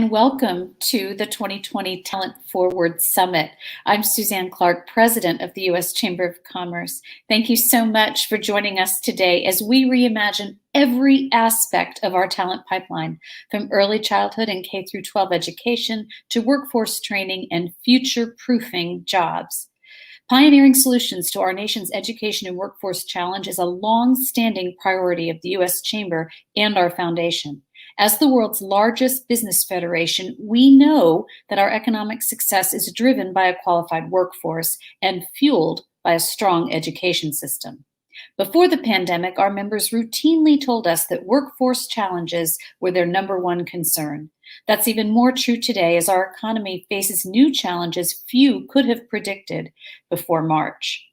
and welcome to the 2020 Talent Forward Summit. I'm Suzanne Clark, President of the U.S. Chamber of Commerce. Thank you so much for joining us today as we reimagine every aspect of our talent pipeline, from early childhood and K-12 education to workforce training and future-proofing jobs. Pioneering solutions to our nation's education and workforce challenge is a long-standing priority of the U.S. Chamber and our foundation. As the world's largest business federation, we know that our economic success is driven by a qualified workforce and fueled by a strong education system. Before the pandemic, our members routinely told us that workforce challenges were their number one concern. That's even more true today as our economy faces new challenges few could have predicted before March.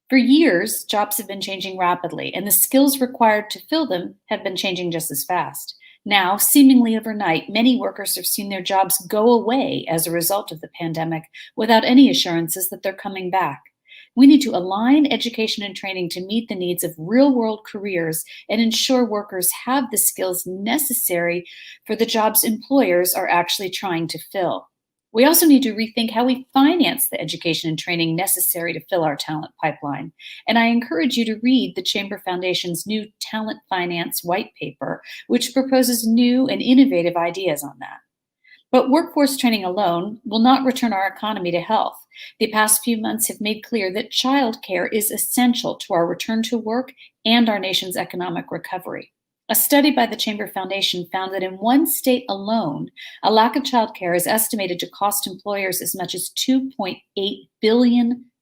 For years, jobs have been changing rapidly, and the skills required to fill them have been changing just as fast. Now, seemingly overnight, many workers have seen their jobs go away as a result of the pandemic without any assurances that they're coming back. We need to align education and training to meet the needs of real-world careers and ensure workers have the skills necessary for the jobs employers are actually trying to fill. We also need to rethink how we finance the education and training necessary to fill our talent pipeline. And I encourage you to read the Chamber Foundation's new Talent Finance White Paper, which proposes new and innovative ideas on that. But workforce training alone will not return our economy to health. The past few months have made clear that childcare is essential to our return to work and our nation's economic recovery. A study by the Chamber Foundation found that in one state alone, a lack of childcare is estimated to cost employers as much as $2.8 billion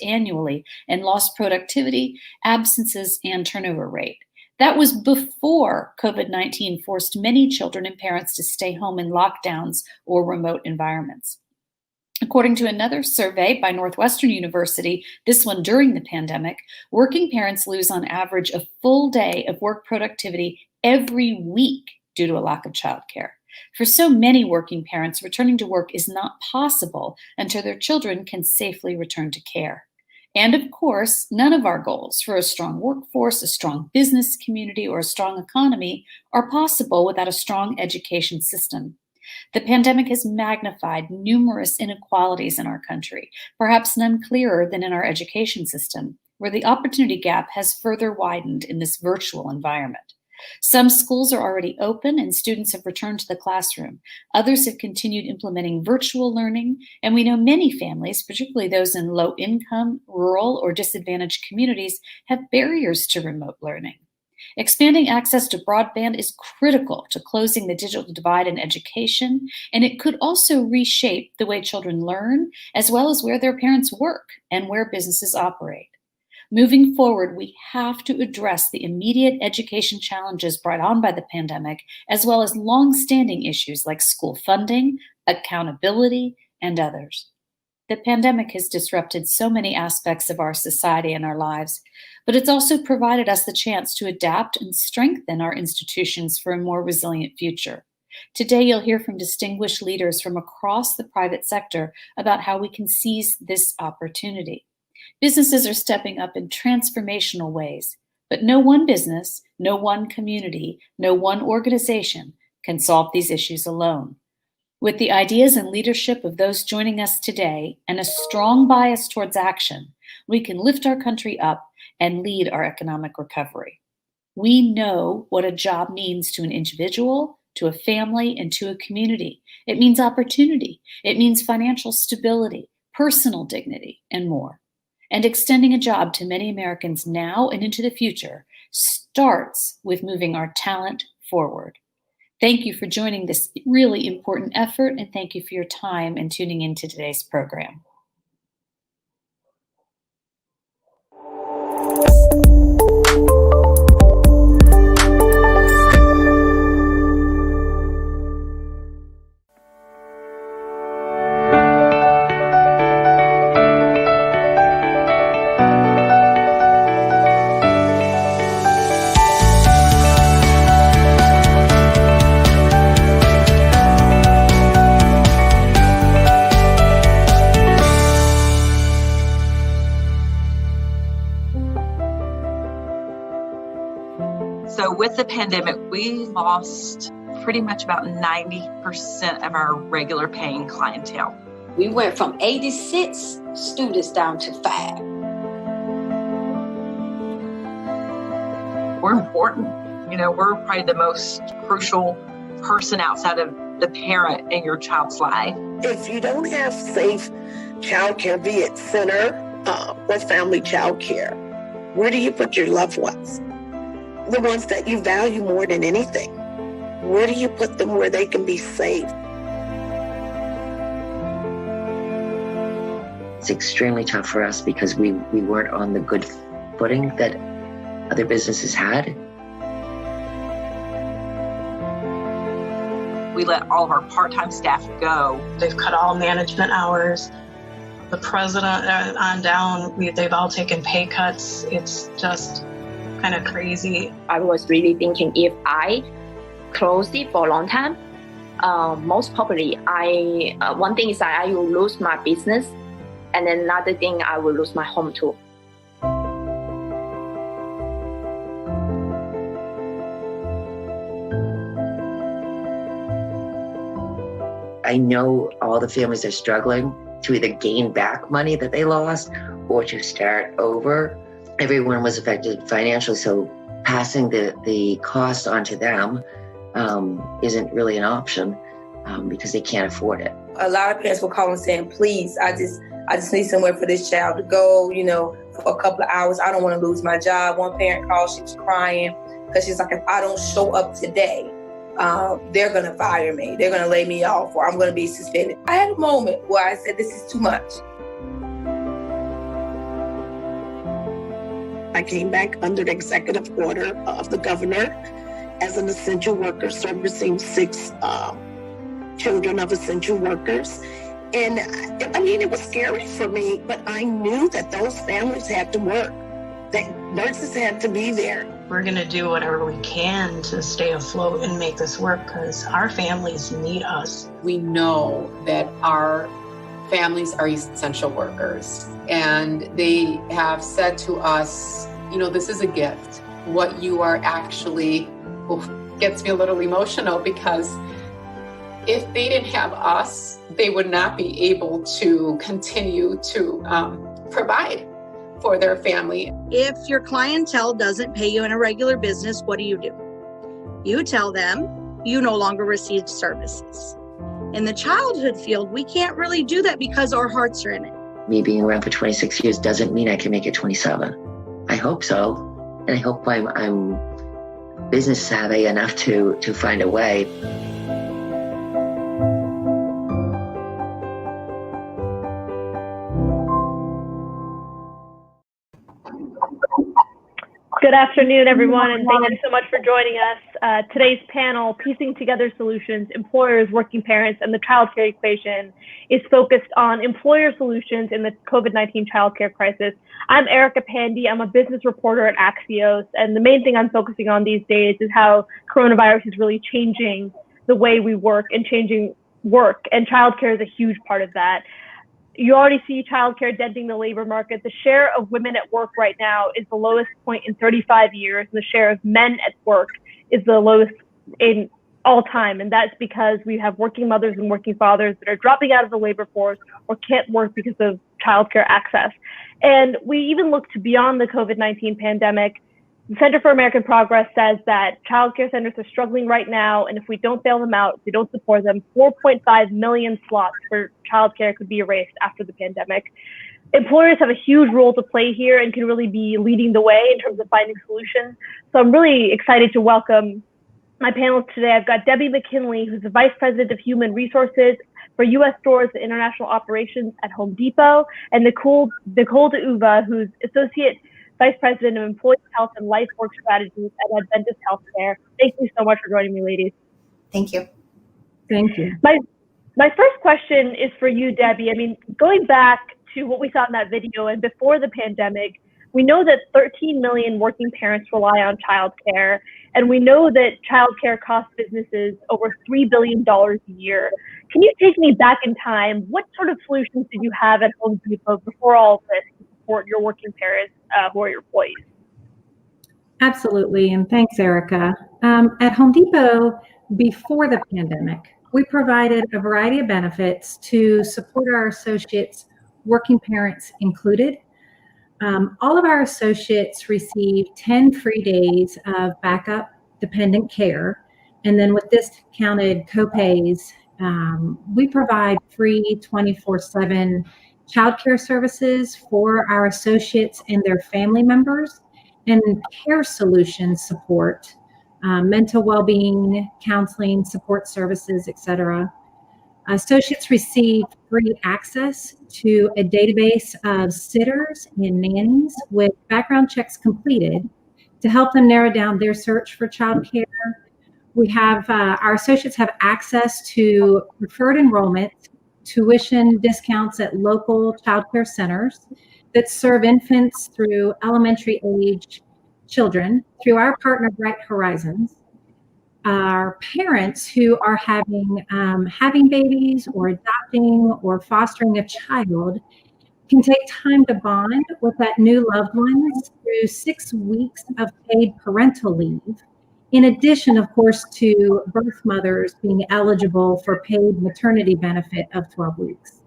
annually in lost productivity, absences, and turnover rate. That was before COVID-19 forced many children and parents to stay home in lockdowns or remote environments. According to another survey by Northwestern University, this one during the pandemic, working parents lose on average a full day of work productivity every week due to a lack of childcare. For so many working parents, returning to work is not possible until their children can safely return to care. And of course, none of our goals for a strong workforce, a strong business community, or a strong economy are possible without a strong education system. The pandemic has magnified numerous inequalities in our country, perhaps none clearer than in our education system, where the opportunity gap has further widened in this virtual environment. Some schools are already open and students have returned to the classroom. Others have continued implementing virtual learning, and we know many families, particularly those in low-income, rural, or disadvantaged communities, have barriers to remote learning. Expanding access to broadband is critical to closing the digital divide in education, and it could also reshape the way children learn, as well as where their parents work and where businesses operate. Moving forward, we have to address the immediate education challenges brought on by the pandemic, as well as long-standing issues like school funding, accountability, and others. The pandemic has disrupted so many aspects of our society and our lives, but it's also provided us the chance to adapt and strengthen our institutions for a more resilient future. Today, you'll hear from distinguished leaders from across the private sector about how we can seize this opportunity. Businesses are stepping up in transformational ways, but no one business, no one community, no one organization can solve these issues alone. With the ideas and leadership of those joining us today and a strong bias towards action, we can lift our country up and lead our economic recovery. We know what a job means to an individual, to a family, and to a community. It means opportunity. It means financial stability, personal dignity, and more. And extending a job to many Americans now and into the future starts with moving our talent forward. Thank you for joining this really important effort, and thank you for your time and tuning into today's program. So with the pandemic, we lost pretty much about 90% of our regular paying clientele. We went from 86 students down to 5. We're important. We're probably the most crucial person outside of the parent in your child's life. If you don't have safe childcare, be it center or family childcare, where do you put your loved ones? The ones that you value more than anything. Where do you put them where they can be safe? It's extremely tough for us because we weren't on the good footing that other businesses had. We let all of our part-time staff go. They've cut all management hours. The president on down, they've all taken pay cuts. It's just kind of crazy. I was really thinking if I closed it for a long time, most probably one thing is that I will lose my business, and then another thing, I will lose my home too. I know all the families are struggling to either gain back money that they lost or to start over. Everyone was affected financially, so passing the cost on to them isn't really an option because they can't afford it. A lot of parents will call and saying, please, I just need somewhere for this child to go, for a couple of hours. I don't want to lose my job. One parent called, she was crying because she's like, if I don't show up today, they're going to fire me. They're going to lay me off, or I'm going to be suspended. I had a moment where I said, this is too much. I came back under the executive order of the governor as an essential worker, servicing 6 children of essential workers. And it was scary for me, but I knew that those families had to work, that nurses had to be there. We're going to do whatever we can to stay afloat and make this work because our families need us. We know that our families are essential workers, and they have said to us, this is a gift. What you are actually gets me a little emotional because if they didn't have us, they would not be able to continue to provide for their family. If your clientele doesn't pay you in a regular business, what do? You tell them you no longer receive services. In the childhood field, we can't really do that because our hearts are in it. Me being around for 26 years doesn't mean I can make it 27. I hope so, and I hope I'm business savvy enough to find a way. Good afternoon, everyone, and thank you so much for joining us. Today's panel, Piecing Together Solutions, Employers, Working Parents, and the Childcare Equation, is focused on employer solutions in the COVID-19 childcare crisis. I'm Erica Pandy. I'm a business reporter at Axios, and the main thing I'm focusing on these days is how coronavirus is really changing the way we work and changing work, and childcare is a huge part of that. You already see childcare denting the labor market. The share of women at work right now is the lowest point in 35 years. And the share of men at work is the lowest in all time. And that's because we have working mothers and working fathers that are dropping out of the labor force or can't work because of childcare access. And we even look to beyond the COVID-19 pandemic. The Center for American Progress says that childcare centers are struggling right now, and if we don't bail them out, if we don't support them, 4.5 million slots for childcare could be erased after the pandemic. Employers have a huge role to play here and can really be leading the way in terms of finding solutions. So I'm really excited to welcome my panelists today. I've got Debbie McKinley, who's the Vice President of Human Resources for U.S. Stores and International Operations at Home Depot, and Nicole DeUva, who's Associate Vice President of Employee Health and Life Work Strategies at Adventist Healthcare. Thank you so much for joining me, ladies. Thank you. Thank you. My first question is for you, Debbie. Going back to what we saw in that video and before the pandemic, we know that 13 million working parents rely on childcare, and we know that childcare costs businesses over $3 billion a year. Can you take me back in time? What sort of solutions did you have at Home Depot before all of this to support your working parents who are your employees? Absolutely, and thanks, Erica. At Home Depot, before the pandemic, we provided a variety of benefits to support our associates, working parents included. All of our associates receive 10 free days of backup dependent care. And then with discounted copays, we provide free 24/7 childcare services for our associates and their family members, and care solutions support, mental well-being, counseling, support services, etc. Associates receive free access to a database of sitters and nannies with background checks completed to help them narrow down their search for childcare. We have our associates have access to preferred enrollment, tuition discounts at local childcare centers that serve infants through elementary age children through our partner Bright Horizons. Our parents who are having babies or adopting or fostering a child can take time to bond with that new loved one through 6 weeks of paid parental leave. In addition, of course, to birth mothers being eligible for paid maternity benefit of 12 weeks.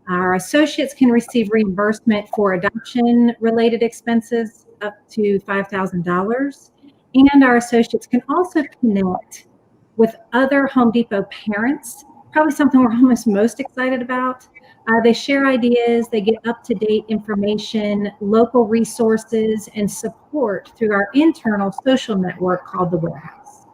Our associates can receive reimbursement for adoption-related expenses up to $5,000. And our associates can also connect with other Home Depot parents, probably something we're almost most excited about. They share ideas, they get up-to-date information, local resources, and support through our internal social network called the Warehouse.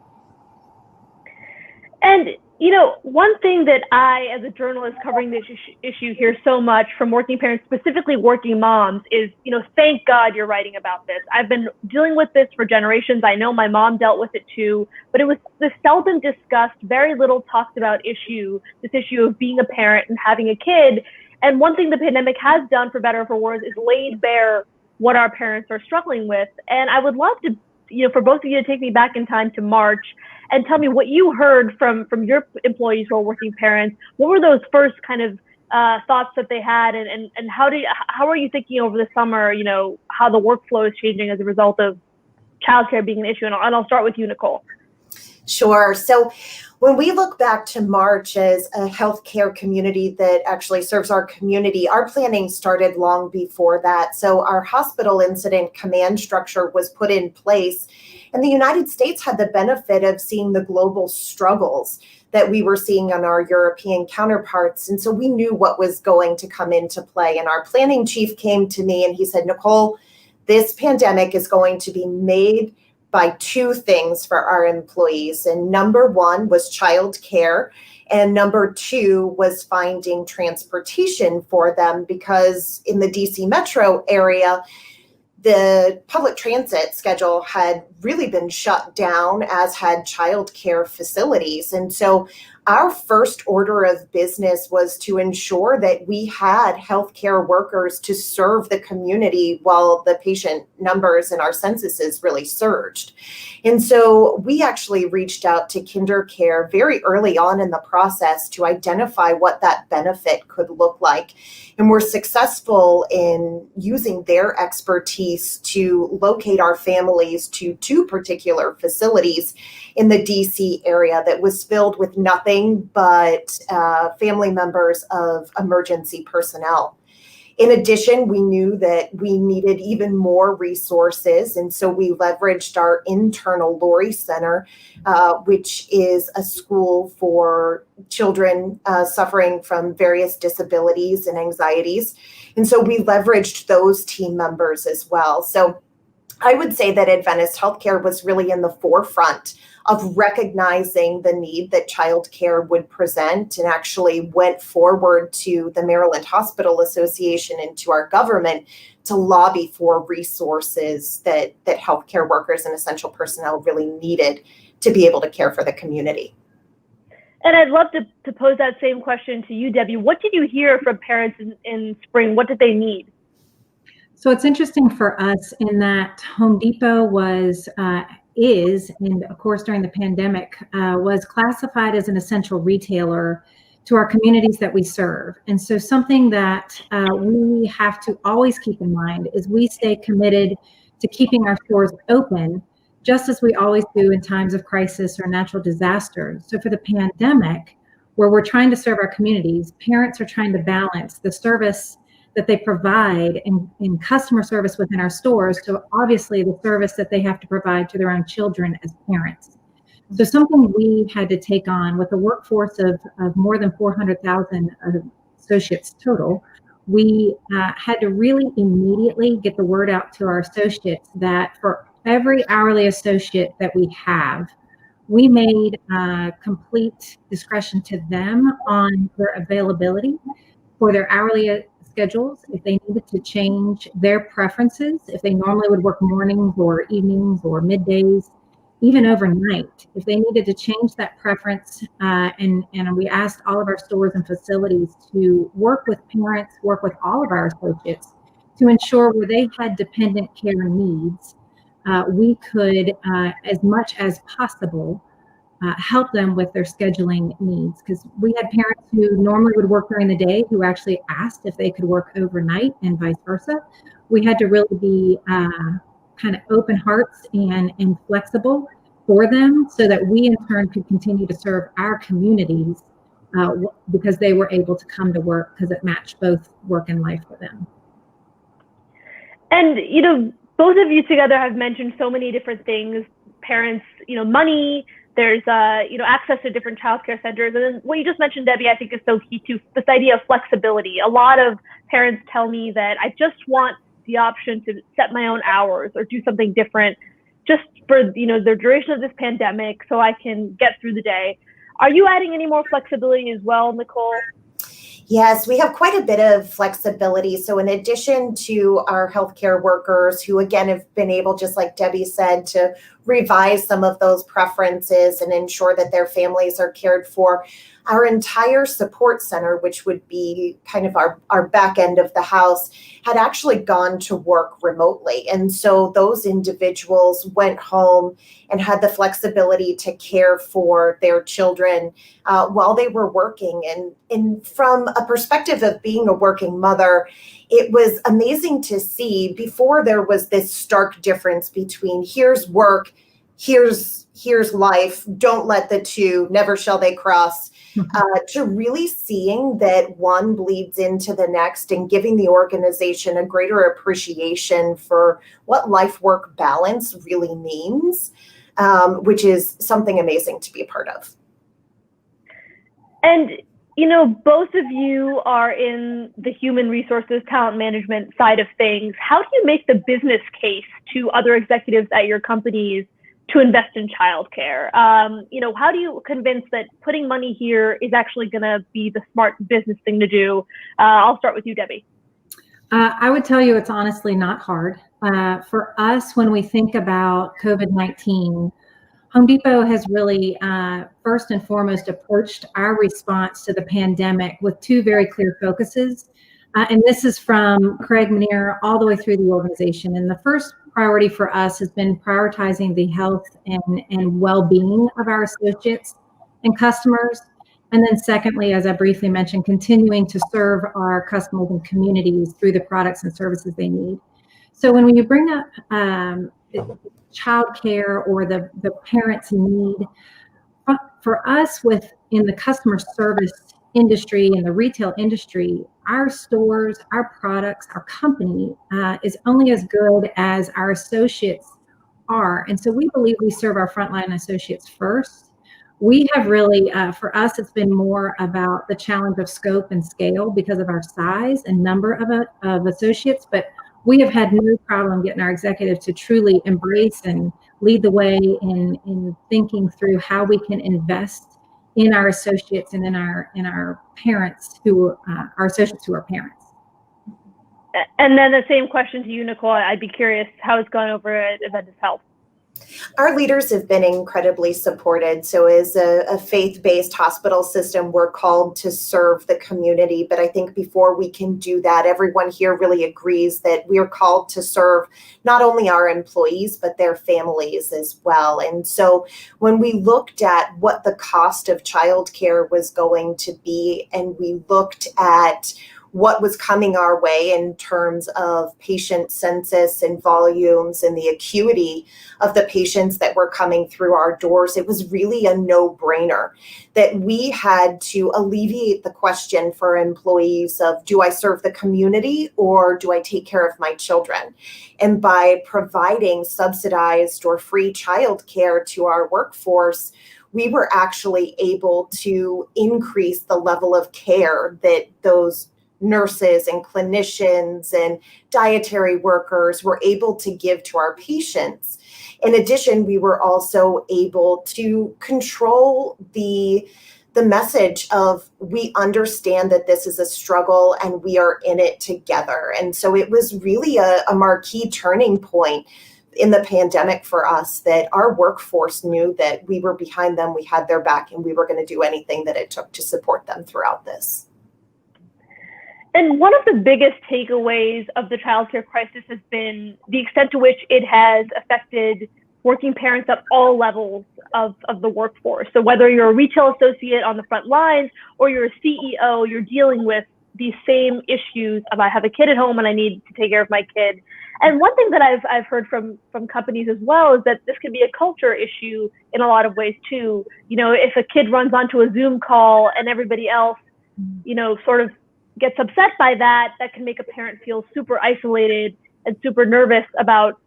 And, you know, one thing that I, as a journalist covering this issue, hear so much from working parents, specifically working moms, is, you know, thank God you're writing about this. I've been dealing with this for generations. I know my mom dealt with it too, but it was this seldom discussed, very little talked about issue, this issue of being a parent and having a kid. And one thing the pandemic has done, for better or for worse, is laid bare what our parents are struggling with. And I would love to, you know, for both of you to take me back in time to March and tell me what you heard from your employees who are working parents. What were those first kind of thoughts that they had, and how are you thinking over the summer, you know, how the workflow is changing as a result of childcare being an issue? And I'll start with you, Nicole. Sure. So when we look back to March as a healthcare community that actually serves our community, our planning started long before that. So our hospital incident command structure was put in place, and the United States had the benefit of seeing the global struggles that we were seeing on our European counterparts. And so we knew what was going to come into play. And our planning chief came to me and he said, Nicole, this pandemic is going to be made by two things for our employees. And number one was childcare. And number two was finding transportation for them, because in the DC metro area, the public transit schedule had really been shut down, as had childcare facilities. And so our first order of business was to ensure that we had healthcare workers to serve the community while the patient numbers in our censuses really surged. And so we actually reached out to KinderCare very early on in the process to identify what that benefit could look like. And we're successful in using their expertise to locate our families to two particular facilities in the DC area that was filled with nothing but family members of emergency personnel. In addition, we knew that we needed even more resources, and so we leveraged our internal Lori Center, which is a school for children suffering from various disabilities and anxieties. And so we leveraged those team members as well. So I would say that Adventist Healthcare was really in the forefront of recognizing the need that childcare would present, and actually went forward to the Maryland Hospital Association and to our government to lobby for resources that healthcare workers and essential personnel really needed to be able to care for the community. And I'd love to pose that same question to you, Debbie. What did you hear from parents in spring? What did they need? So it's interesting for us in that Home Depot is, and of course during the pandemic, was classified as an essential retailer to our communities that we serve. And so something that we have to always keep in mind is we stay committed to keeping our stores open, just as we always do in times of crisis or natural disasters. So for the pandemic, where we're trying to serve our communities, parents are trying to balance the service that they provide in customer service within our stores, so obviously the service that they have to provide to their own children as parents. So something we had to take on with a workforce of more than 400,000 associates total, we had to really immediately get the word out to our associates that for every hourly associate that we have, we made complete discretion to them on their availability for their hourly schedules, if they needed to change their preferences, if they normally would work mornings or evenings or middays, even overnight, if they needed to change that preference, and we asked all of our stores and facilities to work with parents, work with all of our associates to ensure where they had dependent care needs, we could, as much as possible, help them with their scheduling needs, because we had parents who normally would work during the day who actually asked if they could work overnight and vice versa. We had to really be kind of open hearts and flexible for them so that we in turn could continue to serve our communities because they were able to come to work because it matched both work and life for them. And, you know, both of you together have mentioned so many different things, parents, you know, money, there's, you know, access to different childcare centers. And then what you just mentioned, Debbie, I think is so key too, this idea of flexibility. A lot of parents tell me that I just want the option to set my own hours or do something different just for, you know, the duration of this pandemic so I can get through the day. Are you adding any more flexibility as well, Nicole? Yes, we have quite a bit of flexibility. So in addition to our healthcare workers who, again, have been able, just like Debbie said, to revise some of those preferences and ensure that their families are cared for, our entire support center, which would be kind of our back end of the house, had actually gone to work remotely. And so those individuals went home and had the flexibility to care for their children while they were working. And from a perspective of being a working mother, it was amazing to see. Before, there was this stark difference between here's work, here's life, don't let the two, never shall they cross, to really seeing that one bleeds into the next and giving the organization a greater appreciation for what life-work balance really means, which is something amazing to be a part of. And, you know, both of you are in the human resources, talent management side of things. How do you make the business case to other executives at your companies to invest in childcare? You know, how do you convince that putting money here is actually going to be the smart business thing to do? I'll start with you, Debbie. I would tell you it's honestly not hard. For us, when we think about COVID-19, Home Depot has really, first and foremost, approached our response to the pandemic with two very clear focuses. And this is from Craig Manier all the way through the organization. And the first priority for us has been prioritizing the health and well-being of our associates and customers. And then secondly, as I briefly mentioned, continuing to serve our customers and communities through the products and services they need. So when you bring up childcare or the parents' need, for us in the customer service industry and the retail industry, our stores, our products, our company is only as good as our associates are. And so we believe we serve our frontline associates first. We have really, for us, it's been more about the challenge of scope and scale because of our size and number of associates, but we have had no problem getting our executives to truly embrace and lead the way in thinking through how we can invest in our associates and in our parents who our associates who are parents. And then the same question to you, Nicole. I'd be curious how it's gone over at Adventist Health. Our leaders have been incredibly supported. So as a faith-based hospital system, we're called to serve the community. But I think before we can do that, everyone here really agrees that we are called to serve not only our employees, but their families as well. And so when we looked at what the cost of childcare was going to be, and we looked at what was coming our way in terms of patient census and volumes and the acuity of the patients that were coming through our doors, it was really a no-brainer that we had to alleviate the question for employees of, do I serve the community or do I take care of my children? And by providing subsidized or free childcare to our workforce, we were actually able to increase the level of care that those nurses and clinicians and dietary workers were able to give to our patients. In addition, we were also able to control the message of, we understand that this is a struggle and we are in it together. And so it was really a marquee turning point in the pandemic for us, that our workforce knew that we were behind them, we had their back, and we were going to do anything that it took to support them throughout this. And one of the biggest takeaways of the childcare crisis has been the extent to which it has affected working parents at all levels of the workforce. So whether you're a retail associate on the front lines or you're a CEO, you're dealing with these same issues of, I have a kid at home and I need to take care of my kid. And one thing that I've heard from companies as well is that this can be a culture issue in a lot of ways too. You know, if a kid runs onto a Zoom call and everybody else, you know, sort of gets upset by that, that can make a parent feel super isolated and super nervous about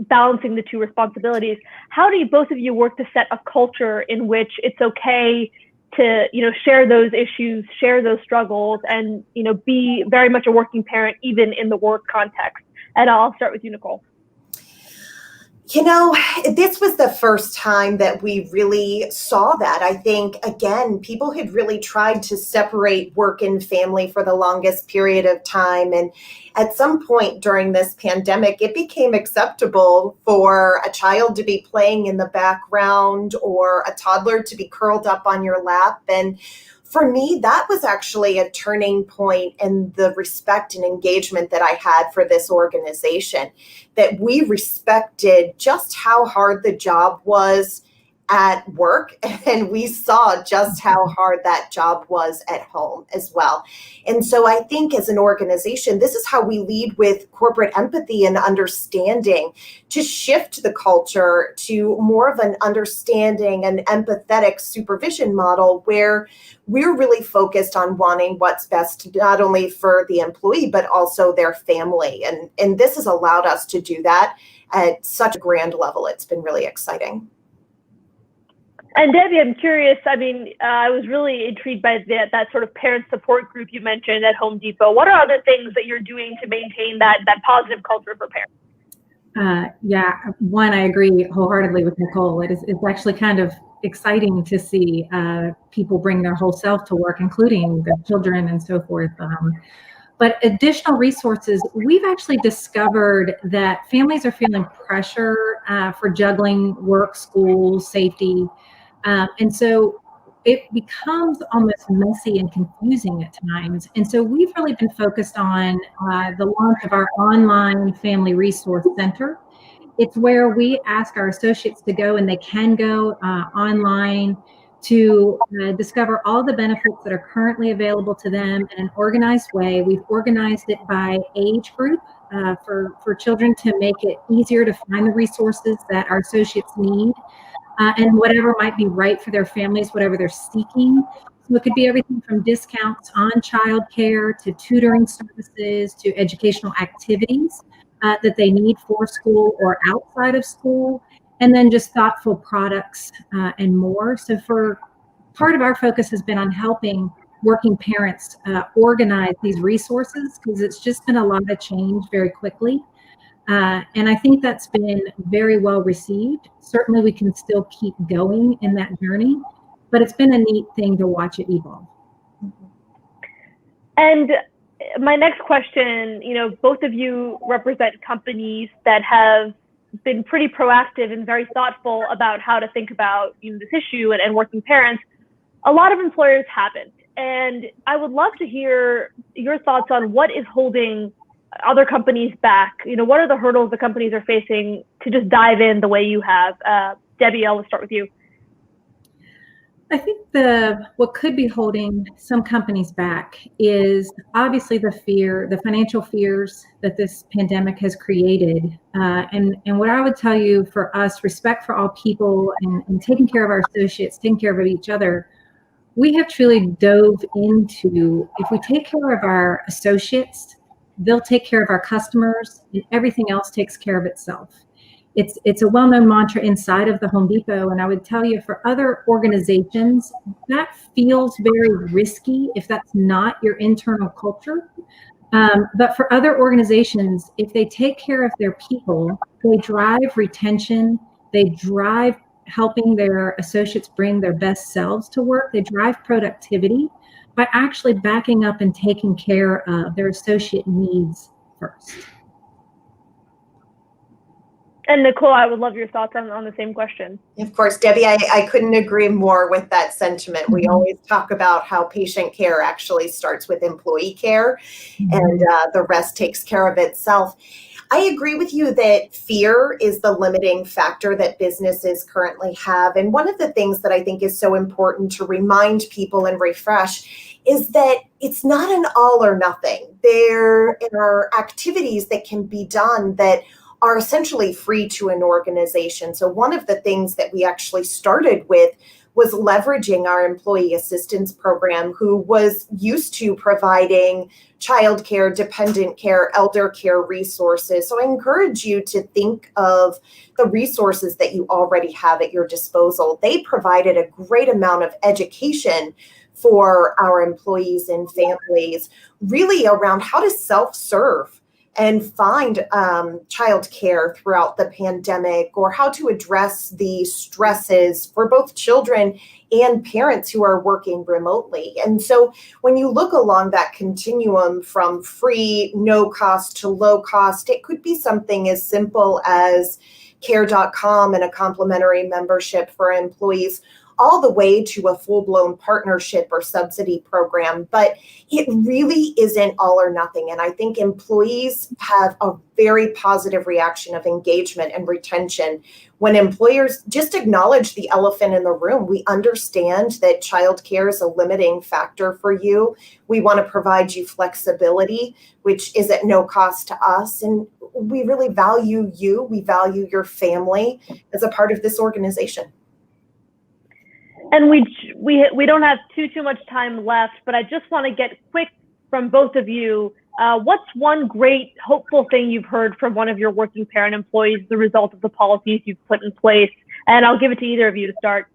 balancing the two responsibilities. How do you, both of you, work to set a culture in which it's okay to, you know, share those issues, share those struggles, and, you know, be very much a working parent even in the work context? And I'll start with you, Nicole. You know, this was the first time that we really saw that. I think, again, people had really tried to separate work and family for the longest period of time. And at some point during this pandemic, it became acceptable for a child to be playing in the background or a toddler to be curled up on your lap. And for me, that was actually a turning point in the respect and engagement that I had for this organization, that we respected just how hard the job was at work, and we saw just how hard that job was at home as well. And so I think as an organization, this is how we lead with corporate empathy and understanding, to shift the culture to more of an understanding and empathetic supervision model, where we're really focused on wanting what's best, not only for the employee, but also their family. And this has allowed us to do that at such a grand level. It's been really exciting. And Debbie, I'm curious, I mean, I was really intrigued by that sort of parent support group you mentioned at Home Depot. What are other things that you're doing to maintain that positive culture for parents? Yeah, one, I agree wholeheartedly with Nicole. It's actually kind of exciting to see people bring their whole self to work, including the children and so forth. But additional resources, we've actually discovered that families are feeling pressure for juggling work, school, safety. And so it becomes almost messy and confusing at times. And so we've really been focused on the launch of our online family resource center. It's where we ask our associates to go, and they can go online to discover all the benefits that are currently available to them in an organized way. We've organized it by age group for children to make it easier to find the resources that our associates need. And whatever might be right for their families, whatever they're seeking. So it could be everything from discounts on childcare to tutoring services to educational activities that they need for school or outside of school, and then just thoughtful products and more. So for part of our focus has been on helping working parents organize these resources, because it's just been a lot of change very quickly. And I think that's been very well received. Certainly we can still keep going in that journey, but it's been a neat thing to watch it evolve. And my next question, you know, both of you represent companies that have been pretty proactive and very thoughtful about how to think about, you know, this issue and working parents. A lot of employers haven't. And I would love to hear your thoughts on what is holding other companies back. You know, what are the hurdles the companies are facing to just dive in the way you have? Debbie, I'll start with you. I think what could be holding some companies back is obviously the financial fears that this pandemic has created. And what I would tell you for us, respect for all people and taking care of our associates, taking care of each other, we have truly dove into, if we take care of our associates, they'll take care of our customers, and everything else takes care of itself. It's a well-known mantra inside of the Home Depot, and I would tell you for other organizations, that feels very risky if that's not your internal culture. But for other organizations, if they take care of their people, they drive retention, they drive helping their associates bring their best selves to work, they drive productivity by actually backing up and taking care of their associate needs first. And Nicole, I would love your thoughts on the same question. Of course, Debbie, I couldn't agree more with that sentiment. We always talk about how patient care actually starts with employee care, and the rest takes care of itself. I agree with you that fear is the limiting factor that businesses currently have. And one of the things that I think is so important to remind people and refresh is that it's not an all or nothing. There are activities that can be done that are essentially free to an organization. So one of the things that we actually started with was leveraging our employee assistance program, who was used to providing childcare, dependent care, elder care resources. So I encourage you to think of the resources that you already have at your disposal. They provided a great amount of education for our employees and families, really around how to self-serve and find childcare throughout the pandemic, or how to address the stresses for both children and parents who are working remotely. And so when you look along that continuum from free, no cost to low cost, it could be something as simple as care.com and a complimentary membership for employees, all the way to a full-blown partnership or subsidy program. But it really isn't all or nothing. And I think employees have a very positive reaction of engagement and retention when employers just acknowledge the elephant in the room. We understand that childcare is a limiting factor for you. We want to provide you flexibility, which is at no cost to us. And we really value you. We value your family as a part of this organization. And we don't have too much time left, but I just want to get quick from both of you. What's one great hopeful thing you've heard from one of your working parent employees, the result of the policies you've put in place? And I'll give it to either of you to start.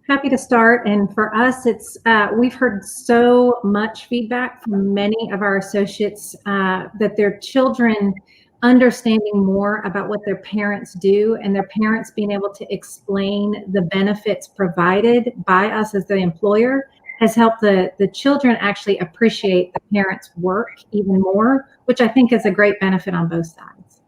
Happy to start. And for us, it's we've heard so much feedback from many of our associates that their children understanding more about what their parents do, and their parents being able to explain the benefits provided by us as the employer has helped the children actually appreciate the parents' work even more, which I think is a great benefit on both sides.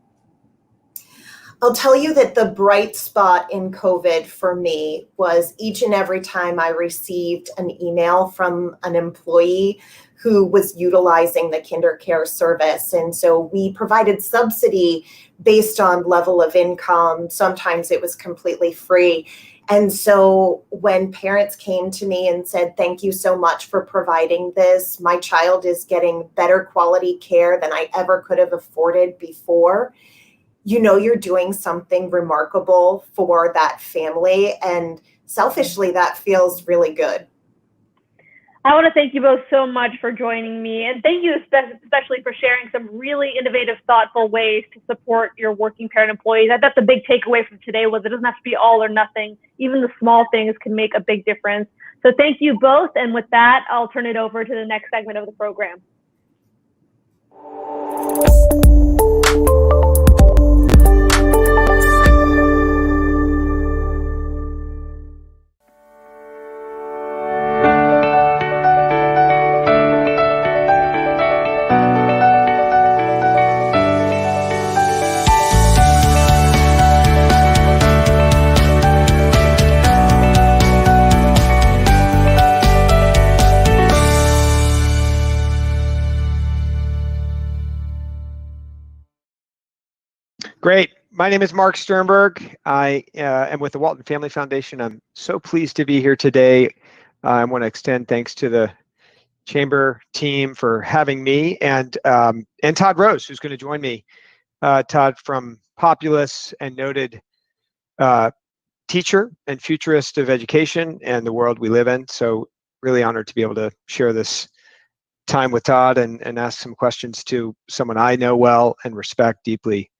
I'll tell you that the bright spot in COVID for me was each and every time I received an email from an employee who was utilizing the kinder care service. And so we provided subsidy based on level of income. Sometimes it was completely free. And so when parents came to me and said, thank you so much for providing this, my child is getting better quality care than I ever could have afforded before, you know, you're doing something remarkable for that family. And selfishly, that feels really good. I want to thank you both so much for joining me, and thank you especially for sharing some really innovative, thoughtful ways to support your working parent employees. I thought the big takeaway from today was it doesn't have to be all or nothing. Even the small things can make a big difference. So thank you both, and with that, I'll turn it over to the next segment of the program. Great. My name is Mark Sternberg. I am with the Walton Family Foundation. I'm so pleased to be here today. I want to extend thanks to the Chamber team for having me, and Todd Rose, who's going to join me. Todd, from Populous and noted teacher and futurist of education and the world we live in. So really honored to be able to share this time with Todd and ask some questions to someone I know well and respect deeply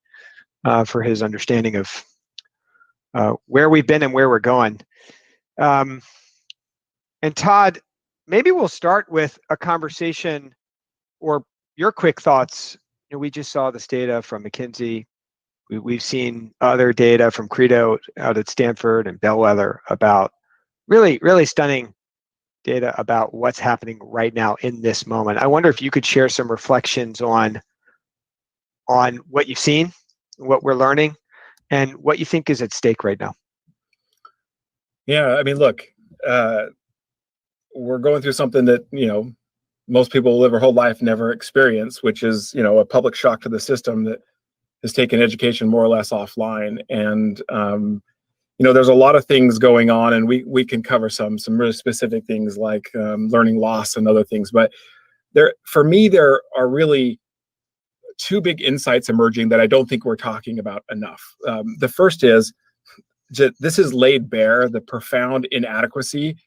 for his understanding of where we've been and where we're going. And Todd, maybe we'll start with a conversation or your quick thoughts. We just saw this data from McKinsey. We've seen other data from Credo out at Stanford and Bellwether about really, really stunning data about what's happening right now in this moment. I wonder if you could share some reflections on what you've seen, what we're learning, and what you think is at stake right now. Yeah, I mean, look, we're going through something that, most people live their whole life never experience, which is, a public shock to the system that has taken education more or less offline. And, there's a lot of things going on, and we can cover some really specific things like learning loss and other things. But for me, there are really two big insights emerging that I don't think we're talking about enough. The first is that this has laid bare the profound inadequacy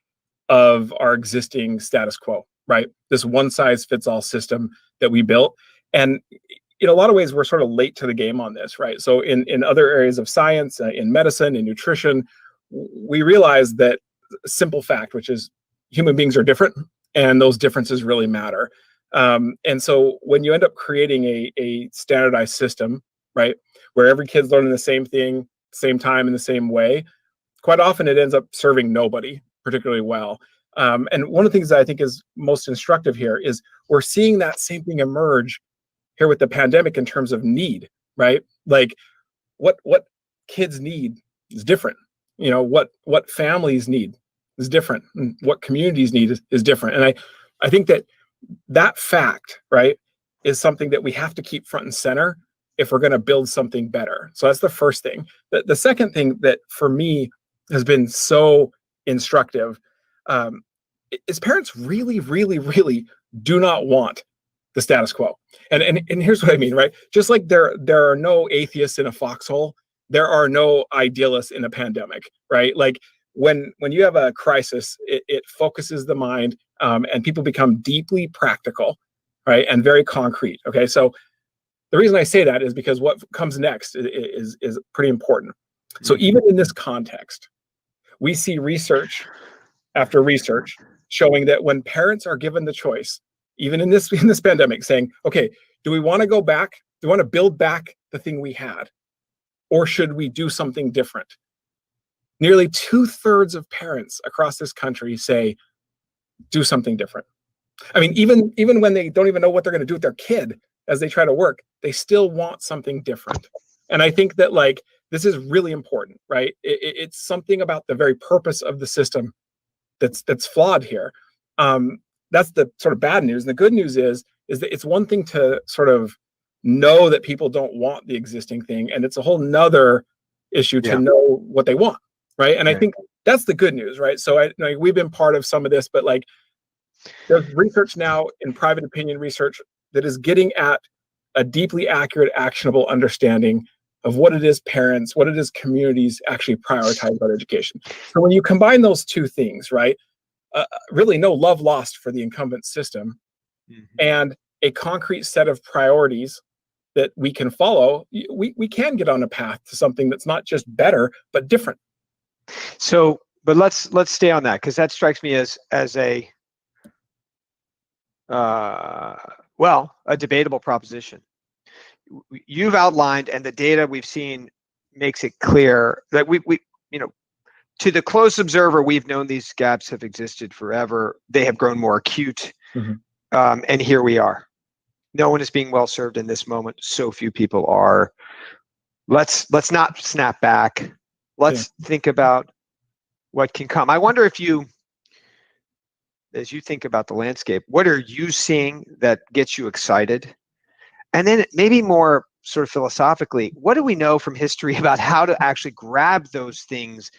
of our existing status quo, right? This one-size-fits-all system that we built. And in a lot of ways, we're sort of late to the game on this, right? So in other areas of science, in medicine, in nutrition, we realize that simple fact, which is human beings are different, and those differences really matter. And so when you end up creating a standardized system, right, where every kid's learning the same thing, same time, in the same way, quite often it ends up serving nobody particularly well. And one of the things that I think is most instructive here is we're seeing that same thing emerge here with the pandemic in terms of need, right? Like what kids need is different. What families need is different. And what communities need is different. And I think that fact, right, is something that we have to keep front and center if we're going to build something better. So that's the first thing. The second thing that for me has been so instructive is parents really, really, really do not want the status quo. And here's what I mean, right? Just like there are no atheists in a foxhole, there are no idealists in a pandemic, right? Like when you have a crisis, it focuses the mind, and people become deeply practical, right? And very concrete. Okay, so the reason I say that is because what comes next is pretty important. So even in this context, we see research after research showing that when parents are given the choice, even in this pandemic, saying, okay, do we want to go back? Do we want to build back the thing we had? Or should we do something different? Nearly 2/3 of parents across this country say, do something different. I mean, even when they don't even know what they're going to do with their kid as they try to work, they still want something different. And I think that this is really important, right? It's something about the very purpose of the system that's flawed here. That's the sort of bad news. And the good news is that it's one thing to sort of know that people don't want the existing thing, and it's a whole nother issue to know what they want, right? And I think that's the good news, right? So we've been part of some of this, but there's research now in private opinion research that is getting at a deeply accurate, actionable understanding of what it is parents, what it is communities actually prioritize about education. So when you combine those two things, right, really no love lost for the incumbent system, and a concrete set of priorities that we can follow, we can get on a path to something that's not just better, but different. So, but let's stay on that, because that strikes me as a debatable proposition. You've outlined, and the data we've seen makes it clear that we to the close observer, we've known these gaps have existed forever. They have grown more acute, and here we are. No one is being well served in this moment. So few people are. Let's not snap back. Let's think about what can come. I wonder if as you think about the landscape, what are you seeing that gets you excited? And then maybe more sort of philosophically, what do we know from history about how to actually grab those things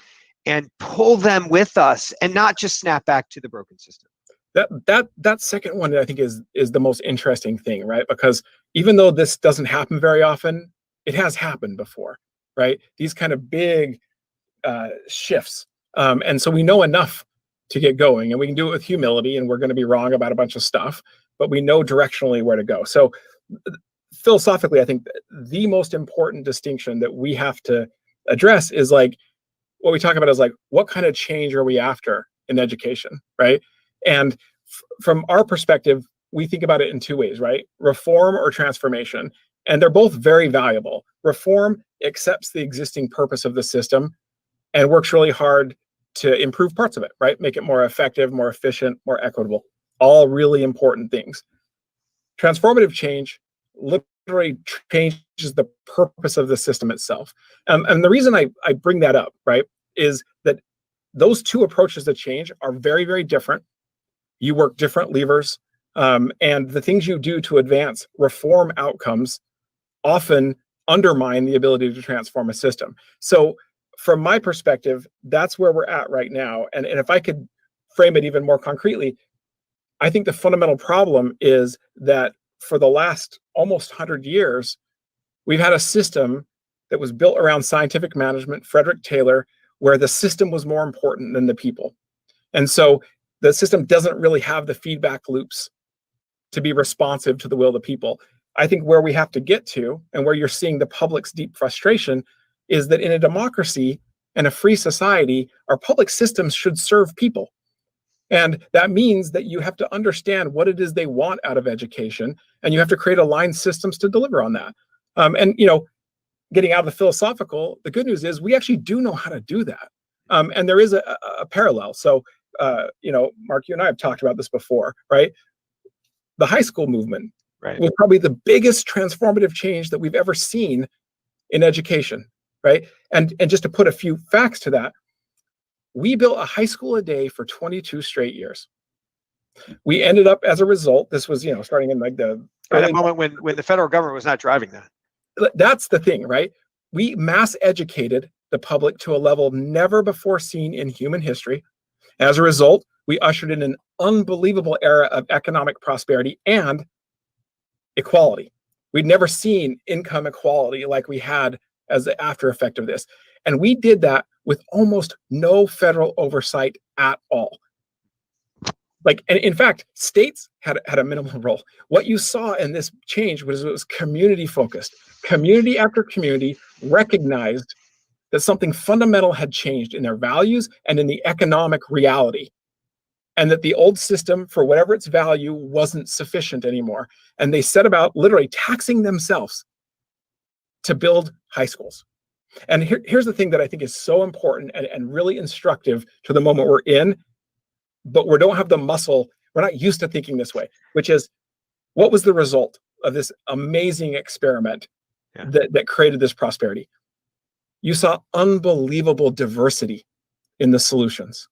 and pull them with us and not just snap back to the broken system? That second one I think is the most interesting thing, right? Because even though this doesn't happen very often, it has happened before, right? These kind of big shifts. And so we know enough to get going, and we can do it with humility, and we're going to be wrong about a bunch of stuff, but we know directionally where to go. So philosophically, I think the most important distinction that we have to address is like, what we talk about is like, what kind of change are we after in education, right? And from our perspective, we think about it in two ways, right? Reform or transformation. And they're both very valuable. Reform accepts the existing purpose of the system and works really hard to improve parts of it, right? Make it more effective, more efficient, more equitable. All really important things. Transformative change literally changes the purpose of the system itself. And the reason I bring that up, right, is that those two approaches to change are very, very different. You work different levers, and the things you do to advance reform outcomes often undermine the ability to transform a system. So from my perspective, that's where we're at right now. And if I could frame it even more concretely, I think the fundamental problem is that for the last almost 100 years, we've had a system that was built around scientific management, Frederick Taylor, where the system was more important than the people. And so the system doesn't really have the feedback loops to be responsive to the will of the people. I think where we have to get to, and where you're seeing the public's deep frustration, is that in a democracy and a free society, our public systems should serve people. And that means that you have to understand what it is they want out of education, and you have to create aligned systems to deliver on that. And getting out of the philosophical, the good news is we actually do know how to do that. And there is a parallel. So, Mark, you and I have talked about this before, right? The high school movement was probably the biggest transformative change that we've ever seen in education, right? And just to put a few facts to that, we built a high school a day for 22 straight years. We ended up, as a result, this was, starting in like the early moment when the federal government was not driving that. That's the thing, right? We mass educated the public to a level never before seen in human history. As a result, we ushered in an unbelievable era of economic prosperity and equality. We'd never seen income equality like we had as the after effect of this. And we did that with almost no federal oversight at all. And in fact, states had a minimal role. What you saw in this change was it was community focused. Community after community recognized that something fundamental had changed in their values and in the economic reality, and that the old system, for whatever its value, wasn't sufficient anymore. And they set about literally taxing themselves to build high schools. And here's the thing that I think is so important and really instructive to the moment we're in, but we don't have the muscle, we're not used to thinking this way, which is, what was the result of this amazing experiment that created this prosperity? You saw unbelievable diversity in the solutions,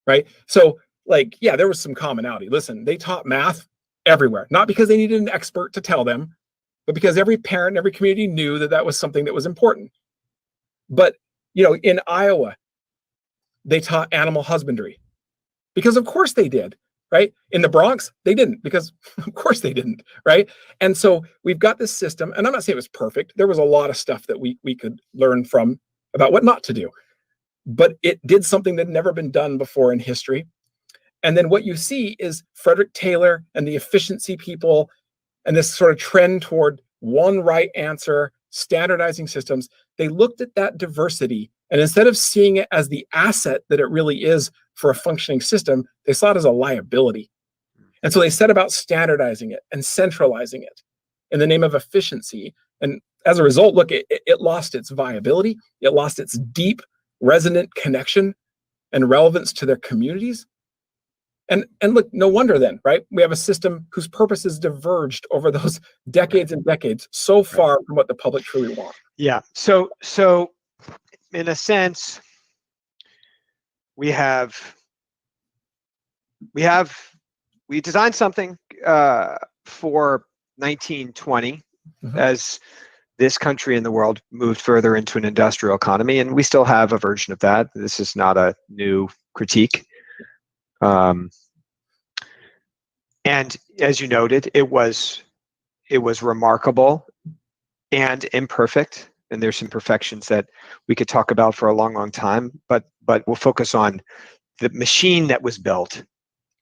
right? So there was some commonality. Listen, they taught math everywhere, not because they needed an expert to tell them, but because every parent, every community knew that that was something that was important. But, in Iowa, they taught animal husbandry because of course they did, right? In the Bronx, they didn't because of course they didn't, right? And so we've got this system, and I'm not saying it was perfect. There was a lot of stuff that we could learn from about what not to do, but it did something that had never been done before in history. And then what you see is Frederick Taylor and the efficiency people and this sort of trend toward one right answer, standardizing systems. They looked at that diversity, and instead of seeing it as the asset that it really is for a functioning system, they saw it as a liability. And so they set about standardizing it and centralizing it in the name of efficiency. And as a result, look, it lost its viability. It lost its deep, resonant connection and relevance to their communities. And look, no wonder then, right? We have a system whose purposes diverged over those decades and decades, so far from what the public truly wants. Yeah. So in a sense, we designed something for 1920 as this country and the world moved further into an industrial economy, and we still have a version of that. This is not a new critique. And as you noted, it was remarkable and imperfect, and there's some imperfections that we could talk about for a long, long time, but we'll focus on the machine that was built,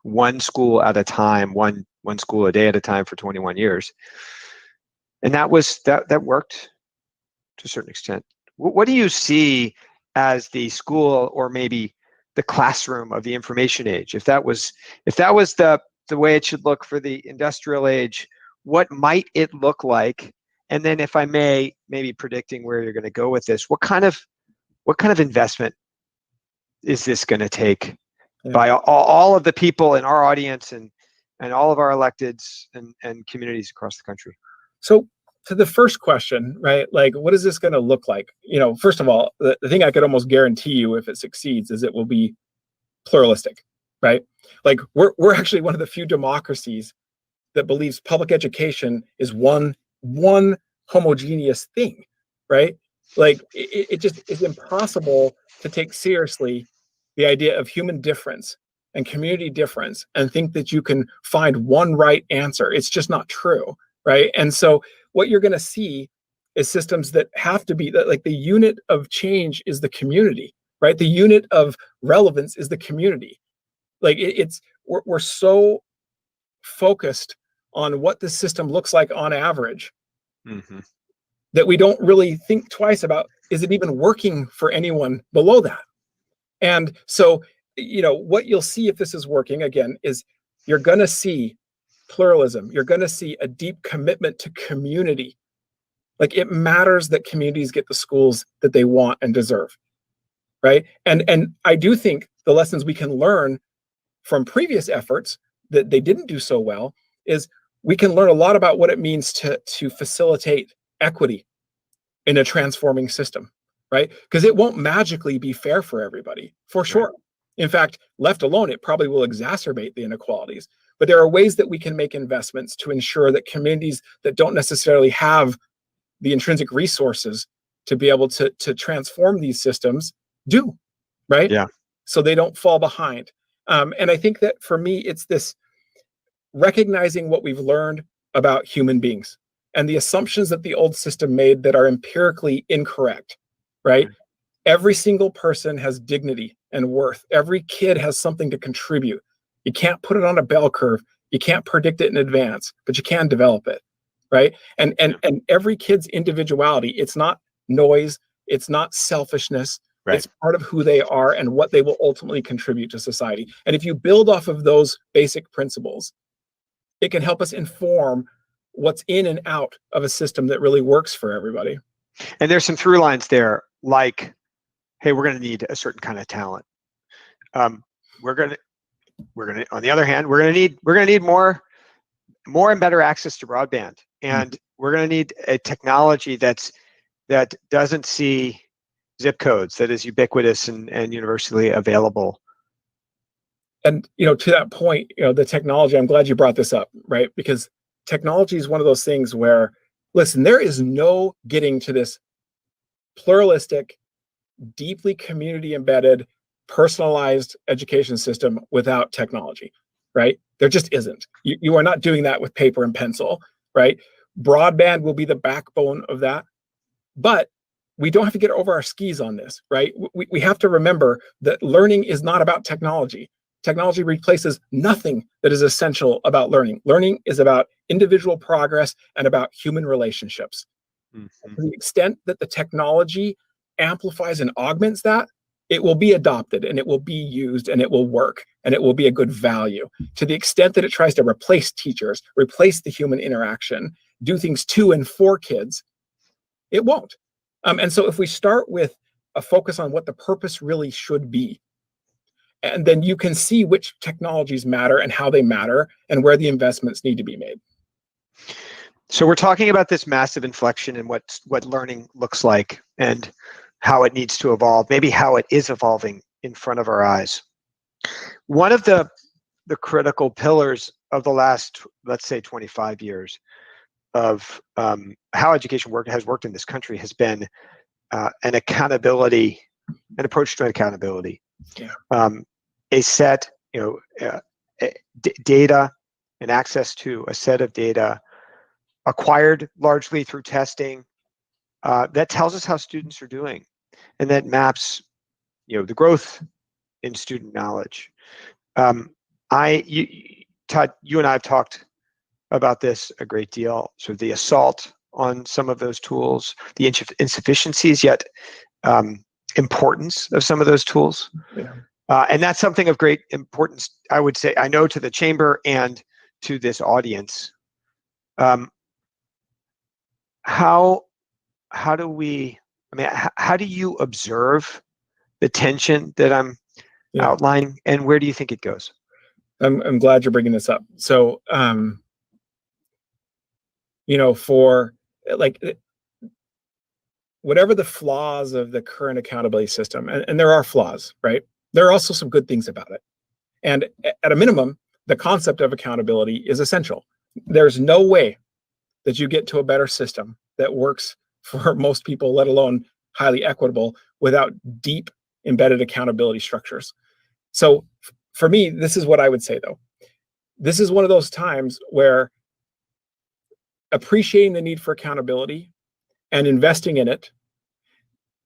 one school at a time, one school a day at a time for 21 years. And that worked to a certain extent. What do you see as the school, or maybe the classroom of the information age? If that was the way it should look for the industrial age, what might it look like? And then, if I may, maybe predicting where you're going to go with this, what kind of investment is this going to take by all of the people in our audience and all of our electeds and communities across the country? So to the first question, right? Like, what is this going to look like? First of all, the thing I could almost guarantee you, if it succeeds, is it will be pluralistic, right? Like, we're actually one of the few democracies that believes public education is one homogeneous thing, right? Like, it just is impossible to take seriously the idea of human difference and community difference and think that you can find one right answer. It's just not true, right? And so what you're going to see is systems that have to be like, the unit of change is the community, right? The unit of relevance is the community. Like, we're so focused on what the system looks like on average, that we don't really think twice about, is it even working for anyone below that? And so, what you'll see if this is working, again, is you're going to see pluralism. You're going to see a deep commitment to community. Like, it matters that communities get the schools that they want and deserve, right? And I do think the lessons we can learn from previous efforts that they didn't do so well is we can learn a lot about what it means to facilitate equity in a transforming system, right? Because it won't magically be fair for everybody, for sure. In fact, left alone, it probably will exacerbate the inequalities. But there are ways that we can make investments to ensure that communities that don't necessarily have the intrinsic resources to be able to transform these systems do, right? Yeah. So they don't fall behind. And I think that for me, it's this recognizing what we've learned about human beings and the assumptions that the old system made that are empirically incorrect, right? Every single person has dignity and worth. Every kid has something to contribute. You can't put it on a bell curve. You can't predict it in advance, but you can develop it, right? And every kid's individuality, it's not noise, it's not selfishness, right. It's part of who they are and what they will ultimately contribute to society. And if you build off of those basic principles, it can help us inform what's in and out of a system that really works for everybody. And there's some through lines there, like, hey, we're going to need a certain kind of talent. We're going to, on the other hand, we're going to need more and better access to broadband, and we're going to need a technology that doesn't see zip codes, that is ubiquitous and universally available. And to that point, the technology, I'm glad you brought this up, right? Because technology is one of those things where, listen, there is no getting to this pluralistic, deeply community embedded, personalized education system without technology, right? There just isn't. You are not doing that with paper and pencil, right? Broadband will be the backbone of that, but we don't have to get over our skis on this, right? We have to remember that learning is not about technology. Technology replaces nothing that is essential about learning. Learning is about individual progress and about human relationships. To the extent that the technology amplifies and augments that, it will be adopted and it will be used and it will work and it will be a good value. To the extent that it tries to replace teachers, replace the human interaction, do things to and for kids, it won't. And so if we start with a focus on what the purpose really should be, and then you can see which technologies matter and how they matter and where the investments need to be made. So we're talking about this massive inflection in what learning looks like and how it needs to evolve, maybe how it is evolving in front of our eyes. One of the critical pillars of the last, let's say, 25 years of how education has worked in this country has been an approach to accountability. Yeah. A set, data and access to a set of data acquired largely through testing that tells us how students are doing, and that maps, the growth in student knowledge. Todd, you and I have talked about this a great deal. So the assault on some of those tools, the insufficiencies yet importance of some of those tools. Yeah. And that's something of great importance, I would say, I know, to the chamber and to this audience. How do you observe the tension that I'm outlining, and where do you think it goes? I'm glad you're bringing this up. So, for whatever the flaws of the current accountability system, and there are flaws, right? There are also some good things about it. And at a minimum, the concept of accountability is essential. There's no way that you get to a better system that works for most people, let alone highly equitable, without deep embedded accountability structures. So for me, this is what I would say, though. This is one of those times where appreciating the need for accountability and investing in it,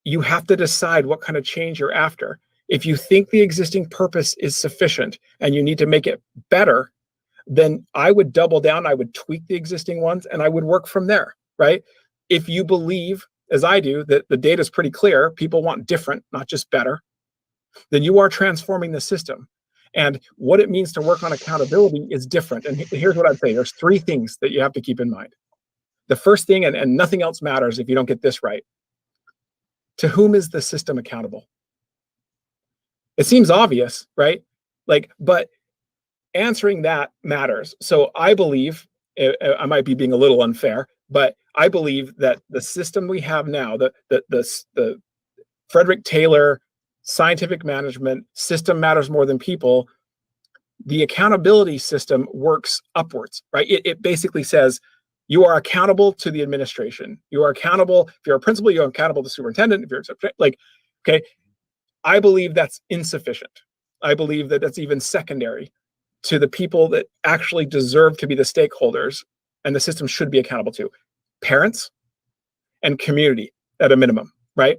you have to decide what kind of change you're after. If you think the existing purpose is sufficient and you need to make it better, then I would double down, I would tweak the existing ones, and I would work from there, right? If you believe, as I do, that the data is pretty clear, people want different, not just better, then you are transforming the system. And what it means to work on accountability is different. And here's what I'd say. There's three things that you have to keep in mind. The first thing, and nothing else matters if you don't get this right, to whom is the system accountable? It seems obvious, right? But answering that matters. So I believe, I might be being a little unfair, but I believe that the system we have now, the Frederick Taylor scientific management system matters more than people, the accountability system works upwards, right? It basically says you are accountable to the administration. You are accountable. If you're a principal, you're accountable to the superintendent. If you're okay, I believe that's insufficient. I believe that that's even secondary to the people that actually deserve to be the stakeholders and the system should be accountable to: parents and community at a minimum, right?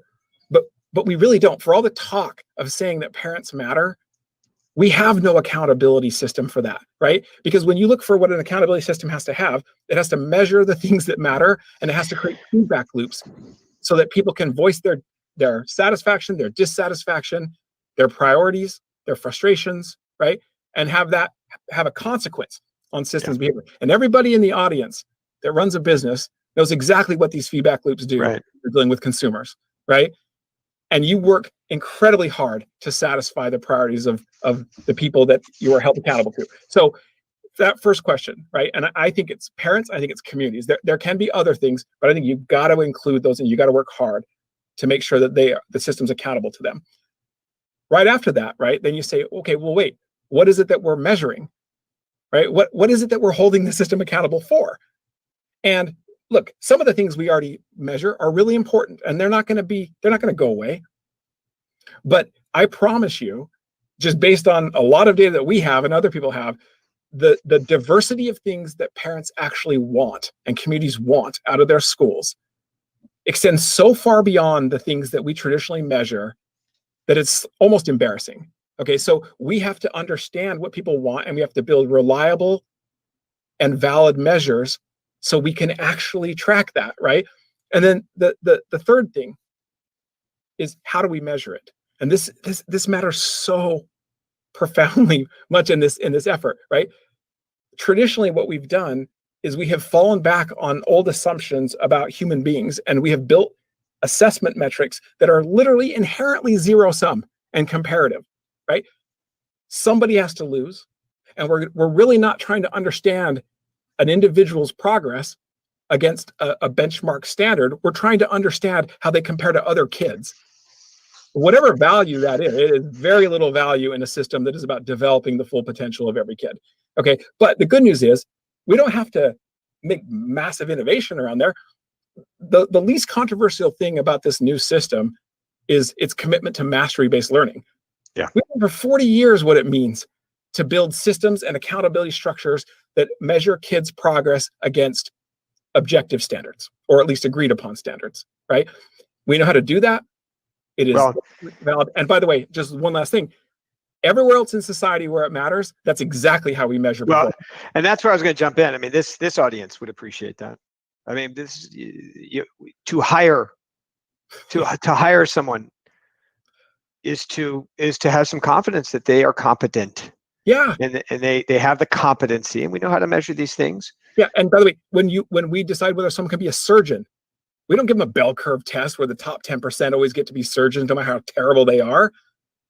But we really don't. For all the talk of saying that parents matter, we have no accountability system for that, right? Because when you look for what an accountability system has to have, it has to measure the things that matter, and it has to create feedback loops so that people can voice their satisfaction, their dissatisfaction, their priorities, their frustrations, right? And have a consequence on systems behavior. And everybody in the audience that runs a business knows exactly what these feedback loops do. Right. You're dealing with consumers, right? And you work incredibly hard to satisfy the priorities of the people that you are held accountable to. So that first question, right? And I think it's parents, I think it's communities. There can be other things, but I think you've got to include those, and you got to work hard to make sure that the system's accountable to them. Right after that, right? Then you say, okay, well, wait, what is it that we're measuring, right? What is it that we're holding the system accountable for? And look, some of the things we already measure are really important, and they're not going to go away. But I promise you, just based on a lot of data that we have and other people have, the diversity of things that parents actually want and communities want out of their schools extends so far beyond the things that we traditionally measure that it's almost embarrassing. Okay, so we have to understand what people want, and we have to build reliable and valid measures so we can actually track that, right? And then the third thing is, how do we measure it? And this matters so profoundly much in this effort, right? Traditionally, what we've done is we have fallen back on old assumptions about human beings, and we have built assessment metrics that are literally inherently zero-sum and comparative, right? Somebody has to lose, and we're really not trying to understand an individual's progress against a benchmark standard. We're trying to understand how they compare to other kids. Whatever value that is, it is very little value in a system that is about developing the full potential of every kid. Okay, but the good news is we don't have to make massive innovation around there. The least controversial thing about this new system is its commitment to mastery-based learning. Yeah. We know for 40 years what it means to build systems and accountability structures that measure kids' progress against objective standards, or at least agreed upon standards, right? We know how to do that. It is valid. And by the way, just one last thing. Everywhere else in society where it matters, that's exactly how we measure performance. And that's where I was going to jump in. I mean, this audience would appreciate that. I mean, to hire someone is to have some confidence that they are competent. Yeah. And they have the competency, and we know how to measure these things. Yeah. And by the way, when we decide whether someone can be a surgeon, we don't give them a bell curve test where the top 10% always get to be surgeons, no matter how terrible they are.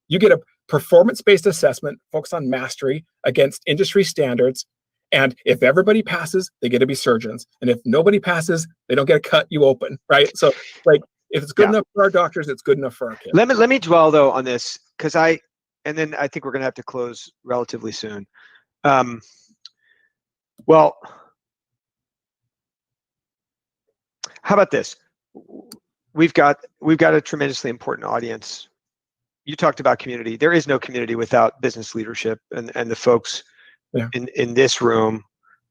You get a performance-based assessment focused on mastery against industry standards. And if everybody passes, they get to be surgeons. And if nobody passes, they don't get to cut you open, right? So, like, if it's good enough for our doctors, it's good enough for our kids. Let me dwell though on this, because and then I think we're going to have to close relatively soon. Well, how about this? We've got a tremendously important audience. You talked about community. There is no community without business leadership, and the folks in this room,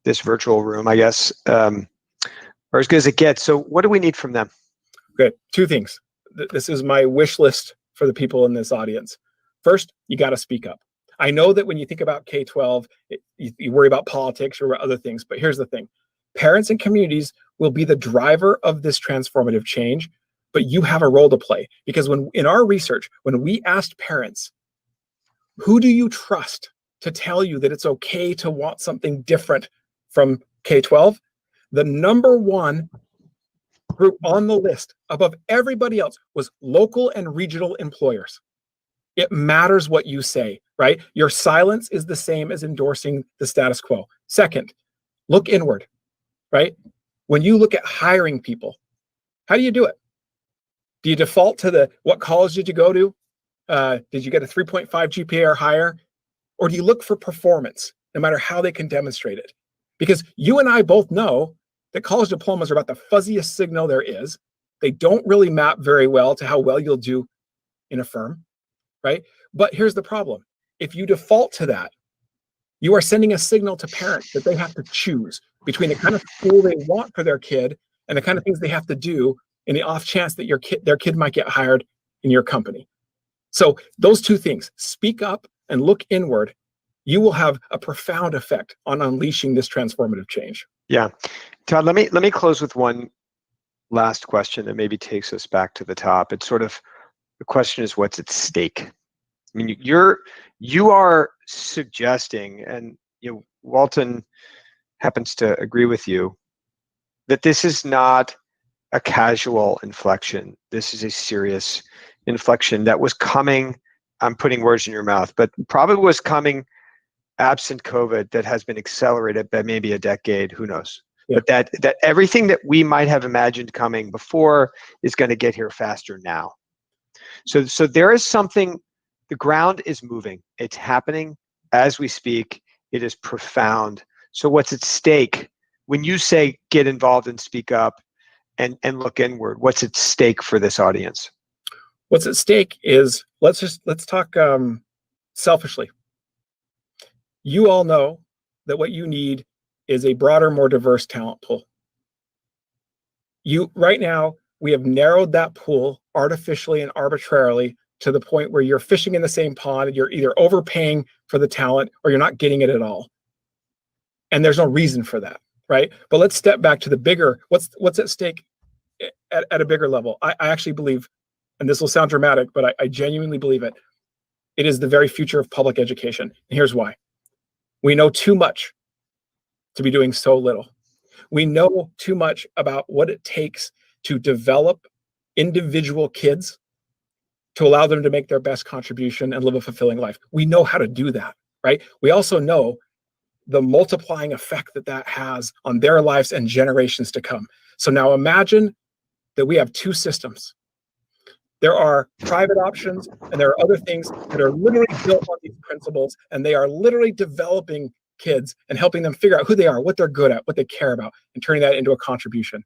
this virtual room, I guess, are as good as it gets. So what do we need from them? Good. Two things. This is my wish list for the people in this audience. First, you got to speak up. I know that when you think about K-12, you worry about politics or other things, but here's the thing. Parents and communities will be the driver of this transformative change, but you have a role to play. Because in our research, when we asked parents, who do you trust to tell you that it's okay to want something different from K-12, the number one group on the list above everybody else was local and regional employers. It matters what you say, right? Your silence is the same as endorsing the status quo. Second, look inward, right? When you look at hiring people, how do you do it? Do you default to what college did you go to? Did you get a 3.5 GPA or higher? Or do you look for performance, no matter how they can demonstrate it? Because you and I both know that college diplomas are about the fuzziest signal there is. They don't really map very well to how well you'll do in a firm, right? But here's the problem. If you default to that, you are sending a signal to parents that they have to choose between the kind of school they want for their kid and the kind of things they have to do in the off chance that their kid might get hired in your company. So those two things, speak up and look inward, you will have a profound effect on unleashing this transformative change. Yeah. Todd, let me close with one last question that maybe takes us back to the top. It's sort of, the question is, what's at stake? I mean, you are suggesting, and Walton happens to agree with you, that this is not a casual inflection. This is a serious inflection that was coming. I'm putting words in your mouth, but probably was coming absent COVID, that has been accelerated by maybe a decade, who knows? Yeah. But that everything that we might have imagined coming before is going to get here faster now. So there is something, the ground is moving. It's happening as we speak. It is profound. So what's at stake when you say get involved and speak up and look inward? What's at stake for this audience? What's at stake is, let's talk selfishly. You all know that what you need is a broader, more diverse talent pool. Right now, we have narrowed that pool artificially and arbitrarily to the point where you're fishing in the same pond, and you're either overpaying for the talent or you're not getting it at all. And there's no reason for that, right? But let's step back to the bigger, what's at stake at a bigger level. I actually believe, and this will sound dramatic, but I genuinely believe it. It is the very future of public education. And here's why. We know too much to be doing so little. We know too much about what it takes to develop individual kids to allow them to make their best contribution and live a fulfilling life. We know how to do that, right? We also know the multiplying effect that has on their lives and generations to come. So now imagine that we have two systems. There are private options and there are other things that are literally built on these principles, and they are literally developing kids and helping them figure out who they are, what they're good at, what they care about, and turning that into a contribution.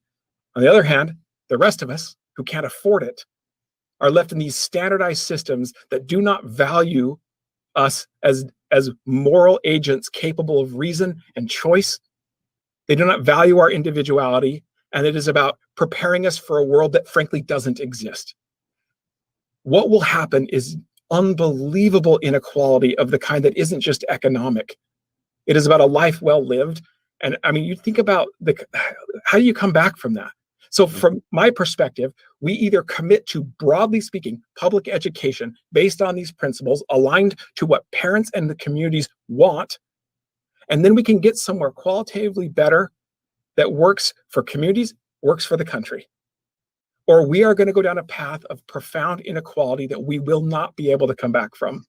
On the other hand, the rest of us who can't afford it are left in these standardized systems that do not value us as moral agents capable of reason and choice. They do not value our individuality, and it is about preparing us for a world that frankly doesn't exist. What will happen is unbelievable inequality of the kind that isn't just economic. It is about a life well lived. And I mean, you think about how do you come back from that? So from my perspective, we either commit to, broadly speaking, public education based on these principles aligned to what parents and the communities want, and then we can get somewhere qualitatively better that works for communities, works for the country. Or we are going to go down a path of profound inequality that we will not be able to come back from.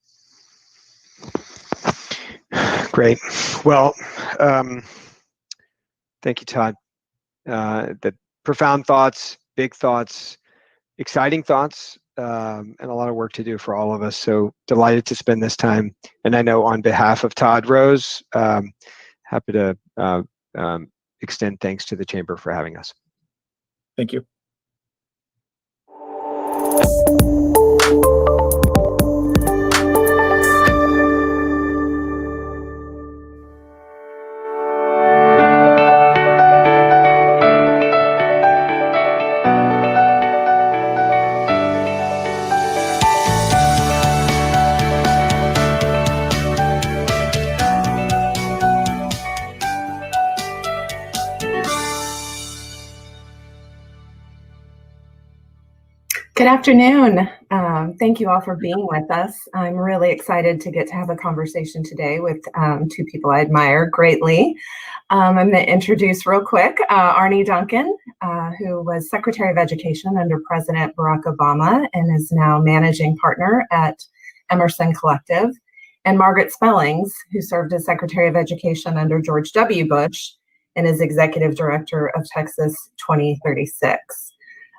Great. Well, thank you, Todd. The profound thoughts, big thoughts, exciting thoughts, and a lot of work to do for all of us. So delighted to spend this time. And I know on behalf of Todd Rose, happy to extend thanks to the Chamber for having us. Thank you. Good afternoon. Thank you all for being with us. I'm really excited to get to have a conversation today with two people I admire greatly. I'm going to introduce real quick Arne Duncan, who was Secretary of Education under President Barack Obama and is now managing partner at Emerson Collective, and Margaret Spellings, who served as Secretary of Education under George W. Bush and is Executive Director of Texas 2036.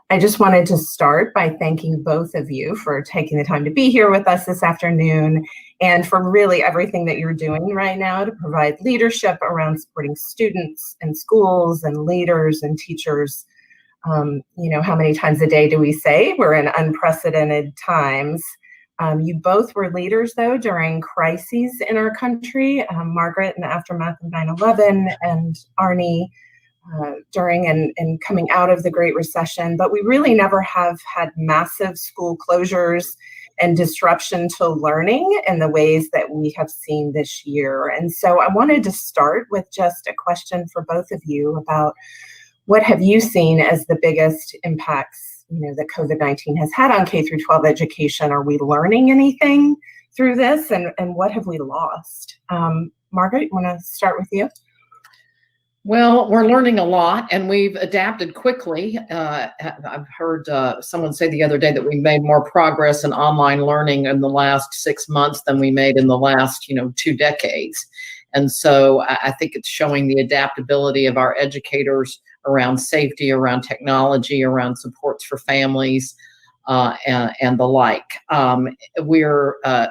I just wanted to start by thanking both of you for taking the time to be here with us this afternoon and for really everything that you're doing right now to provide leadership around supporting students and schools and leaders and teachers. You know, how many times a day do we say we're in unprecedented times? You both were leaders, though, during crises in our country. Margaret in the aftermath of 9/11 and Arne during and coming out of the Great Recession, but we really never have had massive school closures and disruption to learning in the ways that we have seen this year. And so I wanted to start with just a question for both of you about what have you seen as the biggest impacts, you know, that COVID-19 has had on K through 12 education? Are we learning anything through this, and what have we lost? Margaret, you want to start with you? Well, we're learning a lot, and we've adapted quickly. I've heard someone say the other day that we made more progress in online learning in the last 6 months than we made in the last, 2 decades. And so I think it's showing the adaptability of our educators around safety, around technology, around supports for families, and the like.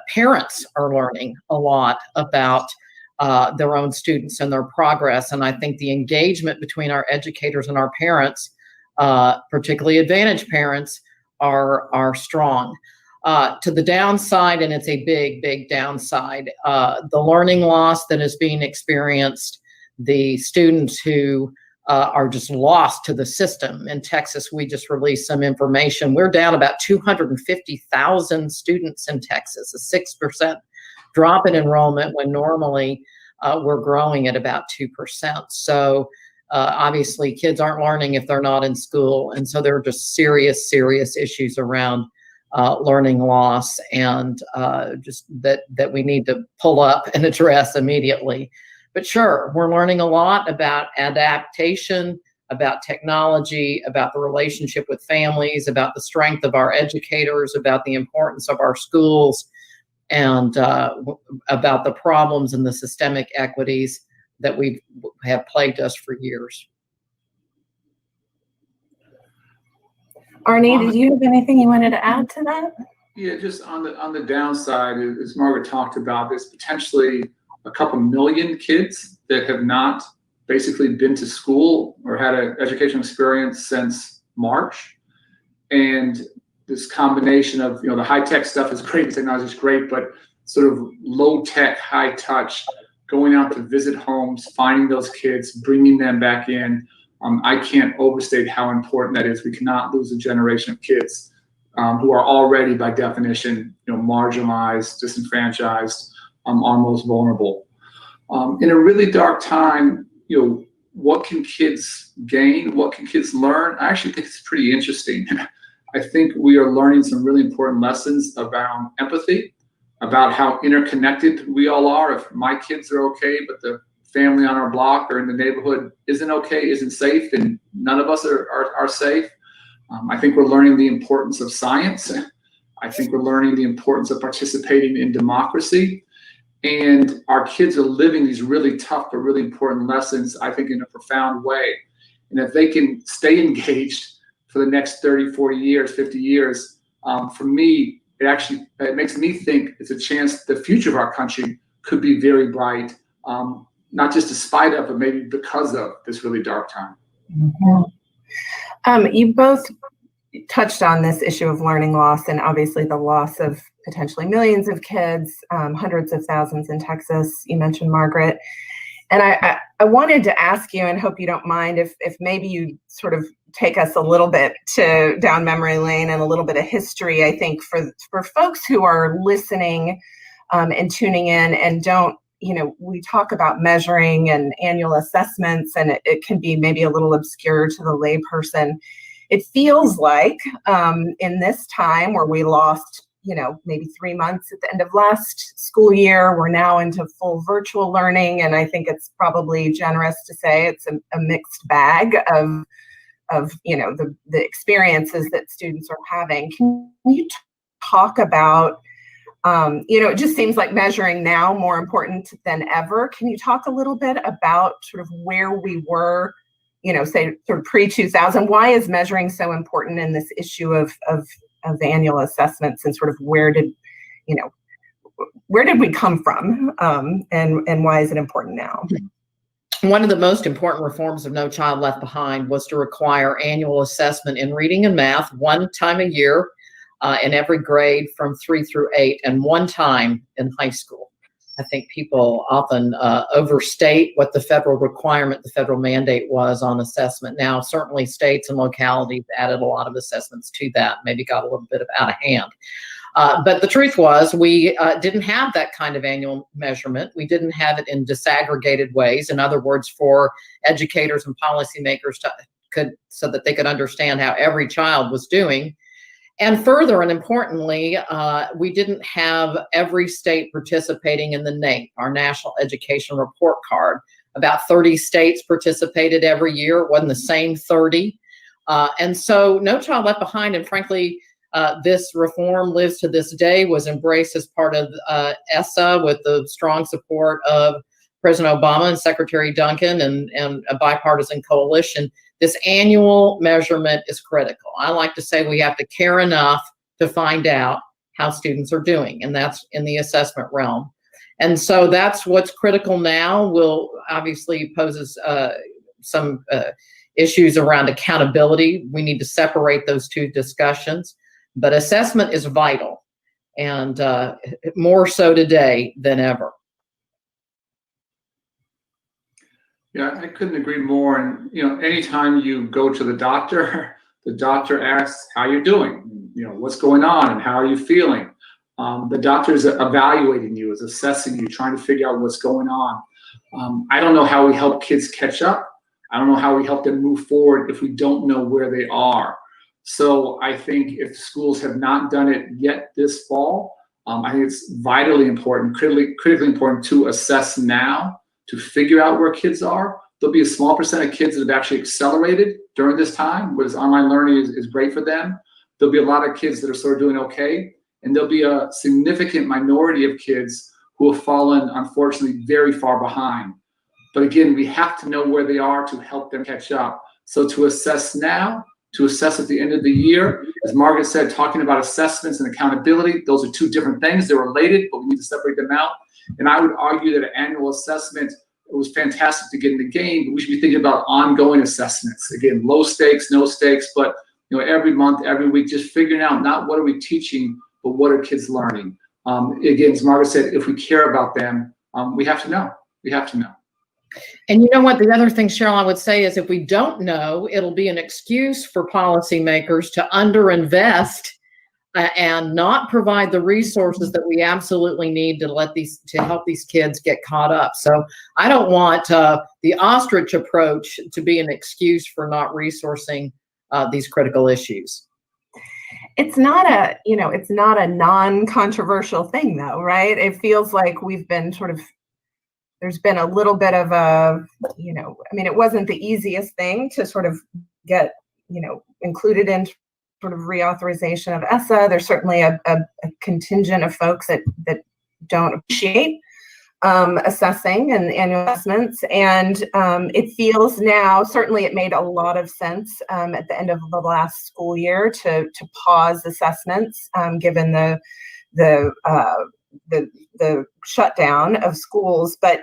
Parents are learning a lot about their own students and their progress. And I think the engagement between our educators and our parents, particularly advantaged parents, are strong. To the downside, and it's a big, big downside, the learning loss that is being experienced, the students who are just lost to the system. In Texas, we just released some information. We're down about 250,000 students in Texas, a 6% drop in enrollment when normally we're growing at about 2%. So obviously kids aren't learning if they're not in school. And so there are just serious, serious issues around learning loss, and just that we need to pull up and address immediately. But sure, we're learning a lot about adaptation, about technology, about the relationship with families, about the strength of our educators, about the importance of our schools, and about the problems and the systemic equities that have plagued us for years. Arne, did you have anything you wanted to add to that? Yeah, just on the downside, as Margaret talked about, this potentially a couple million kids that have not basically been to school or had an educational experience since March. And this combination of, the high-tech stuff is great, the technology is great, but sort of low-tech, high-touch, going out to visit homes, finding those kids, bringing them back in. I can't overstate how important that is. We cannot lose a generation of kids who are already, by definition, marginalized, disenfranchised, are most vulnerable. In a really dark time, what can kids gain? What can kids learn? I actually think it's pretty interesting. I think we are learning some really important lessons around empathy, about how interconnected we all are. If my kids are okay, but the family on our block or in the neighborhood isn't okay, isn't safe, then none of us are safe. I think we're learning the importance of science. I think we're learning the importance of participating in democracy. And our kids are living these really tough but really important lessons, I think, in a profound way. And if they can stay engaged for the next 30, 40 years, 50 years, for me, it makes me think it's a chance the future of our country could be very bright, not just despite of, but maybe because of this really dark time. Mm-hmm. You both touched on this issue of learning loss and obviously the loss of potentially millions of kids, hundreds of thousands in Texas. You mentioned Margaret. And I wanted to ask you, and hope you don't mind, if maybe you sort of take us a little bit down memory lane and a little bit of history. I think for folks who are listening and tuning in and don't, we talk about measuring and annual assessments, and it can be maybe a little obscure to the layperson. It feels like in this time where we lost, maybe 3 months at the end of last school year, we're now into full virtual learning. And I think it's probably generous to say it's a mixed bag of the experiences that students are having. Can you talk about, it just seems like measuring now more important than ever. Can you talk a little bit about sort of where we were, say sort of pre-2000? Why is measuring so important in this issue of annual assessments, and sort of where did we come from, and why is it important now? One of the most important reforms of No Child Left Behind was to require annual assessment in reading and math one time a year in every grade from 3 through 8, and one time in high school. I think people often overstate what the federal requirement, the federal mandate was on assessment. Now, certainly states and localities added a lot of assessments to that, maybe got a little bit out of hand. But the truth was we didn't have that kind of annual measurement. We didn't have it in disaggregated ways. In other words, for educators and policymakers so that they could understand how every child was doing. And further and importantly, we didn't have every state participating in the NAEP, our National Education Report Card. About 30 states participated every year. It wasn't the same 30. And so No Child Left Behind, and frankly, this reform lives to this day, was embraced as part of ESSA with the strong support of President Obama and Secretary Duncan and a bipartisan coalition. This annual measurement is critical. I like to say we have to care enough to find out how students are doing, and that's in the assessment realm. And so that's what's critical now. Will obviously poses some issues around accountability. We need to separate those two discussions, but assessment is vital, and more so today than ever. Yeah, I couldn't agree more. And anytime you go to the doctor asks how you're doing, what's going on and how are you feeling. The doctor is evaluating you, is assessing you, trying to figure out what's going on. I don't know how we help kids catch up. I don't know how we help them move forward if we don't know where they are. So I think if schools have not done it yet this fall, I think it's vitally important, critically important to assess now, to figure out where kids are. There'll be a small percent of kids that have actually accelerated during this time, whereas online learning is great for them. There'll be a lot of kids that are sort of doing okay, and there'll be a significant minority of kids who have fallen, unfortunately, very far behind. But again, we have to know where they are to help them catch up. So to assess now, to assess at the end of the year, as Margaret said, talking about assessments and accountability, those are two different things. They're related, but we need to separate them out. And I would argue that an annual assessment, it was fantastic to get in the game, but we should be thinking about ongoing assessments. Again, low stakes, no stakes, but every month, every week, just figuring out not what are we teaching, but what are kids learning. Again, as Margaret said, if we care about them, we have to know. We have to know. And you know what? The other thing, Cheryl, I would say is if we don't know, it'll be an excuse for policymakers to underinvest and not provide the resources that we absolutely need to help these kids get caught up. So I don't want the ostrich approach to be an excuse for not resourcing these critical issues. It's not a non-controversial thing though, right? It feels like we've been there's been a little bit of it wasn't the easiest thing to sort of get, included in sort of reauthorization of ESSA. There's certainly a contingent of folks that don't appreciate assessing and annual assessments. And it feels now, certainly it made a lot of sense at the end of the last school year to pause assessments given the shutdown of schools. But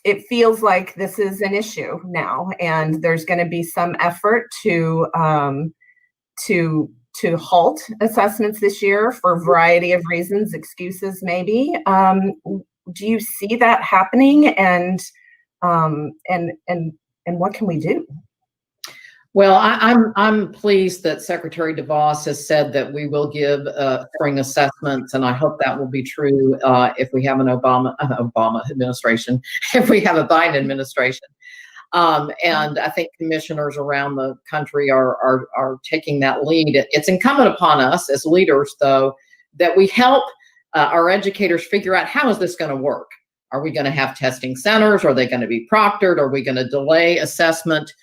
it feels like this is an issue now, and there's going to be some effort to halt assessments this year for a variety of reasons, excuses maybe. Do you see that happening, and what can we do? Well, I'm pleased that Secretary DeVos has said that we will give spring assessments, and I hope that will be true if we have an Obama administration, if we have a Biden administration. And I think commissioners around the country are taking that lead. It's incumbent upon us as leaders, though, that we help our educators figure out, how is this going to work? Are we going to have testing centers? Are they going to be proctored? Are we going to delay assessment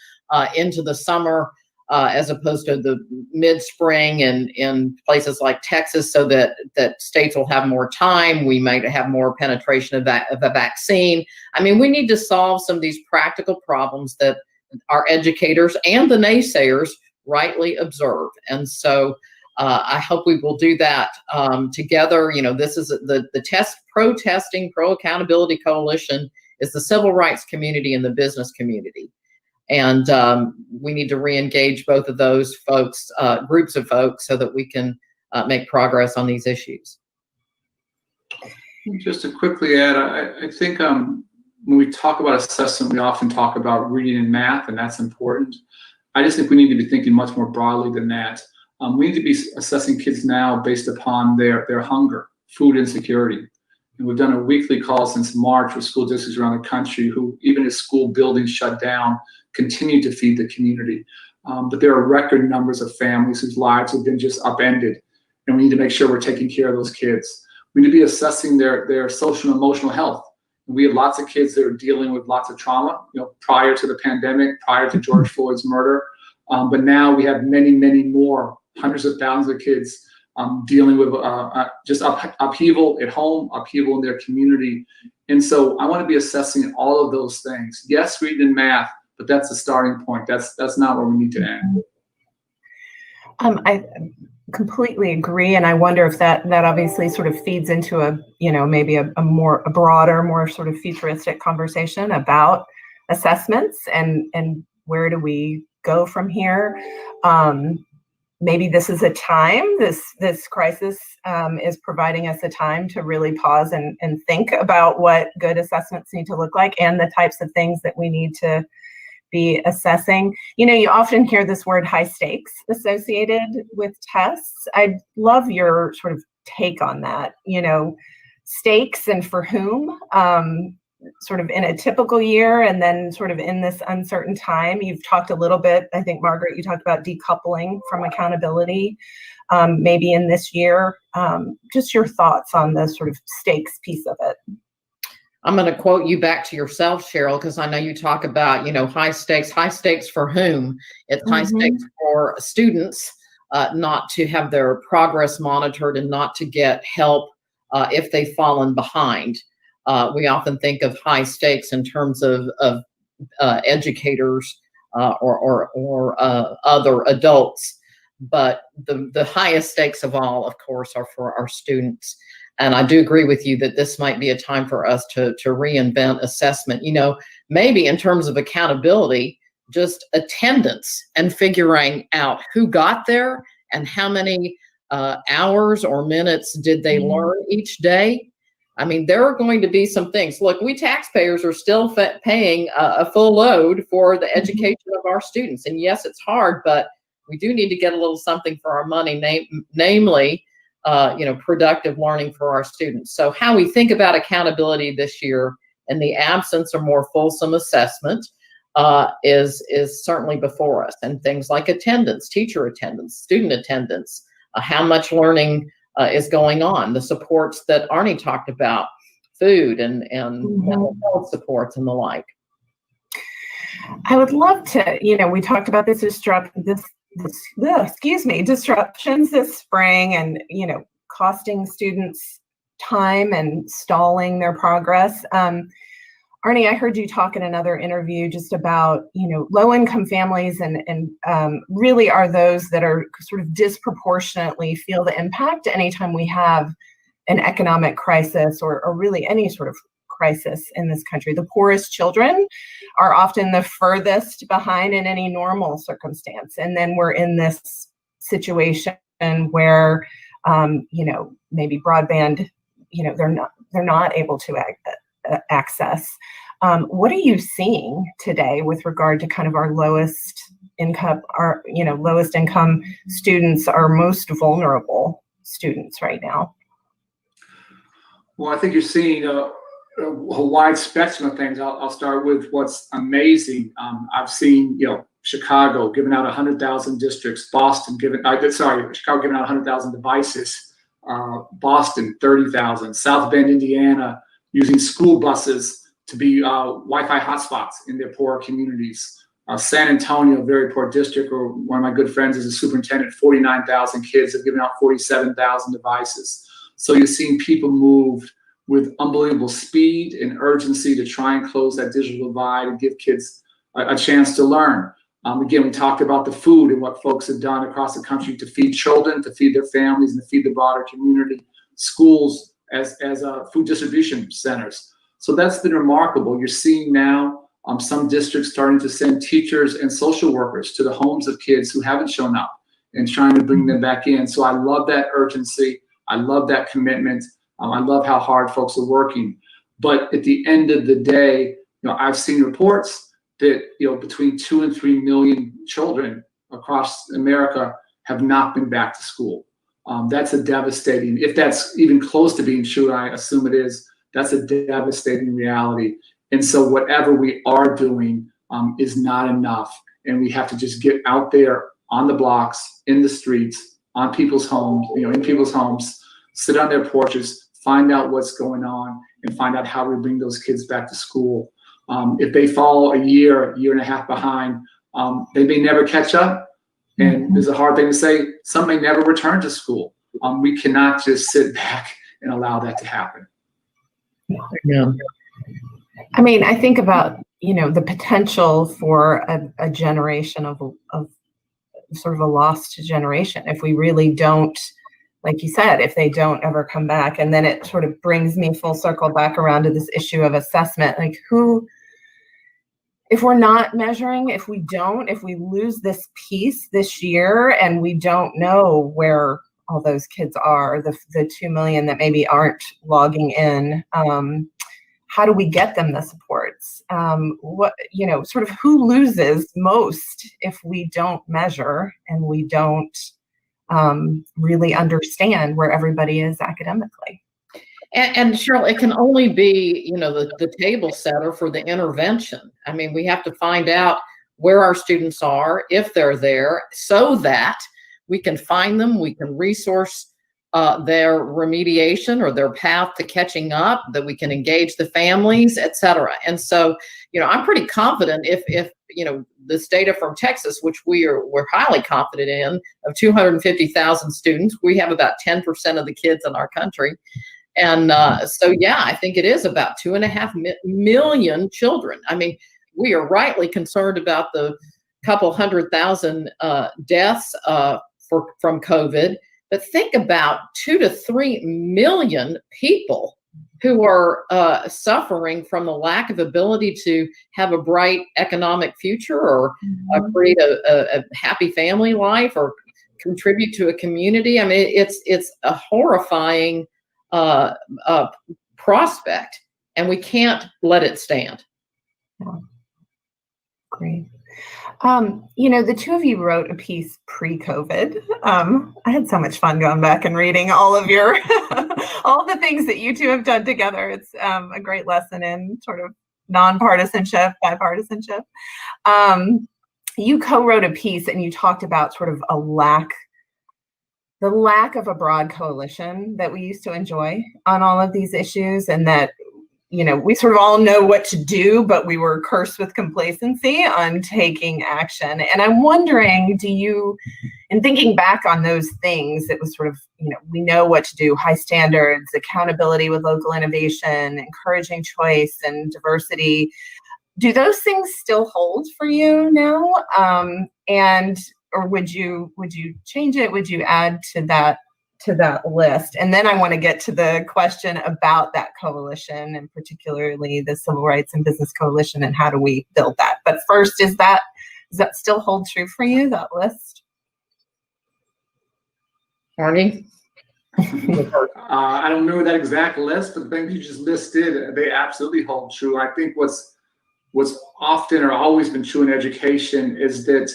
into the summer as opposed to the mid-spring in places like Texas, so that states will have more time? We might have more penetration of the vaccine. I mean, we need to solve some of these practical problems that our educators and the naysayers rightly observe. And so I hope we will do that together. This is the Pro Accountability Coalition is the civil rights community and the business community. And we need to re-engage both of those folks, groups of folks, so that we can make progress on these issues. Just to quickly add, I think when we talk about assessment, we often talk about reading and math, and that's important. I just think we need to be thinking much more broadly than that. We need to be assessing kids now based upon their hunger, food insecurity. And we've done a weekly call since March with school districts around the country who, even as school buildings shut down, continue to feed the community. But there are record numbers of families whose lives have been just upended. And we need to make sure we're taking care of those kids. We need to be assessing their social and emotional health. And we have lots of kids that are dealing with lots of trauma, prior to the pandemic, prior to George Floyd's murder. But now we have many, many more, hundreds of thousands of kids dealing with just upheaval at home, upheaval in their community. And so I want to be assessing all of those things. Yes, reading and math, but that's the starting point. That's not where we need to end. I completely agree, and I wonder if that obviously sort of feeds into maybe a broader, more sort of futuristic conversation about assessments and where do we go from here. Maybe this is a time, this crisis is providing us a time to really pause and think about what good assessments need to look like and the types of things that we need to be assessing. You often hear this word high stakes associated with tests. I'd love your sort of take on that, stakes and for whom, sort of in a typical year and then sort of in this uncertain time. You've talked a little bit, I think, Margaret, you talked about decoupling from accountability, maybe in this year. Just your thoughts on the sort of stakes piece of it. I'm going to quote you back to yourself, Cheryl, because I know you talk about, high stakes for whom? It's high stakes for students not to have their progress monitored and not to get help if they've fallen behind. We often think of high stakes in terms of educators or other adults, but the highest stakes of all, of course, are for our students. And I do agree with you that this might be a time for us to reinvent assessment. Maybe in terms of accountability, just attendance and figuring out who got there and how many hours or minutes did they learn each day. I mean, there are going to be some things. Look, we taxpayers are still paying a full load for the education of our students. And yes, it's hard, but we do need to get a little something for our money, namely, productive learning for our students. So how we think about accountability this year in the absence of more fulsome assessment is certainly before us. And things like attendance, teacher attendance, student attendance, how much learning is going on, the supports that Arne talked about, food and mental health supports and the like. I would love to, we talked about disruptions this spring and, costing students time and stalling their progress. Arne, I heard you talk in another interview just about, low-income families and really are those that are sort of disproportionately feel the impact anytime we have an economic crisis or really any sort of crisis in this country. The poorest children are often the furthest behind in any normal circumstance. And then we're in this situation where, maybe broadband, they're not able to access. What are you seeing today with regard to kind of our lowest income students, our most vulnerable students right now? Well, I think you're seeing a wide spectrum of things. I'll start with what's amazing. I've seen, Chicago giving out 100,000 districts, Chicago giving out 100,000 devices, Boston 30,000, South Bend, Indiana, using school buses to be Wi-Fi hotspots in their poor communities. San Antonio, a very poor district, or one of my good friends is a superintendent, 49,000 kids have given out 47,000 devices. So you're seeing people move with unbelievable speed and urgency to try and close that digital divide and give kids a chance to learn. Again, we talked about the food and what folks have done across the country to feed children, to feed their families, and to feed the broader community. Schools as food distribution centers. So that's been remarkable. You're seeing now some districts starting to send teachers and social workers to the homes of kids who haven't shown up and trying to bring them back in. So I love that urgency. I love that commitment. I love how hard folks are working. But at the end of the day, I've seen reports that between 2 and 3 million children across America have not been back to school. That's a devastating, if that's even close to being true, I assume it is, that's a devastating reality. And so whatever we are doing is not enough. And we have to just get out there on the blocks, in the streets, on people's homes, in people's homes, sit on their porches, find out what's going on, and find out how we bring those kids back to school. If they fall a year and a half behind, they may never catch up. And there's a hard thing to say, some may never return to school. We cannot just sit back and allow that to happen. Yeah. I mean, I think about, the potential for a generation of sort of a lost generation if we really don't, like you said, if they don't ever come back. And then it sort of brings me full circle back around to this issue of assessment. Like if we're not measuring, if we lose this piece this year and we don't know where all those kids are, the 2 million that maybe aren't logging in, how do we get them the supports? Sort of who loses most if we don't measure and we don't really understand where everybody is academically? And Cheryl, it can only be, the table setter for the intervention. I mean, we have to find out where our students are, if they're there, so that we can find them, we can resource their remediation or their path to catching up, that we can engage the families, et cetera. And so, I'm pretty confident if this data from Texas, which we're highly confident in, of 250,000 students, we have about 10% of the kids in our country. And so, yeah, I think it is about 2.5 million children. I mean, we are rightly concerned about the couple 100,000 deaths from COVID. but think about 2 to 3 million people who are suffering from the lack of ability to have a bright economic future, or create a happy family life, or contribute to a community. I mean, it's a horrifying prospect, and we can't let it stand. Yeah. Great. The two of you wrote a piece pre-COVID. I had so much fun going back and reading all of your, all the things that you two have done together. It's a great lesson in sort of nonpartisanship, bipartisanship. You co-wrote a piece and you talked about sort of the lack of a broad coalition that we used to enjoy on all of these issues, and that we sort of all know what to do, but we were cursed with complacency on taking action. And I'm wondering, in thinking back on those things, it was sort of, we know what to do: high standards, accountability with local innovation, encouraging choice and diversity. Do those things still hold for you now? Or would you change it? Would you add to that list? And then I want to get to the question about that coalition, and particularly the Civil Rights and Business Coalition, and how do we build that? But first, does that still hold true for you, that list? Arne? I don't remember that exact list, but the things you just listed, they absolutely hold true. I think what's often or always been true in education is that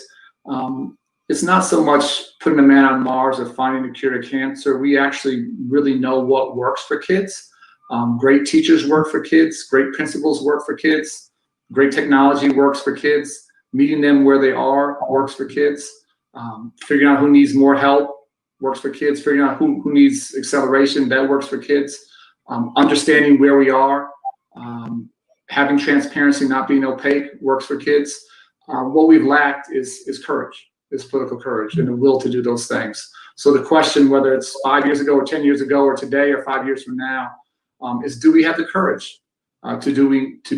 it's not so much putting a man on Mars or finding a cure to cancer. We actually really know what works for kids. Great teachers work for kids. Great principals work for kids. Great technology works for kids. Meeting them where they are works for kids. Figuring out who needs more help works for kids. Figuring out who needs acceleration, that works for kids. Understanding where we are. Having transparency, not being opaque, works for kids. What we've lacked is courage. Is political courage and the will to do those things. So the question, whether it's 5 years ago or 10 years ago or today or 5 years from now, is do we have the courage to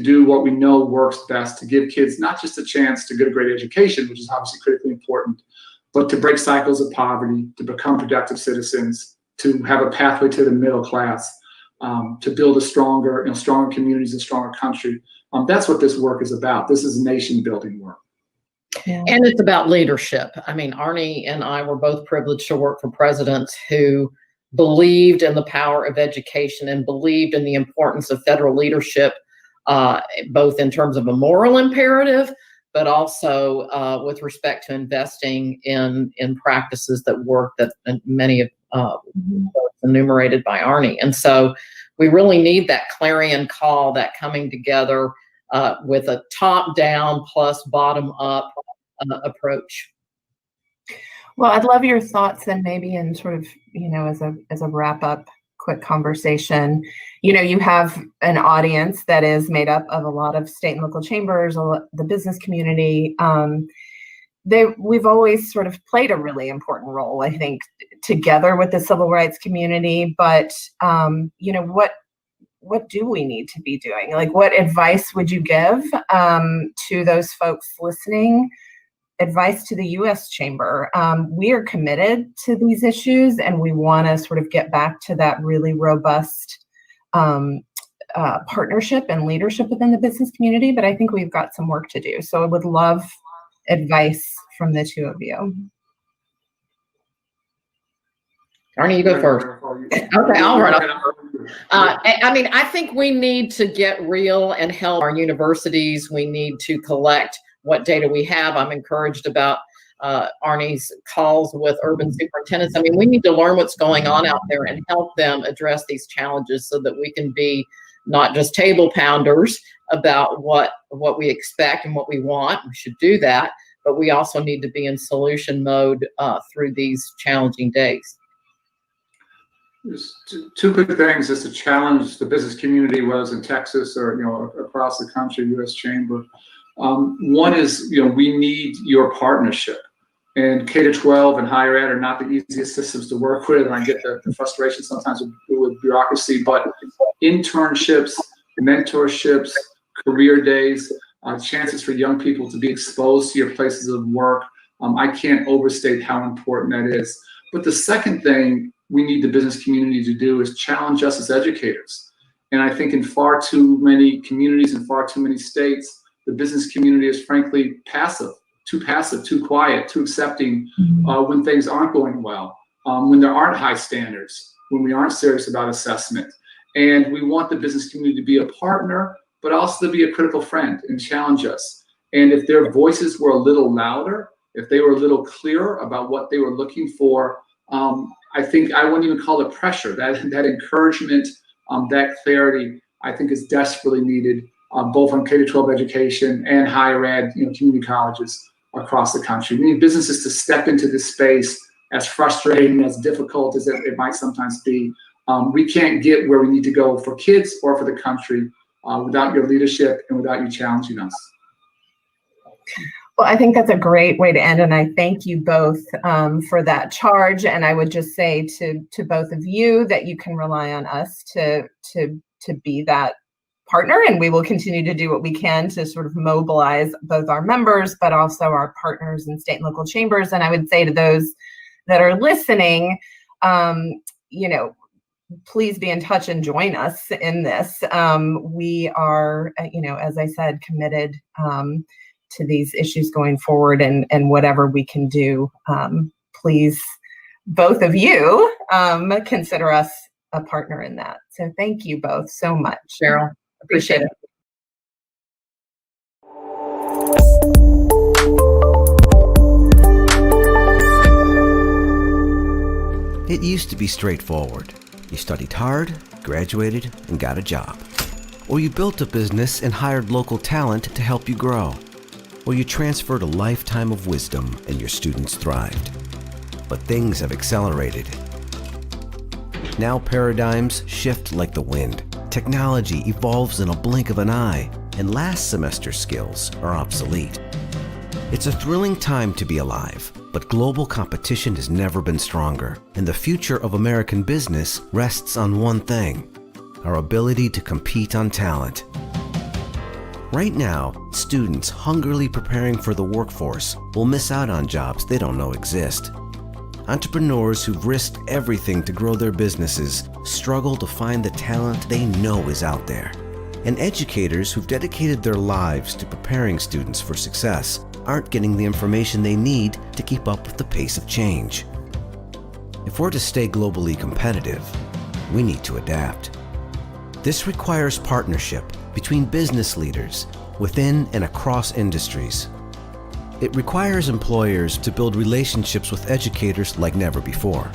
do what we know works best, to give kids not just a chance to get a great education, which is obviously critically important, but to break cycles of poverty, to become productive citizens, to have a pathway to the middle class, to build a stronger communities, a stronger country. That's what this work is about. This is nation building work. Yeah. And it's about leadership. I mean, Arne and I were both privileged to work for presidents who believed in the power of education and believed in the importance of federal leadership, both in terms of a moral imperative, but also with respect to investing in practices that work, that many of enumerated by Arne. And so we really need that clarion call, that coming together with a top-down plus bottom-up approach. Well, I'd love your thoughts, and maybe in sort of, as a wrap-up quick conversation. You have an audience that is made up of a lot of state and local chambers, the business community. We've always sort of played a really important role, I think, together with the civil rights community. But what do we need to be doing? Like, what advice would you give to those folks listening? Advice to the U.S. Chamber. We are committed to these issues, and we want to sort of get back to that really robust partnership and leadership within the business community. But I think we've got some work to do. So I would love advice from the two of you. Arne, you go first. Okay, I'll run up. I think we need to get real and help our universities. We need to collect what data we have. I'm encouraged about Arne's calls with urban superintendents. I mean, we need to learn what's going on out there and help them address these challenges so that we can be not just table pounders about what we expect and what we want. We should do that, but we also need to be in solution mode through these challenging days. There's two quick things just to challenge the business community, whether it's in Texas or across the country, U.S. Chamber. One is we need your partnership, and K-12 and higher ed are not the easiest systems to work with, and I get the frustration sometimes with bureaucracy. But internships, mentorships, career days, chances for young people to be exposed to your places of work. I can't overstate how important that is. But the second thing we need the business community to do is challenge us as educators. And I think in far too many communities and far too many states, the business community is frankly passive, too quiet, too accepting when things aren't going well, when there aren't high standards, when we aren't serious about assessment. And we want the business community to be a partner, but also to be a critical friend and challenge us. And if their voices were a little louder, if they were a little clearer about what they were looking for, I think I wouldn't even call it pressure. That encouragement, that clarity, I think is desperately needed, both on K-12 education and higher ed, community colleges across the country. We need businesses to step into this space, as frustrating, as difficult as it might sometimes be. We can't get where we need to go for kids or for the country without your leadership and without you challenging us. Well, I think that's a great way to end, and I thank you both for that charge. And I would just say to both of you that you can rely on us to be that partner, and we will continue to do what we can to sort of mobilize both our members, but also our partners in state and local chambers. And I would say to those that are listening, please be in touch and join us in this. We are, as I said, committed to these issues going forward, and whatever we can do, please, both of you, consider us a partner in that. So thank you both so much. Cheryl, appreciate it. It used to be straightforward. You studied hard, graduated, and got a job. Or you built a business and hired local talent to help you grow. Or you transferred a lifetime of wisdom and your students thrived. But things have accelerated. Now paradigms shift like the wind. Technology evolves in a blink of an eye, and last semester's skills are obsolete. It's a thrilling time to be alive, but global competition has never been stronger, and the future of American business rests on one thing: our ability to compete on talent. Right now, students hungrily preparing for the workforce will miss out on jobs they don't know exist. Entrepreneurs who've risked everything to grow their businesses struggle to find the talent they know is out there. And educators who've dedicated their lives to preparing students for success aren't getting the information they need to keep up with the pace of change. If we're to stay globally competitive, we need to adapt. This requires partnership between business leaders within and across industries. It requires employers to build relationships with educators like never before.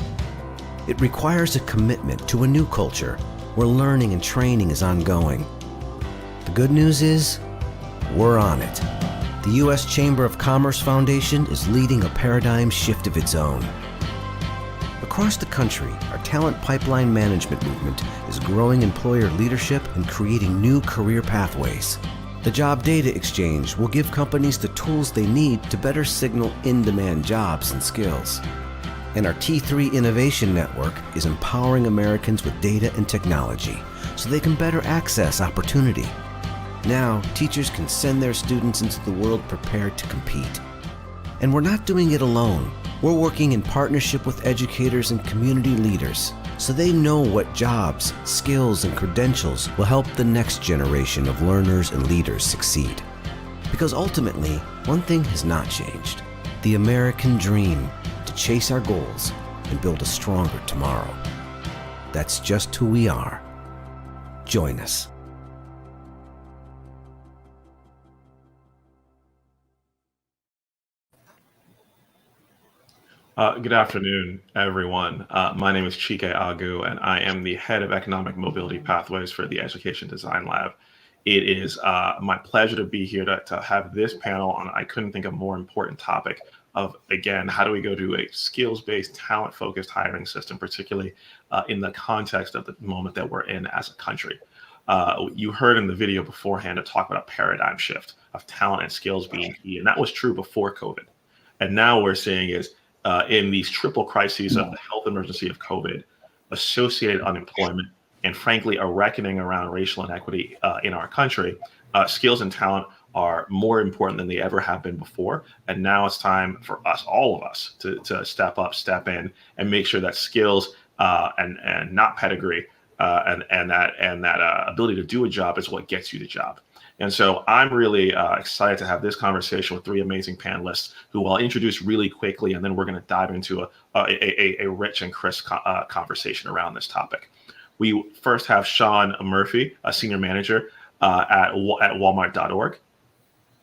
It requires a commitment to a new culture where learning and training is ongoing. The good news is, we're on it. The U.S. Chamber of Commerce Foundation is leading a paradigm shift of its own. Across the country, our talent pipeline management movement is growing employer leadership and creating new career pathways. The Job Data Exchange will give companies the tools they need to better signal in-demand jobs and skills. And our T3 Innovation Network is empowering Americans with data and technology so they can better access opportunity. Now, teachers can send their students into the world prepared to compete. And we're not doing it alone. We're working in partnership with educators and community leaders so they know what jobs, skills, and credentials will help the next generation of learners and leaders succeed. Because ultimately, one thing has not changed: the American dream to chase our goals and build a stronger tomorrow. That's just who we are. Join us. Good afternoon, everyone. My name is Chike Agu, and I am the head of Economic Mobility Pathways for the Education Design Lab. It is my pleasure to be here to have this panel on, I couldn't think of a more important topic of, again, how do we go to a skills-based, talent-focused hiring system, particularly in the context of the moment that we're in as a country. You heard in the video beforehand a talk about a paradigm shift of talent and skills being key, and that was true before COVID. And now we're seeing is in these triple crises of the health emergency of COVID, associated unemployment, and frankly, a reckoning around racial inequity in our country, skills and talent are more important than they ever have been before. And now it's time for us, all of us, to step up, step in, and make sure that skills and not pedigree and that ability to do a job is what gets you the job. And so I'm really excited to have this conversation with three amazing panelists who I'll introduce really quickly, and then we're going to dive into a rich and crisp conversation around this topic. We first have Sean Murphy, a senior manager at Walmart.org.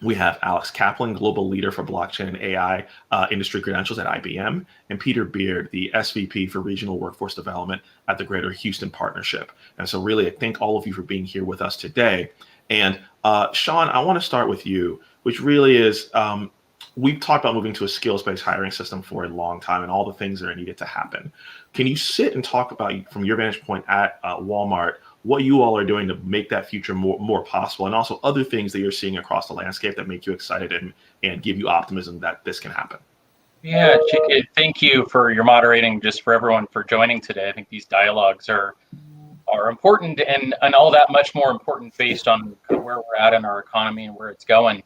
We have Alex Kaplan, global leader for blockchain and AI industry credentials at IBM, and Peter Beard, the SVP for regional workforce development at the Greater Houston Partnership. And so really, I thank all of you for being here with us today. And Sean, I want to start with you, which really is, we've talked about moving to a skills-based hiring system for a long time and all the things that are needed to happen. Can you sit and talk about, from your vantage point at Walmart, what you all are doing to make that future more possible, and also other things that you're seeing across the landscape that make you excited and give you optimism that this can happen? Yeah, Chike, thank you for your moderating, just for everyone for joining today. I think these dialogues are important and all that much more important based on where we're at in our economy and where it's going.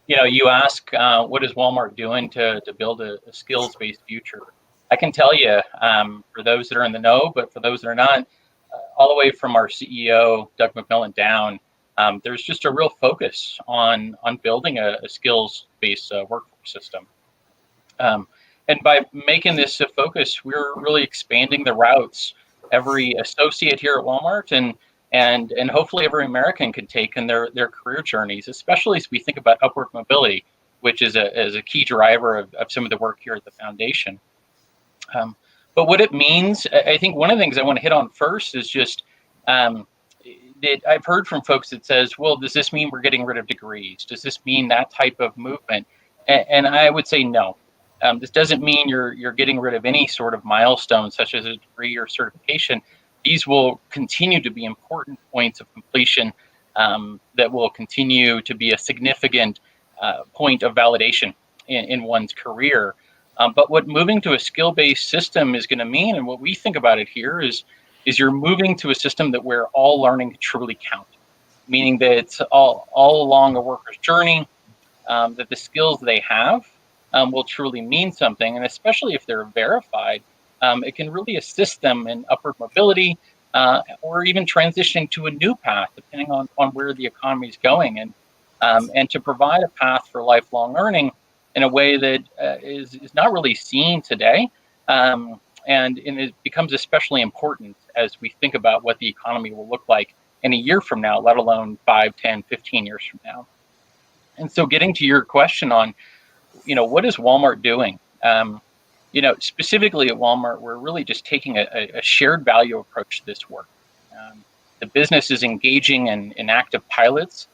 You know, you ask, what is Walmart doing to build a skills-based future? I can tell you, for those that are in the know, but for those that are not, all the way from our CEO, Doug McMillan, down, there's just a real focus on building a skills-based workforce system. And by making this a focus, we're really expanding the routes every associate here at Walmart and hopefully every American can take in their career journeys, especially as we think about upward mobility, which is a key driver of some of the work here at the foundation. But what it means, I think one of the things I want to hit on first is just that I've heard from folks that says, well, does this mean we're getting rid of degrees? Does this mean that type of movement? And I would say no. This doesn't mean you're getting rid of any sort of milestone, such as a degree or certification. These will continue to be important points of completion that will continue to be a significant point of validation in one's career. But what moving to a skill-based system is going to mean, and what we think about it here is you're moving to a system that where all learning truly counts, meaning that it's all along a worker's journey, that the skills they have will truly mean something, and especially if they're verified, it can really assist them in upward mobility or even transitioning to a new path, depending on where the economy is going, and to provide a path for lifelong learning in a way that is not really seen today, and it becomes especially important as we think about what the economy will look like in a year from now, let alone 5, 10, 15 years from now. And so getting to your question on, what is Walmart doing? Specifically at Walmart, we're really just taking a shared value approach to this work. The business is engaging in active pilots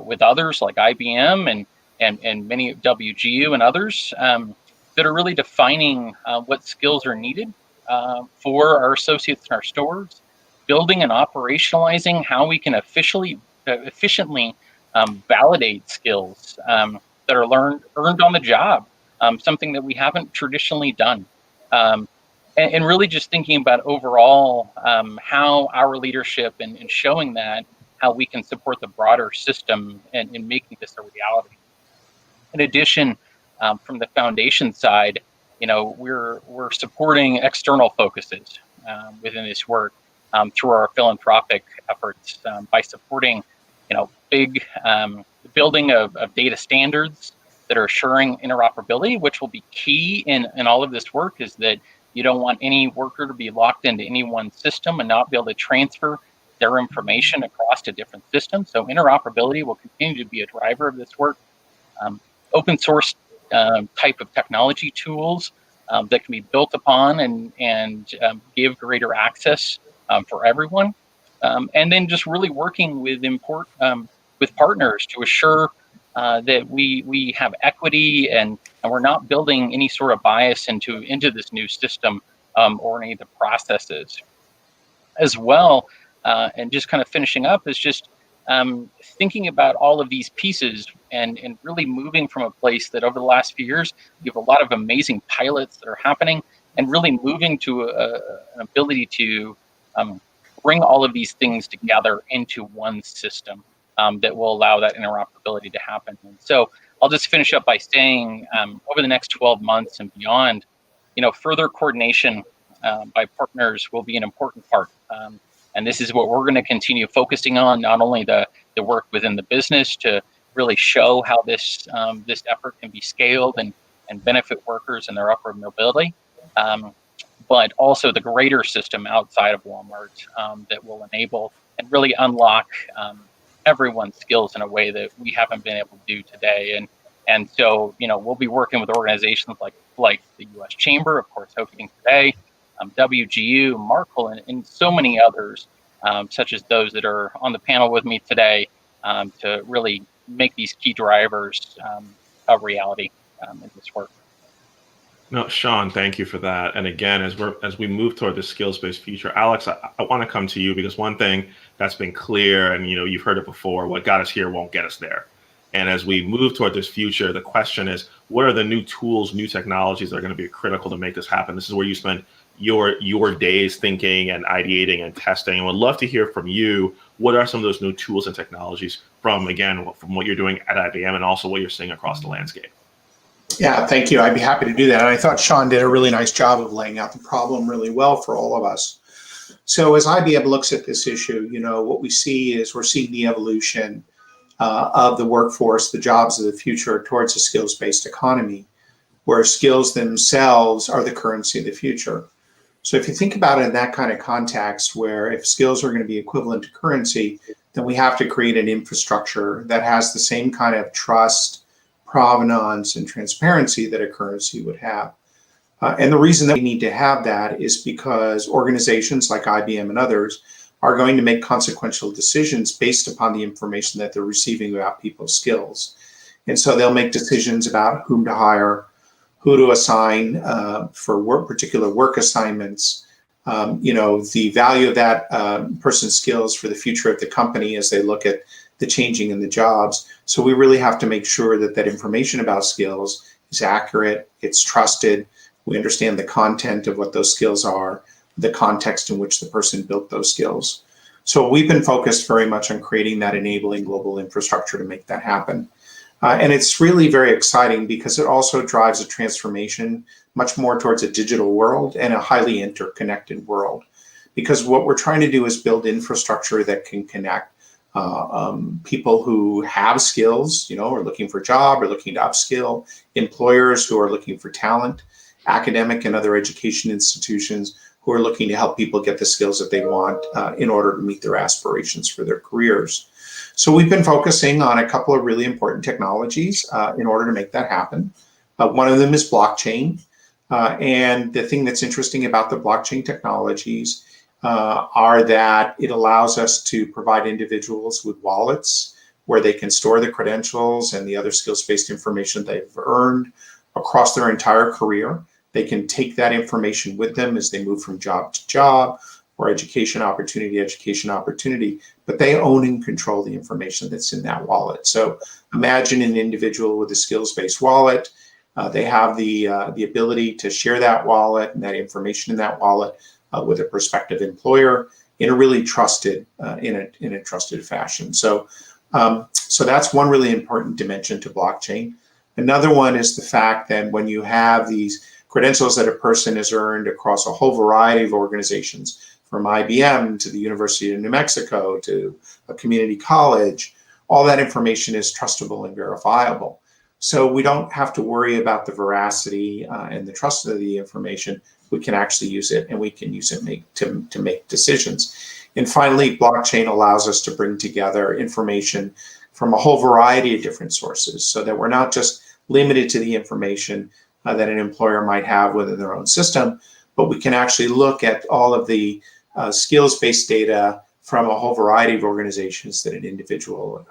with others like IBM and many WGU and others that are really defining what skills are needed for our associates in our stores, building and operationalizing how we can efficiently validate skills that are earned on the job, something that we haven't traditionally done. And really just thinking about overall how our leadership and showing that, how we can support the broader system in making this a reality. In addition, from the foundation side, we're supporting external focuses within this work through our philanthropic efforts by supporting, big building of data standards that are assuring interoperability, which will be key in all of this work, is that you don't want any worker to be locked into any one system and not be able to transfer their information across to different systems. So interoperability will continue to be a driver of this work. Open source type of technology tools that can be built upon and give greater access for everyone. And then just really working with partners to assure that we have equity and we're not building any sort of bias into this new system or any of the processes as well. And just kind of finishing up is just thinking about all of these pieces and really moving from a place that over the last few years, you have a lot of amazing pilots that are happening, and really moving to an ability to bring all of these things together into one system. that will allow that interoperability to happen. And so I'll just finish up by saying over the next 12 months and beyond, further coordination by partners will be an important part. And this is what we're going to continue focusing on, not only the work within the business to really show how this effort can be scaled and benefit workers and their upward mobility, but also the greater system outside of Walmart that will enable and really unlock everyone's skills in a way that we haven't been able to do today. And so, we'll be working with organizations like the U.S. Chamber, of course, hosting today, WGU, Markle, and so many others, such as those that are on the panel with me today, to really make these key drivers a reality in this work. No, Sean, thank you for that. And again, as we move toward the skills-based future, Alex, I want to come to you because one thing that's been clear, and you've heard it before, what got us here won't get us there. And as we move toward this future, the question is, what are the new tools, new technologies that are going to be critical to make this happen? This is where you spend your days thinking and ideating and testing. And would love to hear from you. What are some of those new tools and technologies from what you're doing at IBM and also what you're seeing across the landscape? Yeah, thank you. I'd be happy to do that. And I thought Sean did a really nice job of laying out the problem really well for all of us. So as IBM looks at this issue, what we see is we're seeing the evolution of the workforce, the jobs of the future towards a skills-based economy, where skills themselves are the currency of the future. So if you think about it in that kind of context, where if skills are going to be equivalent to currency, then we have to create an infrastructure that has the same kind of trust, provenance, and transparency that a currency would have. And the reason that we need to have that is because organizations like IBM and others are going to make consequential decisions based upon the information that they're receiving about people's skills. And so they'll make decisions about whom to hire, who to assign for particular work assignments, the value of that person's skills for the future of the company as they look at the changing in the jobs. So we really have to make sure that that information about skills is accurate, it's trusted, we understand the content of what those skills are, the context in which the person built those skills. So we've been focused very much on creating that enabling global infrastructure to make that happen. And it's really very exciting because it also drives a transformation much more towards a digital world and a highly interconnected world. Because what we're trying to do is build infrastructure that can connect people who have skills, are looking for a job or looking to upskill, employers who are looking for talent, academic and other education institutions who are looking to help people get the skills that they want in order to meet their aspirations for their careers. So we've been focusing on a couple of really important technologies in order to make that happen. One of them is blockchain. And the thing that's interesting about the blockchain technologies are that it allows us to provide individuals with wallets where they can store the credentials and the other skills-based information they've earned across their entire career. They can take that information with them as they move from job to job or education opportunity to education opportunity, but they own and control the information that's in that wallet. So imagine an individual with a skills-based wallet. They have the ability to share that wallet and that information in that wallet with a prospective employer in a really trusted, in a trusted fashion. So that's one really important dimension to blockchain. Another one is the fact that when you have these credentials that a person has earned across a whole variety of organizations, from IBM to the University of New Mexico to a community college, all that information is trustable and verifiable. So we don't have to worry about the veracity and the trust of the information. We can actually use it, and we can use it to make decisions. And finally, blockchain allows us to bring together information from a whole variety of different sources so that we're not just limited to the information that an employer might have within their own system, but we can actually look at all of the skills-based data from a whole variety of organizations that an individual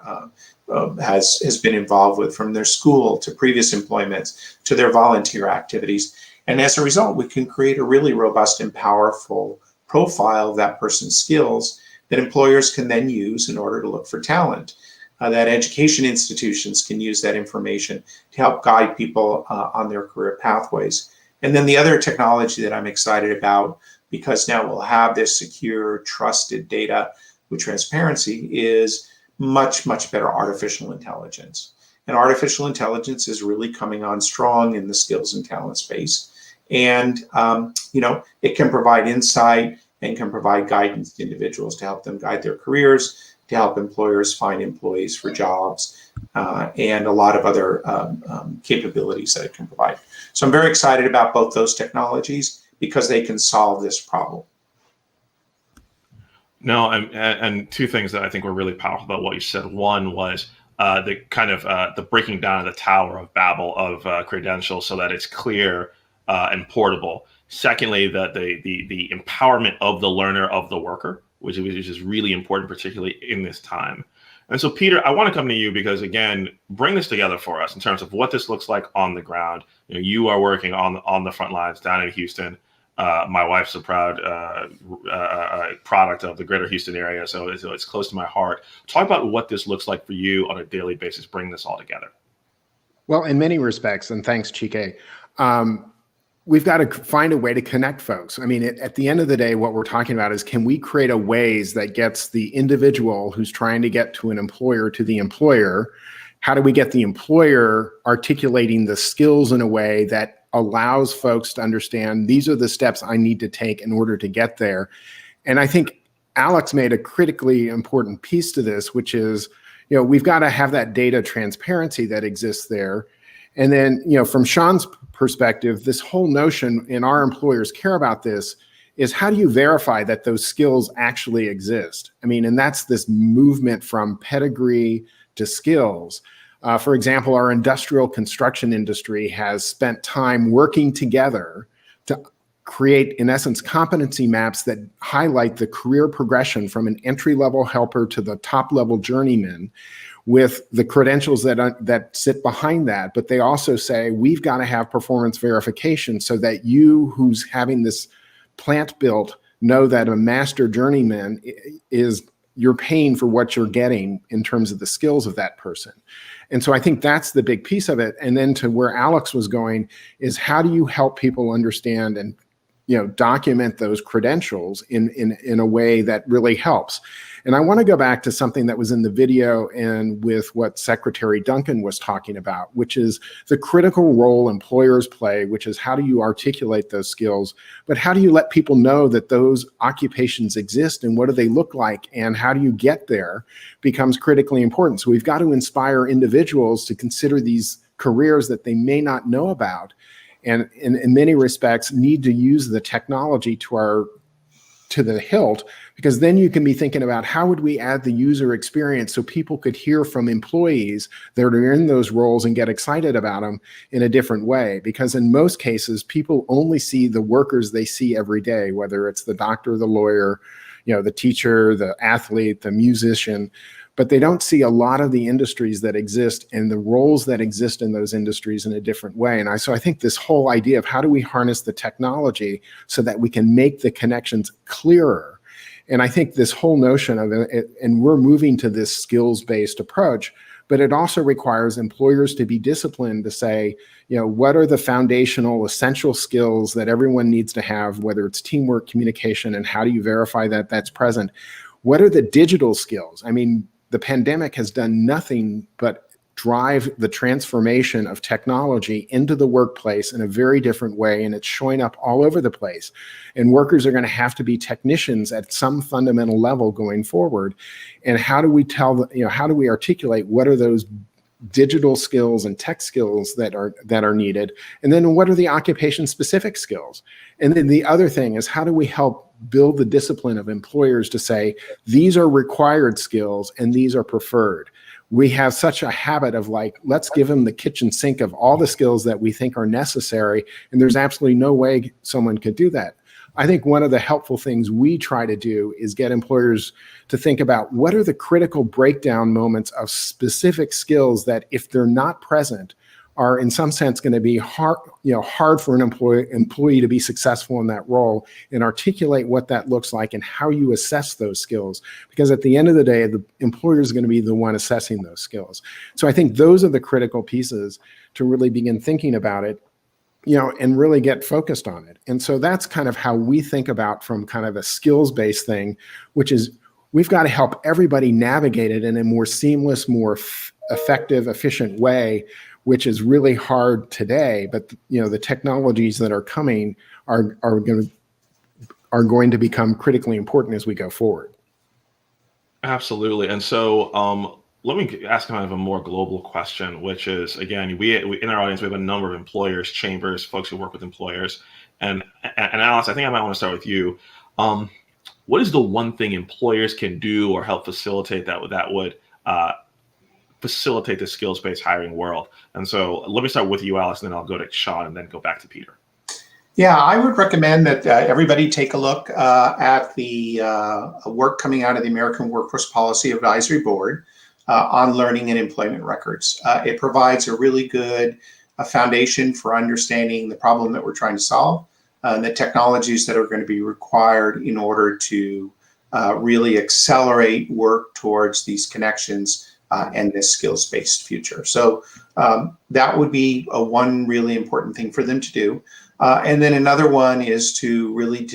has been involved with, from their school to previous employments to their volunteer activities. And as a result, we can create a really robust and powerful profile of that person's skills that employers can then use in order to look for talent. That education institutions can use that information to help guide people on their career pathways. And then the other technology that I'm excited about, because now we'll have this secure, trusted data with transparency, is much, much better artificial intelligence. And artificial intelligence is really coming on strong in the skills and talent space. And, it can provide insight and can provide guidance to individuals to help them guide their careers, to help employers find employees for jobs, and a lot of other capabilities that it can provide. So I'm very excited about both those technologies because they can solve this problem. No, and two things that I think were really powerful about what you said. One was the kind of the breaking down of the Tower of Babel of credentials so that it's clear and portable. Secondly, the empowerment of the learner, of the worker, which is really important, particularly in this time. And so, Peter, I want to come to you because, again, bring this together for us in terms of what this looks like on the ground. You are working on the front lines down in Houston. My wife's a proud product of the greater Houston area, so it's close to my heart. Talk about what this looks like for you on a daily basis, bring this all together. Well, in many respects, and thanks, Chike, we've got to find a way to connect folks. I mean, at the end of the day, what we're talking about is, can we create a ways that gets the individual who's trying to get to an employer to the employer? How do we get the employer articulating the skills in a way that allows folks to understand these are the steps I need to take in order to get there? And I think Alex made a critically important piece to this, which is, we've got to have that data transparency that exists there. And then, from Sean's perspective, this whole notion, and our employers care about this, is how do you verify that those skills actually exist? I mean, and that's this movement from pedigree to skills. For example, our industrial construction industry has spent time working together to create, in essence, competency maps that highlight the career progression from an entry-level helper to the top-level journeyman, with the credentials that sit behind that. But they also say, we've got to have performance verification so that you who's having this plant built know that a master journeyman is, you're paying for what you're getting in terms of the skills of that person. And so I think that's the big piece of it. And then to where Alex was going is, how do you help people understand and document those credentials in a way that really helps? And I want to go back to something that was in the video and with what Secretary Duncan was talking about, which is the critical role employers play, which is how do you articulate those skills, but how do you let people know that those occupations exist and what do they look like and how do you get there becomes critically important. So we've got to inspire individuals to consider these careers that they may not know about, and in many respects need to use the technology to the hilt, because then you can be thinking about how would we add the user experience so people could hear from employees that are in those roles and get excited about them in a different way. Because in most cases, people only see the workers they see every day, whether it's the doctor, the lawyer, the teacher, the athlete, the musician, but they don't see a lot of the industries that exist and the roles that exist in those industries in a different way. And so I think this whole idea of how do we harness the technology so that we can make the connections clearer. And I think this whole notion of it, and we're moving to this skills-based approach, but it also requires employers to be disciplined to say, what are the foundational essential skills that everyone needs to have, whether it's teamwork, communication, and how do you verify that that's present? What are the digital skills? I mean, the pandemic has done nothing but drive the transformation of technology into the workplace in a very different way, and it's showing up all over the place. And workers are going to have to be technicians at some fundamental level going forward. And how do we how do we articulate what are those digital skills and tech skills that are needed? And then what are the occupation-specific skills? And then the other thing is, how do we help build the discipline of employers to say, these are required skills and these are preferred? We have such a habit of let's give them the kitchen sink of all the skills that we think are necessary, and there's absolutely no way someone could do that. I think one of the helpful things we try to do is get employers to think about what are the critical breakdown moments of specific skills that, if they're not present, are in some sense going to be hard for an employee to be successful in that role, and articulate what that looks like and how you assess those skills. Because at the end of the day, the employer is going to be the one assessing those skills. So I think those are the critical pieces to really begin thinking about it, and really get focused on it. And so that's kind of how we think about from kind of a skills-based thing, which is we've got to help everybody navigate it in a more seamless, more effective, efficient way, which is really hard today. But the technologies that are coming are going to become critically important as we go forward. Absolutely. And so let me ask kind of a more global question, which is, again, we in our audience, we have a number of employers, chambers, folks who work with employers. And Alice, I think I might want to start with you. What is the one thing employers can do or help facilitate that would facilitate the skills-based hiring world? And so let me start with you, Alice, and then I'll go to Sean and then go back to Peter. Yeah, I would recommend that everybody take a look at the work coming out of the American Workforce Policy Advisory Board on learning and employment records. It provides a really good foundation for understanding the problem that we're trying to solve, and the technologies that are going to be required in order to really accelerate work towards these connections and this skills-based future. So that would be one really important thing for them to do. And then another one is to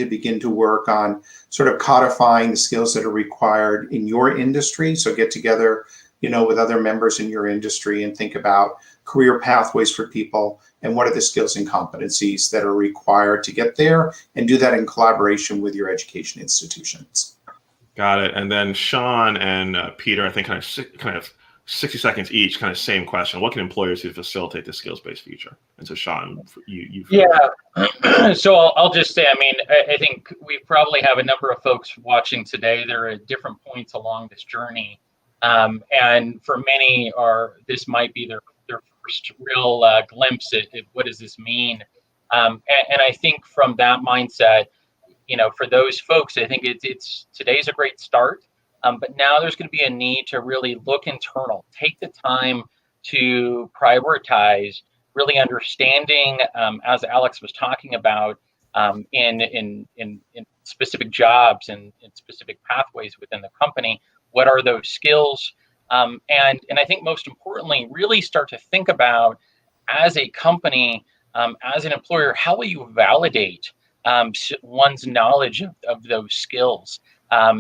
begin to work on sort of codifying the skills that are required in your industry. So get together, with other members in your industry and think about career pathways for people and what are the skills and competencies that are required to get there, and do that in collaboration with your education institutions. Got it. And then Sean and Peter, I think kind of 60 seconds each, kind of same question. What can employers do to facilitate the skills-based future? And so Sean, you. Yeah. So I'll just say, I think we probably have a number of folks watching today. They're at different points along this journey. And for many, this might be their first real glimpse at what does this mean. And I think from that mindset, for those folks, I think today's a great start. But now there's going to be a need to really look internal, take the time to prioritize really understanding, as Alex was talking about, in specific jobs and in specific pathways within the company, what are those skills? And I think most importantly, really start to think about, as a company, as an employer, how will you validate one's knowledge of those skills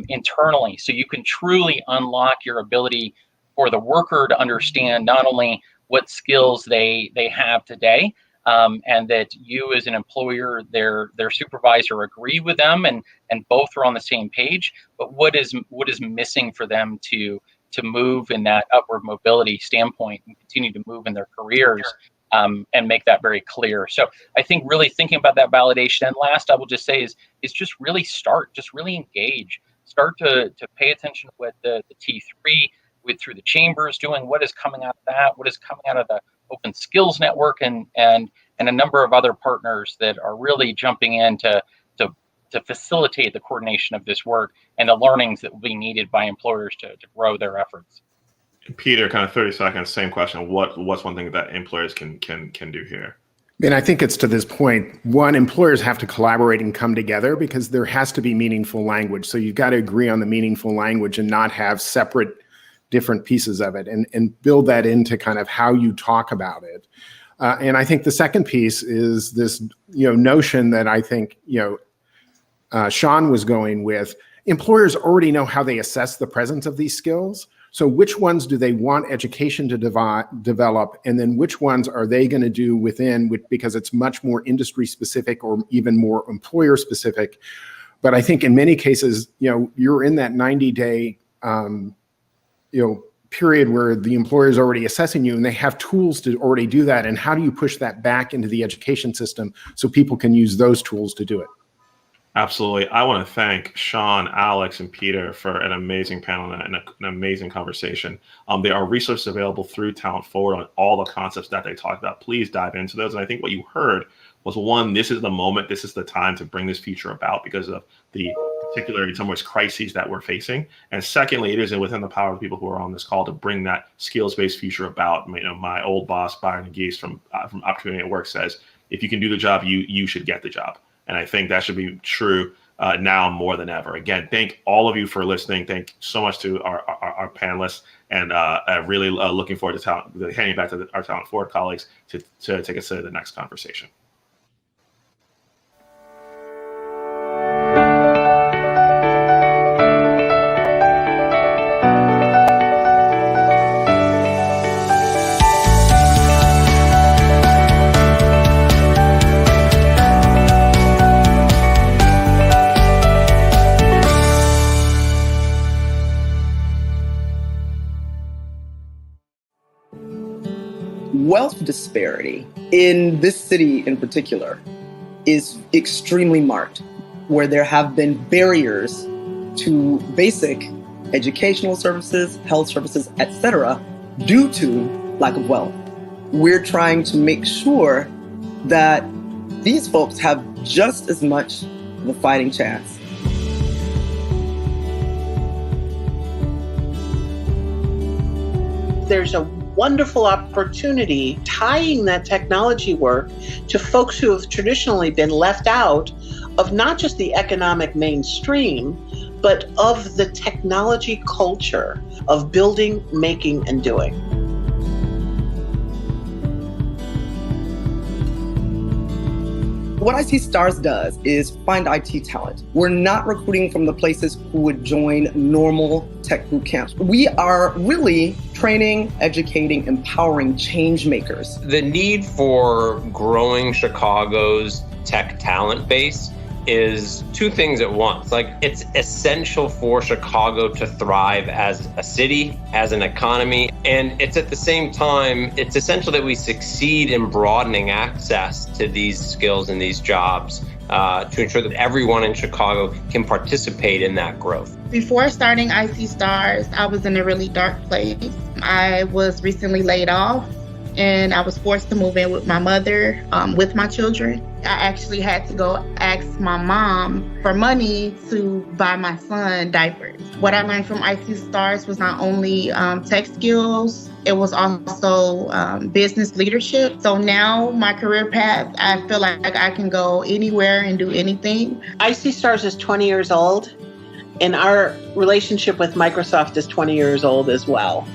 internally, so you can truly unlock your ability for the worker to understand not only what skills they have today, and that you as an employer, their supervisor, agree with them and both are on the same page, but what is missing for them to move in that upward mobility standpoint and continue to move in their careers, and make that very clear. So I think really thinking about that validation. And last, I will just say is just really really engage, start to pay attention to what the T3 through the chambers doing, what is coming out of that, what is coming out of the Open Skills Network, and a number of other partners that are really jumping in to facilitate the coordination of this work and the learnings that will be needed by employers to grow their efforts. Peter, kind of 30 seconds, same question. What's one thing that employers can do here? And I think it's to this point, one, employers have to collaborate and come together because there has to be meaningful language. So you've got to agree on the meaningful language and not have separate different pieces of it, and build that into kind of how you talk about it. And I think the second piece is this, notion that I think, Sean was going with. Employers already know how they assess the presence of these skills. So which ones do they want education to develop, and then which ones are they going to do because it's much more industry specific or even more employer specific. But I think in many cases, you're in that 90-day, period where the employer is already assessing you and they have tools to already do that. And how do you push that back into the education system so people can use those tools to do it? Absolutely. I want to thank Sean, Alex, and Peter for an amazing panel and an amazing conversation. There are resources available through Talent Forward on all the concepts that they talked about. Please dive into those. And I think what you heard was, one, this is the moment, this is the time to bring this future about because of the particular, in some ways, crises that we're facing. And secondly, it is within the power of the people who are on this call to bring that skills-based future about. My old boss, Byron Geese from Opportunity at Work, says, if you can do the job, you should get the job. And I think that should be true now more than ever. Again, thank all of you for listening. Thank so much to our panelists, and really looking forward to handing it back to our Talent Forward colleagues to take us to the next conversation. wealth disparity in this city in particular is extremely marked, where there have been barriers to basic educational services, health services, etc., due to lack of wealth. We're trying to make sure that these folks have just as much of a fighting chance. There's a wonderful opportunity tying that technology work to folks who have traditionally been left out of not just the economic mainstream, but of the technology culture of building, making, and doing. What I See STARS does is find IT talent. We're not recruiting from the places who would join normal tech boot camps. We are really training, educating, empowering change makers. The need for growing Chicago's tech talent base is two things at once. Like, it's essential for Chicago to thrive as a city, as an economy, and it's at the same time, it's essential that we succeed in broadening access to these skills and these jobs to ensure that everyone in Chicago can participate in that growth. Before starting I See STARS, I was in a really dark place. I was recently laid off, and I was forced to move in with my mother, with my children. I actually had to go ask my mom for money to buy my son diapers. What I learned from I See STARS was not only tech skills, it was also business leadership. So now my career path, I feel like I can go anywhere and do anything. I See STARS is 20 years old, and our relationship with Microsoft is 20 years old as well.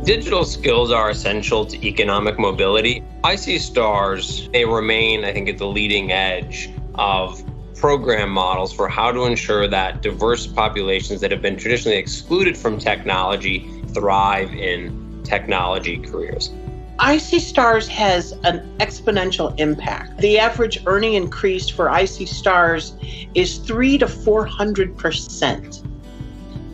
Digital skills are essential to economic mobility. I See STARS, they remain, I think, at the leading edge of program models for how to ensure that diverse populations that have been traditionally excluded from technology thrive in technology careers. I See STARS has an exponential impact. The average earning increase for I See STARS is 300% to 400%.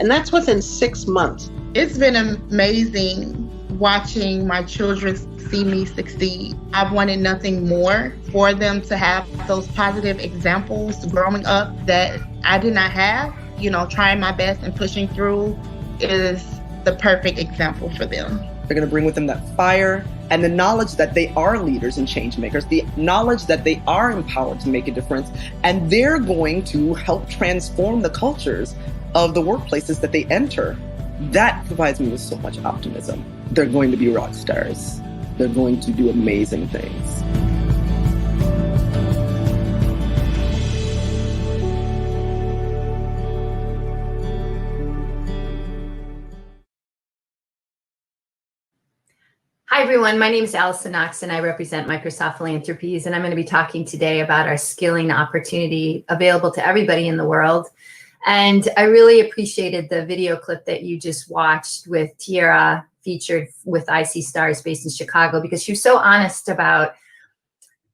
And that's within 6 months. It's been amazing watching my children see me succeed. I've wanted nothing more for them to have those positive examples growing up that I did not have. You know, trying my best and pushing through is the perfect example for them. They're going to bring with them that fire and the knowledge that they are leaders and change makers, the knowledge that they are empowered to make a difference, and they're going to help transform the cultures of the workplaces that they enter. That provides me with so much optimism. They're going to be rock stars. They're going to do amazing things. Hi, everyone. My name is Allison Knox, and I represent Microsoft Philanthropies, and I'm going to be talking today about our skilling opportunity available to everybody in the world. And I really appreciated the video clip that you just watched with Tiara, featured with I See STARS based in Chicago, because she was so honest about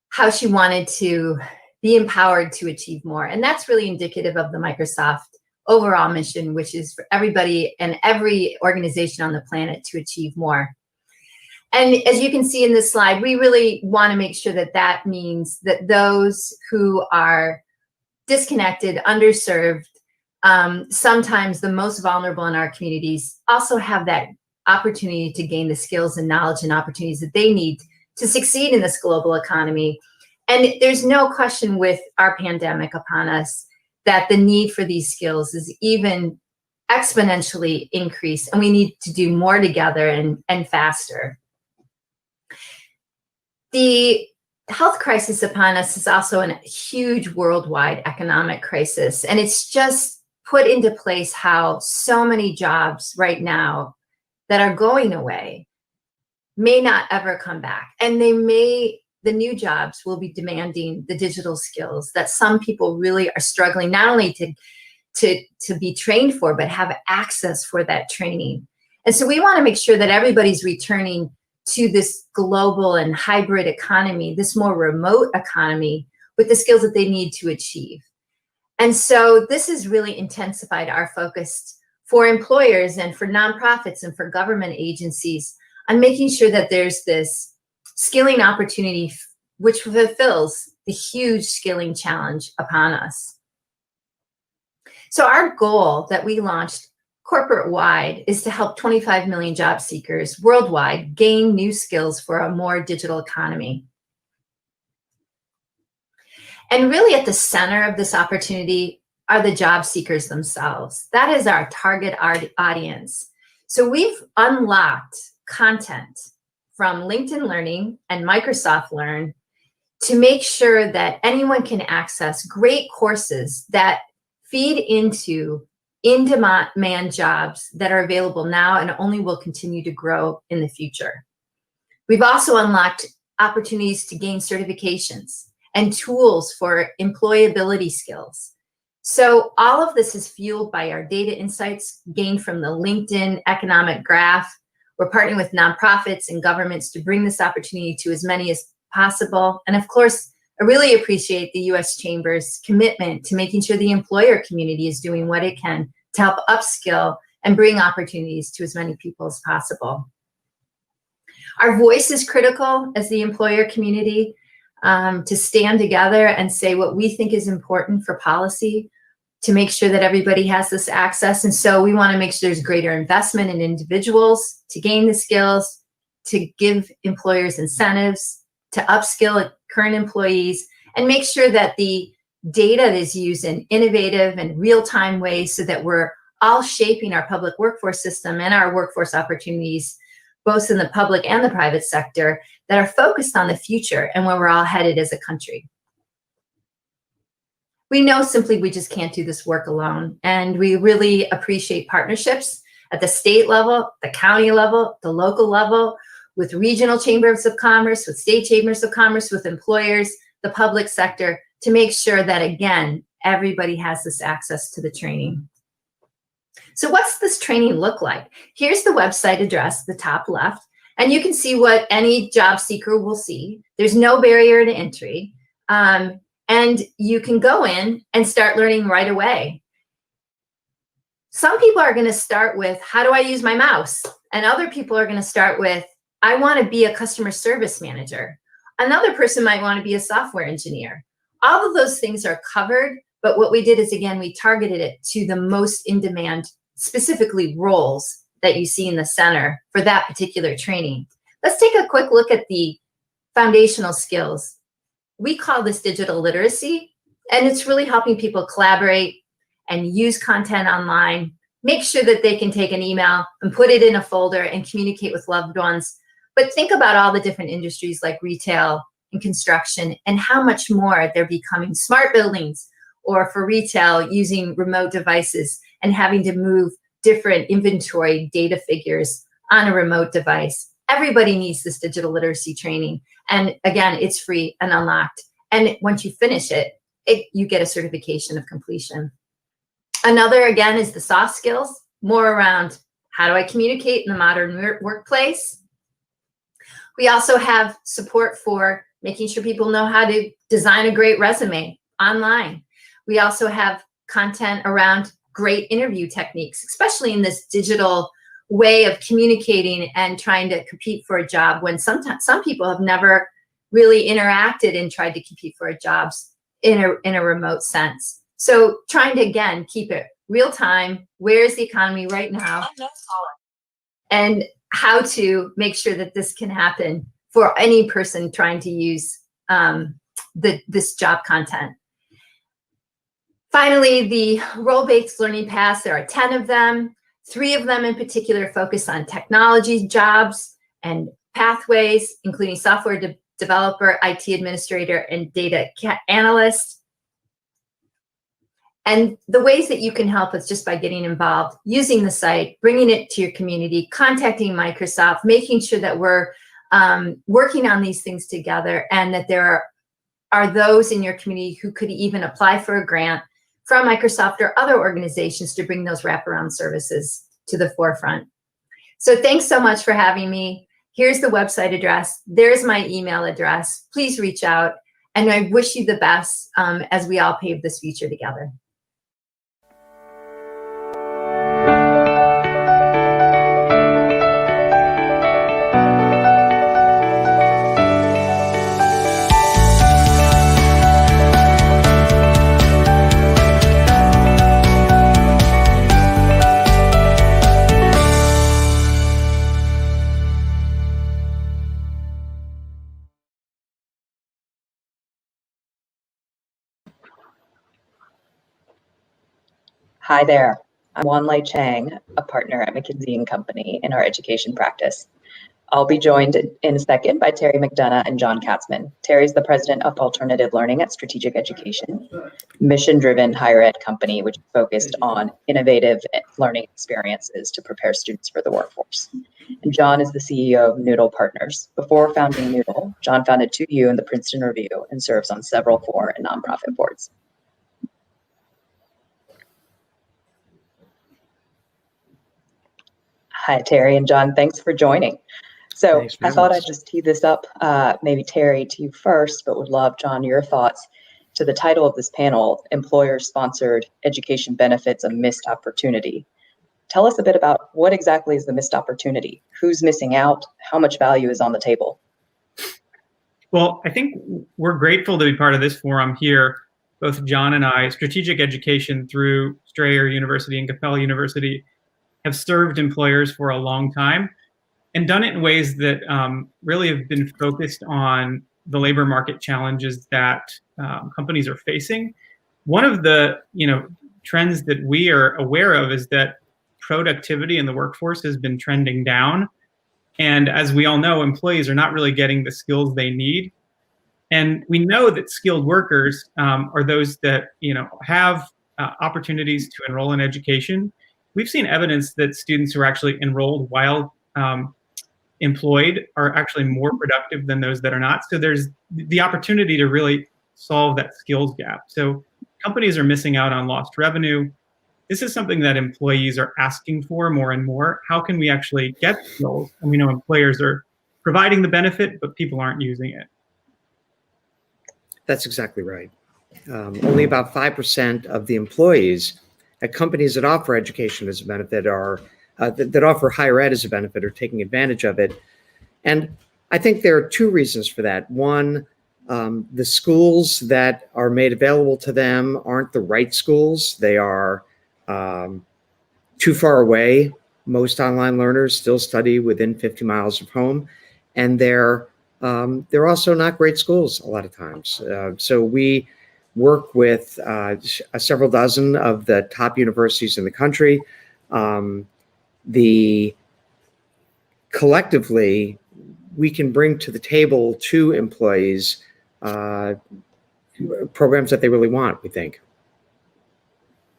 how she wanted to be empowered to achieve more. And that's really indicative of the Microsoft overall mission, which is for everybody and every organization on the planet to achieve more. And as you can see in this slide, we really want to make sure that that means that those who are disconnected, underserved, sometimes the most vulnerable in our communities also have that opportunity to gain the skills and knowledge and opportunities that they need to succeed in this global economy. And there's no question with our pandemic upon us that the need for these skills is even exponentially increased, and we need to do more together and faster. The health crisis upon us is also a huge worldwide economic crisis, and it's just put into place how so many jobs right now that are going away may not ever come back. And the new jobs will be demanding the digital skills that some people really are struggling not only to be trained for, but have access for that training. And so we want to make sure that everybody's returning to this global and hybrid economy, this more remote economy, with the skills that they need to achieve. And so this has really intensified our focus for employers and for nonprofits and for government agencies on making sure that there's this skilling opportunity which fulfills the huge skilling challenge upon us. So our goal that we launched corporate-wide is to help 25 million job seekers worldwide gain new skills for a more digital economy. And really at the center of this opportunity are the job seekers themselves. That is our target audience. So we've unlocked content from LinkedIn Learning and Microsoft Learn to make sure that anyone can access great courses that feed into in-demand jobs that are available now and only will continue to grow in the future. We've also unlocked opportunities to gain certifications and tools for employability skills. So all of this is fueled by our data insights gained from the LinkedIn economic graph. We're partnering with nonprofits and governments to bring this opportunity to as many as possible. And of course, I really appreciate the U.S. Chamber's commitment to making sure the employer community is doing what it can to help upskill and bring opportunities to as many people as possible. Our voice is critical as the employer community to stand together and say what we think is important for policy to make sure that everybody has this access. And so we want to make sure there's greater investment in individuals to gain the skills, to give employers incentives, to upskill current employees, and make sure that the data is used in innovative and real-time ways so that we're all shaping our public workforce system and our workforce opportunities, both in the public and the private sector, that are focused on the future and where we're all headed as a country. We know simply we just can't do this work alone, and we really appreciate partnerships at the state level, the county level, the local level, with regional chambers of commerce, with state chambers of commerce, with employers, the public sector, to make sure that, again, everybody has this access to the training. So what's this training look like? Here's the website address, the top left, and you can see what any job seeker will see. There's no barrier to entry, and you can go in and start learning right away. Some people are going to start with, how do I use my mouse? And other people are going to start with, I want to be a customer service manager. Another person might want to be a software engineer. All of those things are covered, but what we did is, again, we targeted it to the most in-demand, specifically roles that you see in the center for that particular training. Let's take a quick look at the foundational skills. We call this digital literacy, and it's really helping people collaborate and use content online, make sure that they can take an email and put it in a folder and communicate with loved ones. But think about all the different industries like retail and construction and how much more they're becoming smart buildings, or for retail using remote devices and having to move different inventory data figures on a remote device. Everybody needs this digital literacy training. And again, it's free and unlocked. And once you finish it, you get a certification of completion. Another, again, is the soft skills, more around how do I communicate in the modern workplace. We also have support for making sure people know how to design a great resume online. We also have content around great interview techniques, especially in this digital way of communicating and trying to compete for a job when sometimes some people have never really interacted and tried to compete for jobs in a remote sense. So trying to, again, keep it real time. Where's the economy right now? And how to make sure that this can happen for any person trying to use this job content. Finally, the role-based learning paths, there are 10 of them. 3 of them in particular focus on technology jobs and pathways, including software developer, IT administrator, and data analyst. And the ways that you can help is just by getting involved, using the site, bringing it to your community, contacting Microsoft, making sure that we're working on these things together, and that there are those in your community who could even apply for a grant from Microsoft or other organizations to bring those wraparound services to the forefront. So thanks so much for having me. Here's the website address. There's my email address. Please reach out. And I wish you the best as we all pave this future together. Hi there, I'm Wanlei Chang, a partner at McKinsey & Company in our education practice. I'll be joined in a second by Terry Mcdonough and John Katzman. Terry's the president of Alternative Learning at Strategic Education, mission-driven higher ed company which is focused on innovative learning experiences to prepare students for the workforce. And John is the CEO of Noodle Partners. Before founding Noodle, John founded 2U and the Princeton Review and serves on several for and nonprofit boards. Hi, Terry and John. Thanks for joining. So I thought I'd just tee this up, maybe Terry to you first, but would love, John, your thoughts to the title of this panel, Employer-Sponsored Education Benefits, a Missed Opportunity. Tell us a bit about what exactly is the missed opportunity? Who's missing out? How much value is on the table? Well, I think we're grateful to be part of this forum here, both John and I. Strategic Education through Strayer University and Capella University have served employers for a long time and done it in ways that really have been focused on the labor market challenges that companies are facing. One of the trends that we are aware of is that productivity in the workforce has been trending down. And as we all know, employees are not really getting the skills they need. And we know that skilled workers are those that have opportunities to enroll in education. We've seen evidence that students who are actually enrolled while employed are actually more productive than those that are not. So there's the opportunity to really solve that skills gap. So companies are missing out on lost revenue. This is something that employees are asking for more and more. How can we actually get skills? And we know employers are providing the benefit, but people aren't using it. That's exactly right. Only about 5% of the employees at companies that offer education as a benefit are that offer higher ed as a benefit are taking advantage of it. And I think there are two reasons for that. One, the schools that are made available to them aren't the right schools. They are too far away. Most online learners still study within 50 miles of home, and they're also not great schools a lot of times. So we work with several dozen of the top universities in the country. Collectively, we can bring to the table to employees programs that they really want, we think.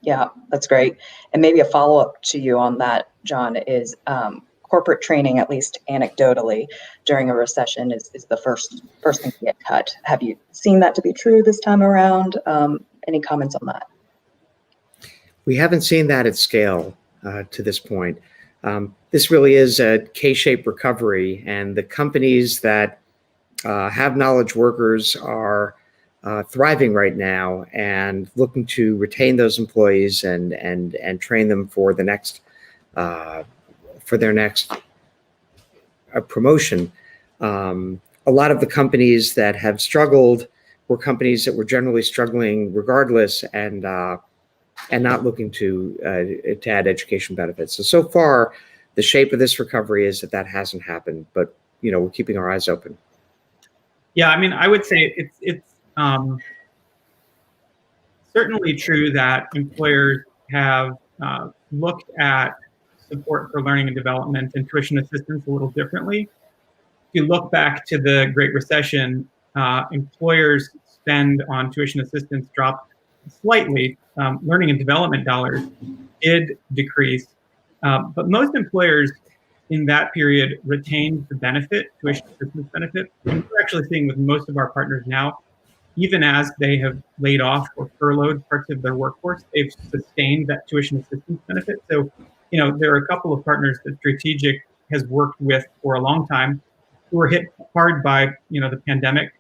Yeah, that's great. And maybe a follow-up to you on that, John, is corporate training, at least anecdotally, during a recession is the first thing to get cut. Have you seen that to be true this time around? Any comments on that? We haven't seen that at scale to this point. This really is a K-shaped recovery, and the companies that have knowledge workers are thriving right now and looking to retain those employees and train them for the next for their next promotion. A lot of the companies that have struggled were companies that were generally struggling regardless and not looking to add education benefits. So far, the shape of this recovery is that hasn't happened, but we're keeping our eyes open. Yeah, I mean, I would say it's certainly true that employers have looked at support for learning and development and tuition assistance a little differently. If you look back to the Great Recession, employers' spend on tuition assistance dropped slightly. Learning and development dollars did decrease, but most employers in that period retained the benefit, tuition assistance benefit. And we're actually seeing with most of our partners now, even as they have laid off or furloughed parts of their workforce, they've sustained that tuition assistance benefit. So, there are a couple of partners that Strategic has worked with for a long time who were hit hard by, the pandemic,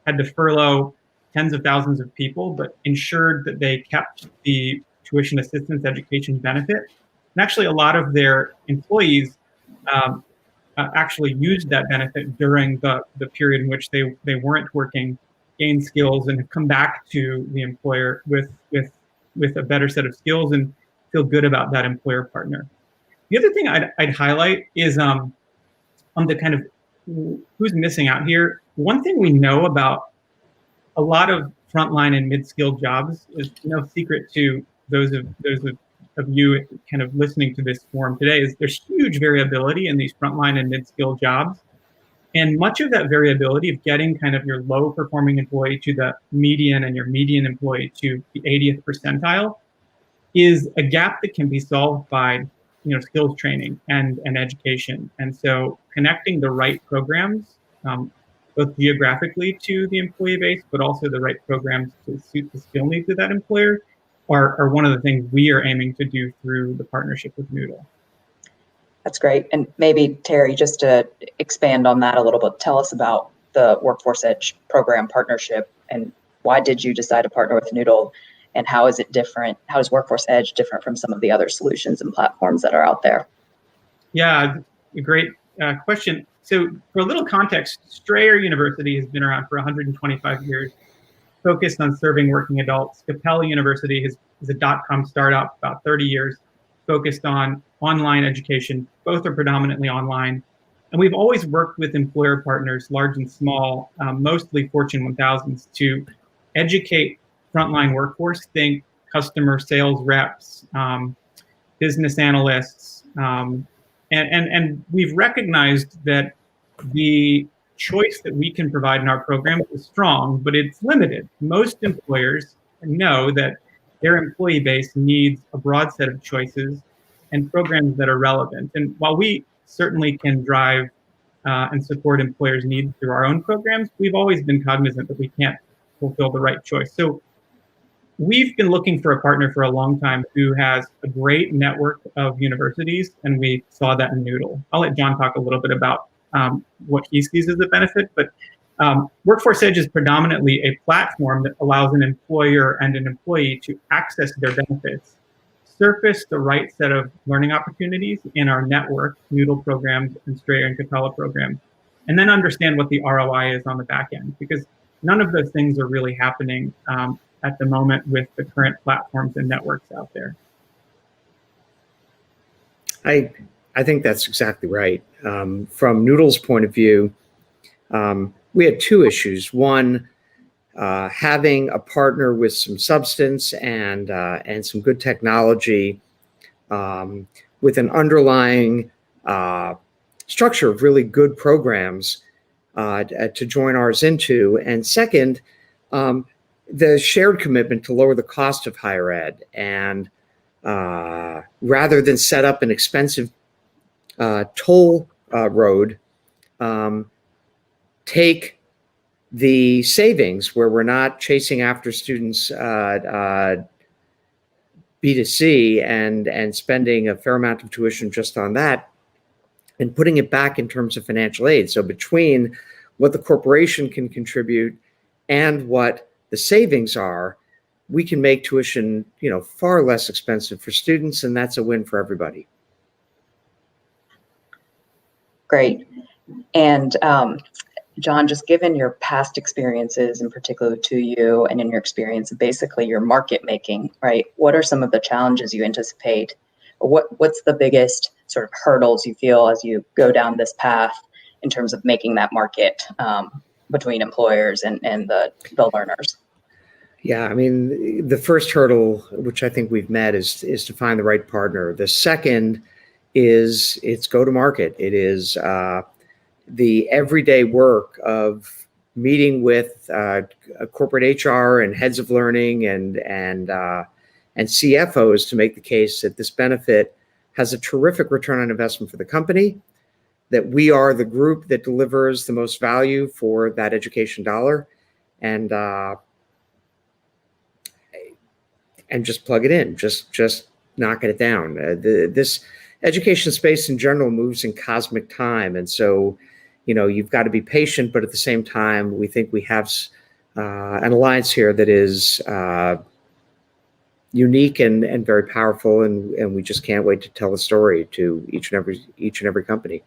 had to furlough tens of thousands of people, but ensured that they kept the tuition assistance education benefit. And actually, a lot of their employees actually used that benefit during the period in which they weren't working, gained skills, and have come back to the employer with a better set of skills and feel good about that employer partner. The other thing I'd highlight is on the kind of who's missing out here. One thing we know about a lot of frontline and mid-skilled jobs is no secret to those of you kind of listening to this forum today, is there's huge variability in these frontline and mid-skilled jobs. And much of that variability of getting kind of your low performing employee to the median and your median employee to the 80th percentile is a gap that can be solved by skills training and education. And so connecting the right programs, both geographically to the employee base, but also the right programs to suit the skill needs of that employer are one of the things we are aiming to do through the partnership with Noodle. That's great. And maybe, Terry, just to expand on that a little bit, tell us about the Workforce Edge program partnership and why did you decide to partner with Noodle, and how is it different? How is Workforce Edge different from some of the other solutions and platforms that are out there? Yeah, a great question. So for a little context, Strayer University has been around for 125 years, focused on serving working adults. Capella University is a .com startup, about 30 years, focused on online education. Both are predominantly online. And we've always worked with employer partners, large and small, mostly Fortune 1000s, to educate frontline workforce, think customer sales reps, business analysts. And we've recognized that the choice that we can provide in our program is strong, but it's limited. Most employers know that their employee base needs a broad set of choices and programs that are relevant. And while we certainly can drive and support employers' needs through our own programs, we've always been cognizant that we can't fulfill the right choice. So we've been looking for a partner for a long time who has a great network of universities, and we saw that in Noodle. I'll let John talk a little bit about what he sees as a benefit, but Workforce Edge is predominantly a platform that allows an employer and an employee to access their benefits, surface the right set of learning opportunities in our network, Noodle programs and Strayer and Capella programs, and then understand what the ROI is on the back end, because none of those things are really happening at the moment with the current platforms and networks out there. I think that's exactly right. From Noodle's point of view, we had two issues. One, having a partner with some substance and some good technology with an underlying structure of really good programs to join ours into. And second, the shared commitment to lower the cost of higher ed, and rather than set up an expensive toll road, take the savings where we're not chasing after students B2C and spending a fair amount of tuition just on that, and putting it back in terms of financial aid. So between what the corporation can contribute and what the savings are, we can make tuition, far less expensive for students, and that's a win for everybody. Great. And John, just given your past experiences, in particular to you, and in your experience of basically your market making, right? What are some of the challenges you anticipate? What's the biggest sort of hurdles you feel as you go down this path in terms of making that market between employers and the learners? Yeah, I mean, the first hurdle, which I think we've met, is to find the right partner. The second is it's go to market. It is the everyday work of meeting with corporate HR and heads of learning and CFOs to make the case that this benefit has a terrific return on investment for the company, that we are the group that delivers the most value for that education dollar, and just plug it in, just knocking it down. This education space in general moves in cosmic time, and so you've got to be patient, but at the same time, we think we have an alliance here that is unique and very powerful, and we just can't wait to tell the story to each and every company.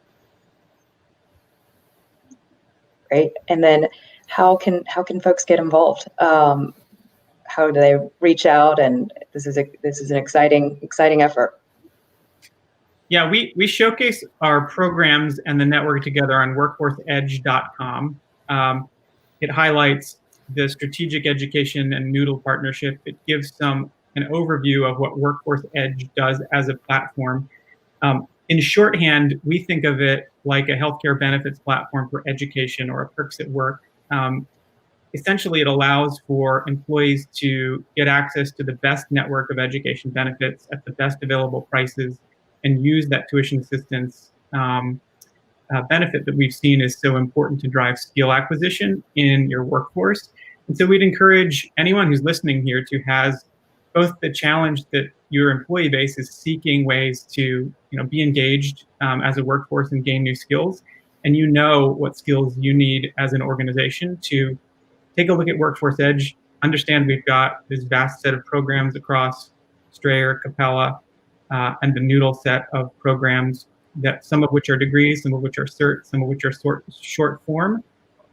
Great. And then how can folks get involved? How do they reach out? And this is an exciting effort. Yeah, we showcase our programs and the network together on workforceedge.com. It highlights the strategic education and Noodle partnership. It gives an overview of what Workforce Edge does as a platform. In shorthand, we think of it like a healthcare benefits platform for education or a Perks at Work. Essentially, it allows for employees to get access to the best network of education benefits at the best available prices and use that tuition assistance benefit that we've seen is so important to drive skill acquisition in your workforce. And so we'd encourage anyone who's listening here to has both the challenge that your employee base is seeking ways to be engaged as a workforce and gain new skills, and what skills you need as an organization to take a look at Workforce Edge, understand we've got this vast set of programs across Strayer, Capella, and the Noodle set of programs, that some of which are degrees, some of which are cert, some of which are short form.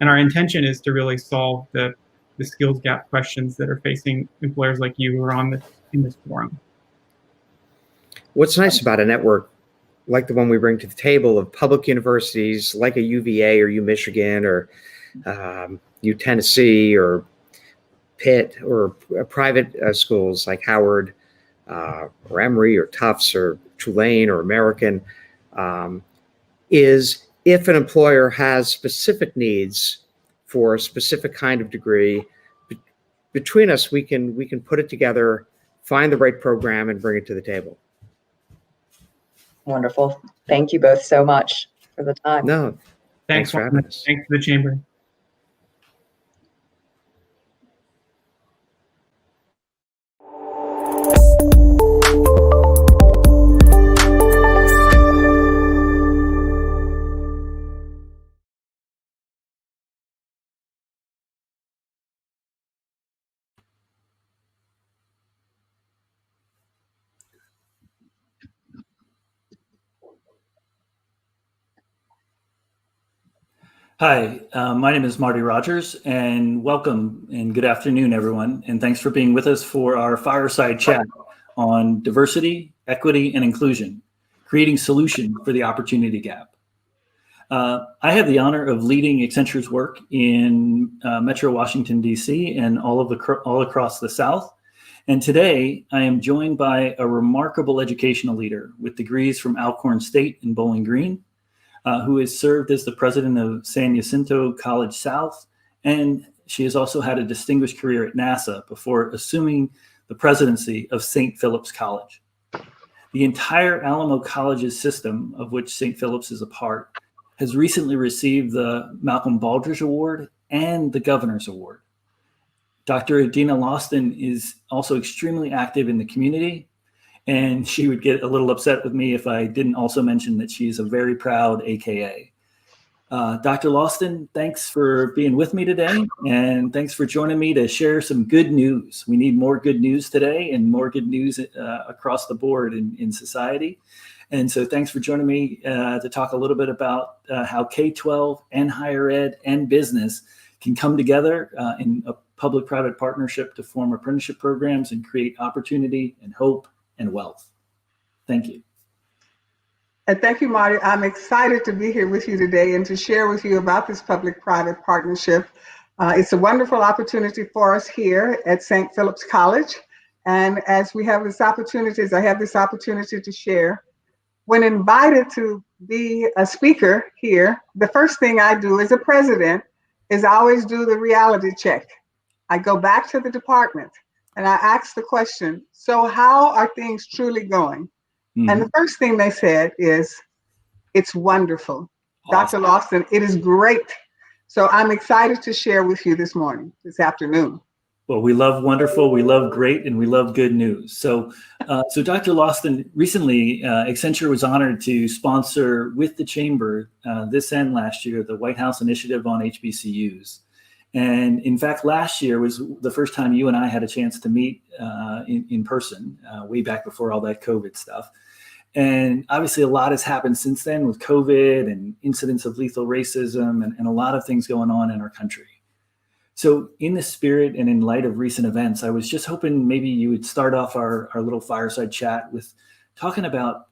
And our intention is to really solve the skills gap questions that are facing employers like you who are in this forum. What's nice about a network like the one we bring to the table of public universities like a UVA or UMichigan or U Tennessee or Pitt or private schools like Howard or Emory or Tufts or Tulane or American, is if an employer has specific needs for a specific kind of degree, between us, we can put it together, find the right program, and bring it to the table. Wonderful. Thank you both so much for the time. No, thanks for having us. Thanks to the Chamber. Hi, my name is Marty Rogers, and welcome and good afternoon, everyone. And thanks for being with us for our fireside chat on diversity, equity, and inclusion, creating solutions for the opportunity gap. I have the honor of leading Accenture's work in Metro Washington, D.C. and all across the South. And today I am joined by a remarkable educational leader with degrees from Alcorn State and Bowling Green, who has served as the president of San Jacinto College South, and she has also had a distinguished career at NASA before assuming the presidency of St. Philip's College. The entire Alamo Colleges system, of which St. Philip's is a part, has recently received the Malcolm Baldrige Award and the Governor's Award. Dr. Adina Lawson is also extremely active in the community, and she would get a little upset with me if I didn't also mention that she's a very proud AKA. Dr. Lawson, thanks for being with me today, and thanks for joining me to share some good news. We need more good news today and more good news across the board in society. And so thanks for joining me to talk a little bit about how K-12 and higher ed and business can come together in a public-private partnership to form apprenticeship programs and create opportunity and hope and wealth. Thank you. And thank you, Marty. I'm excited to be here with you today and to share with you about this public-private partnership. It's a wonderful opportunity for us here at St. Philip's College. And as we have this opportunity, as I have this opportunity to share, when invited to be a speaker here, the first thing I do as a president is I always do the reality check. I go back to the department and I ask the question, so how are things truly going? Mm-hmm. And the first thing they said is, it's wonderful. Awesome. Dr. Lawson, it is great. So I'm excited to share with you this afternoon. Well, we love wonderful, we love great, and we love good news. So Dr. Lawson, recently Accenture was honored to sponsor with the Chamber this and last year, the White House Initiative on HBCUs. And in fact, last year was the first time you and I had a chance to meet in person, way back before all that COVID stuff. And obviously a lot has happened since then with COVID and incidents of lethal racism and a lot of things going on in our country. So in the spirit and in light of recent events, I was just hoping maybe you would start off our little fireside chat with talking about,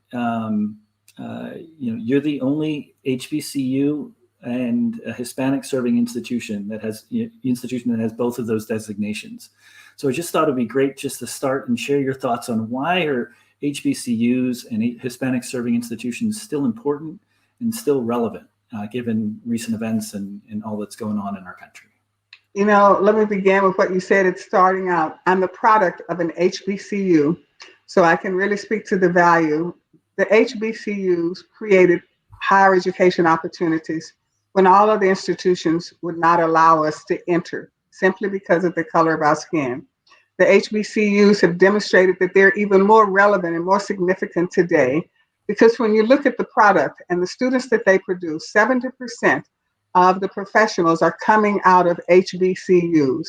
you're the only HBCU and a Hispanic serving institution that has both of those designations. So I just thought it'd be great just to start and share your thoughts on why are HBCUs and Hispanic serving institutions still important and still relevant, given recent events and all that's going on in our country. You know, let me begin with what you said at starting out. I'm the product of an HBCU, so I can really speak to the value. The HBCUs created higher education opportunities when all of the institutions would not allow us to enter simply because of the color of our skin. The HBCUs have demonstrated that they're even more relevant and more significant today because when you look at the product and the students that they produce, 70% of the professionals are coming out of HBCUs.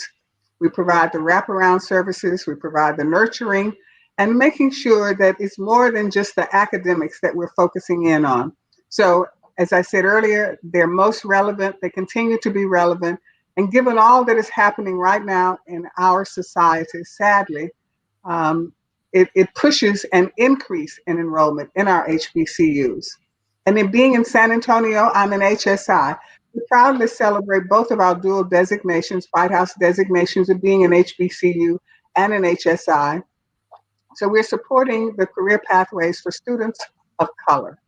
We provide the wraparound services, we provide the nurturing, and making sure that it's more than just the academics that we're focusing in on. So, as I said earlier, they're most relevant, they continue to be relevant, and given all that is happening right now in our society, sadly, it pushes an increase in enrollment in our HBCUs. And then being in San Antonio, I'm an HSI. We proudly celebrate both of our dual designations, White House designations of being an HBCU and an HSI. So we're supporting the career pathways for students of color.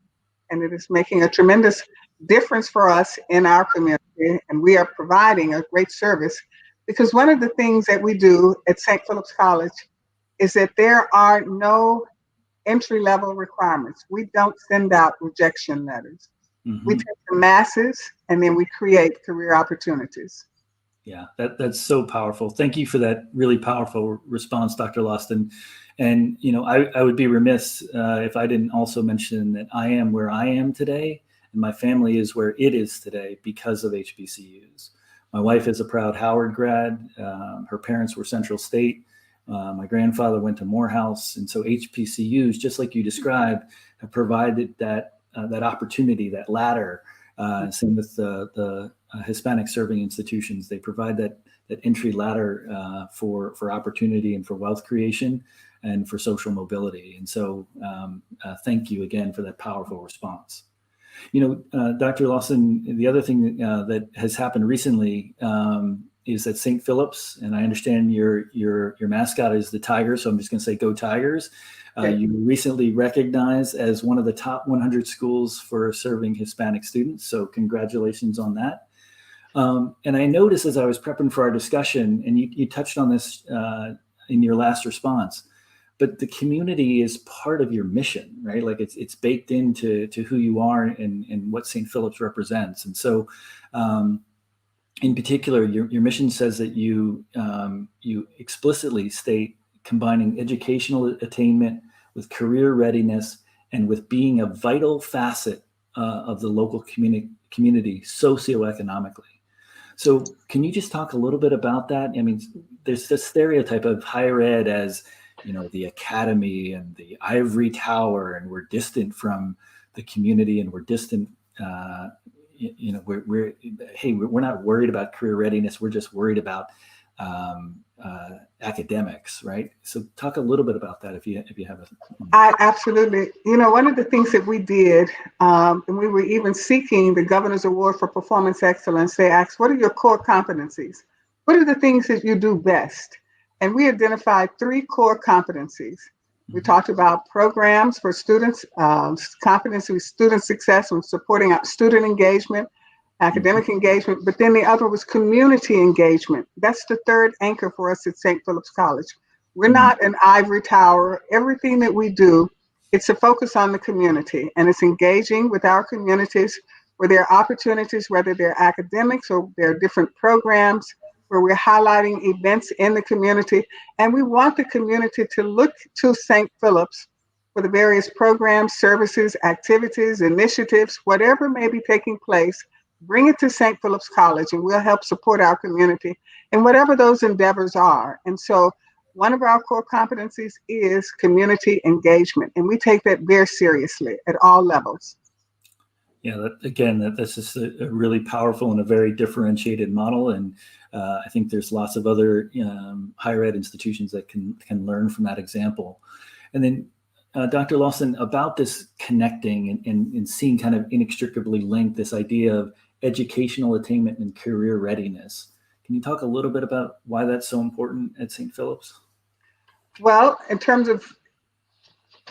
And it is making a tremendous difference for us in our community. And we are providing a great service because one of the things that we do at St. Philip's College is that there are no entry-level requirements. We don't send out rejection letters. Mm-hmm. We take the masses and then we create career opportunities. Yeah, that's so powerful. Thank you for that really powerful response, Dr. Loston. And, you know, I would be remiss if I didn't also mention that I am where I am today and my family is where it is today because of HBCUs. My wife is a proud Howard grad. Her parents were Central State. My grandfather went to Morehouse. And so HBCUs, just like you described, have provided that opportunity, that ladder. Same with the Hispanic serving institutions. They provide that entry ladder for opportunity and for wealth creation and for social mobility. And so thank you again for that powerful response. You know, Dr. Lawson, the other thing that has happened recently is that St. Philip's, and I understand your mascot is the Tiger, so I'm just going to say go Tigers. You were recently recognized as one of the top 100 schools for serving Hispanic students. So congratulations on that. And I noticed as I was prepping for our discussion, and you touched on this in your last response, but the community is part of your mission, right? Like it's baked into who you are and what St. Philip's represents. And so in particular, your mission says that you explicitly state combining educational attainment with career readiness and with being a vital facet of the local community socioeconomically. So can you just talk a little bit about that? I mean, there's this stereotype of higher ed as, you know, the academy and the ivory tower, and we're distant from the community and we're distant, you know, we're not worried about career readiness. We're just worried about academics, right? So talk a little bit about that if you have a. Absolutely. You know, one of the things that we did, and we were even seeking the Governor's Award for Performance Excellence, they asked, what are your core competencies? What are the things that you do best? And we identified 3 core competencies. We talked about programs for students, competency, student success, and supporting student engagement, academic engagement, but then the other was community engagement. That's the third anchor for us at St. Philip's College. We're not an ivory tower. Everything that we do, it's a focus on the community, and it's engaging with our communities where there are opportunities, whether they're academics or there are different programs where we're highlighting events in the community. And we want the community to look to St. Philip's for the various programs, services, activities, initiatives, whatever may be taking place bring it to St. Philip's College, and we'll help support our community in whatever those endeavors are. And so one of our core competencies is community engagement, and we take that very seriously at all levels. Yeah, this is a really powerful and a very differentiated model, and I think there's lots of other higher ed institutions that can learn from that example. And then, Dr. Lawson, about this connecting and seeing kind of inextricably linked this idea of educational attainment and career readiness. Can you talk a little bit about why that's so important at St. Philip's? Well, in terms of,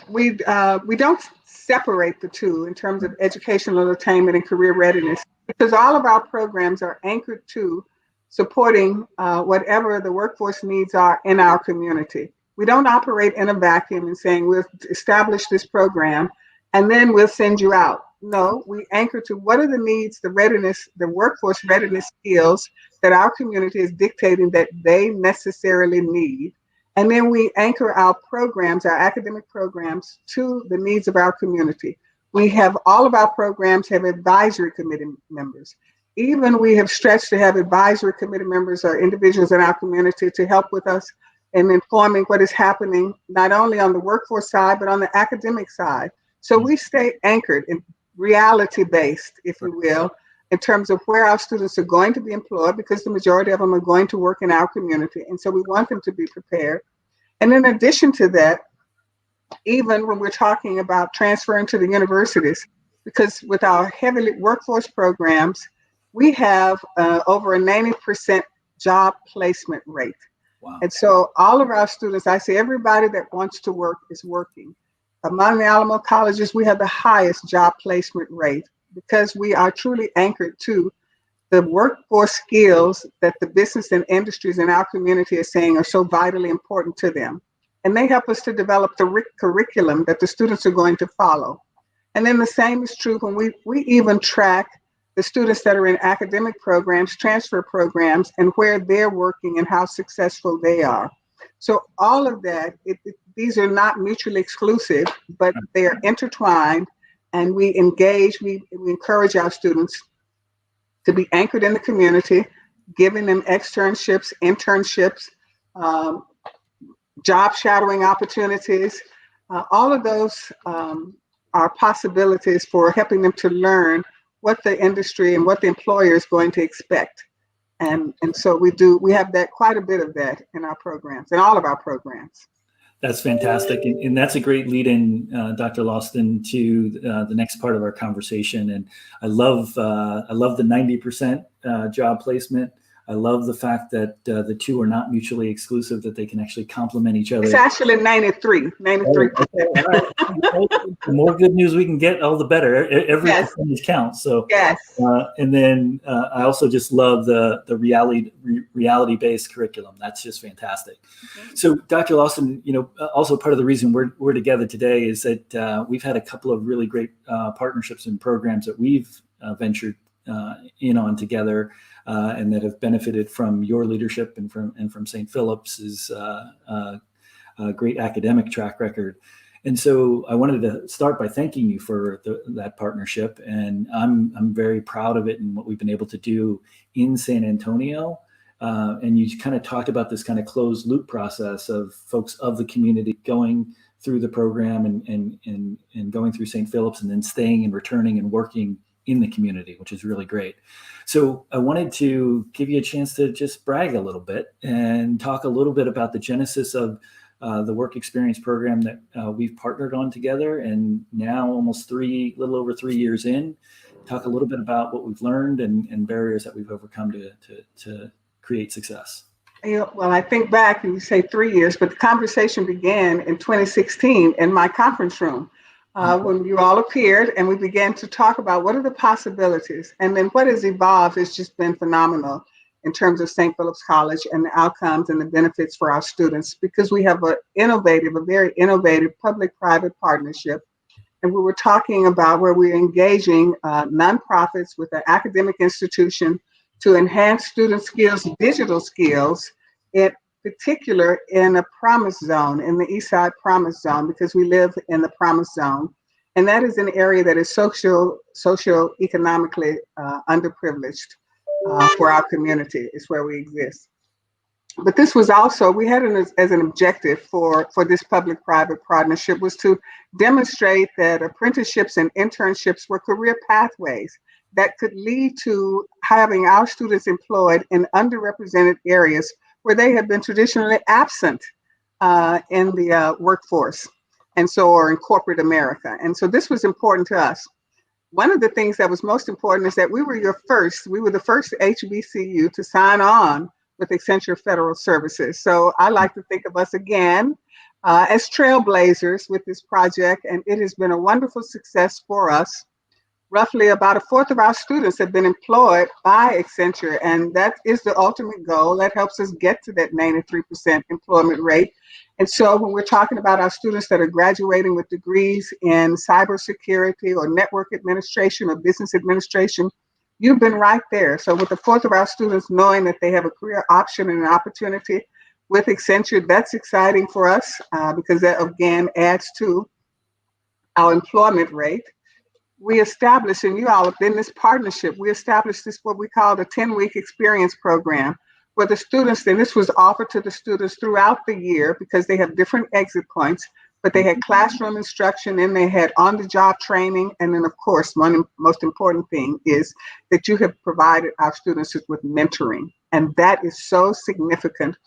we don't separate the two in terms of educational attainment and career readiness, because all of our programs are anchored to supporting whatever the workforce needs are in our community. We don't operate in a vacuum and saying we'll establish this program and then we'll send you out. No, we anchor to what are the needs, the readiness, the workforce readiness skills that our community is dictating that they necessarily need. And then we anchor our programs, our academic programs, to the needs of our community. We have, all of our programs have advisory committee members. Even we have stretched to have advisory committee members or individuals in our community to help with us in informing what is happening, not only on the workforce side, but on the academic side. So we stay anchored and reality-based, if you will, in terms of where our students are going to be employed, because the majority of them are going to work in our community. And so we want them to be prepared. And in addition to that, even when we're talking about transferring to the universities, because with our heavily workforce programs, we have over a 90% job placement rate. Wow. And so all of our students, I say everybody that wants to work is working. Among the Alamo colleges, we have the highest job placement rate because we are truly anchored to the workforce skills that the business and industries in our community are saying are so vitally important to them. And they help us to develop the curriculum that the students are going to follow. And then the same is true when we even track the students that are in academic programs, transfer programs, and where they're working and how successful they are. So all of that, these are not mutually exclusive, but they are intertwined, and we engage, we encourage our students to be anchored in the community, giving them externships, internships, job shadowing opportunities. All of those are possibilities for helping them to learn what the industry and what the employer is going to expect. And so we have that, quite a bit of that in our programs, in all of our programs. That's fantastic. And that's a great lead in, Dr. Lawson, to the next part of our conversation. And I love the 90% job placement. I love the fact that the two are not mutually exclusive, that they can actually complement each other. It's actually 93%. The more good news we can get, all the better. Every percentage counts. So yes. And then I also just love the reality-based curriculum. That's just fantastic. Mm-hmm. So Dr. Lawson, also part of the reason we're together today is that we've had a couple of really great partnerships and programs that we've ventured in on together. And that have benefited from your leadership and from St. Philip's great academic track record. And so I wanted to start by thanking you for that partnership. And I'm very proud of it and what we've been able to do in San Antonio. And you kind of talked about this kind of closed loop process of folks of the community going through the program and going through St. Philip's and then staying and returning and working in the community, which is really great. So I wanted to give you a chance to just brag a little bit and talk a little bit about the genesis of the work experience program that we've partnered on together. And now almost little over 3 years in, talk a little bit about what we've learned and barriers that we've overcome to create success. Well, I think back and you say 3 years, but the conversation began in 2016 in my conference room. When you all appeared and we began to talk about what are the possibilities, and then what has evolved has just been phenomenal in terms of St. Philip's College and the outcomes and the benefits for our students, because we have a very innovative public-private partnership. And we were talking about where we're engaging nonprofits with an academic institution to enhance student skills, digital skills, in particular in a promise zone, in the East Side Promise Zone, because we live in the Promise Zone. And that is an area that is socio-economically underprivileged for our community. It's where we exist. But this was also, we had it as an objective for this public-private partnership, was to demonstrate that apprenticeships and internships were career pathways that could lead to having our students employed in underrepresented areas where they have been traditionally absent in the workforce, and so, or in corporate America. And so this was important to us. One of the things that was most important is that we were the first HBCU to sign on with Accenture Federal Services. So I like to think of us again as trailblazers with this project, and it has been a wonderful success for us. Roughly about a fourth of our students have been employed by Accenture, and that is the ultimate goal. That helps us get to that 93% employment rate. And so when we're talking about our students that are graduating with degrees in cybersecurity or network administration or business administration, you've been right there. So with a fourth of our students knowing that they have a career option and an opportunity with Accenture, that's exciting for us because that again adds to our employment rate. We established, and you all have been in this partnership, we established this, what we call the 10-week experience program, where the students, and this was offered to the students throughout the year because they have different exit points, but they had classroom instruction and they had on-the-job training. And then, of course, one most important thing is that you have provided our students with mentoring. And that is so significant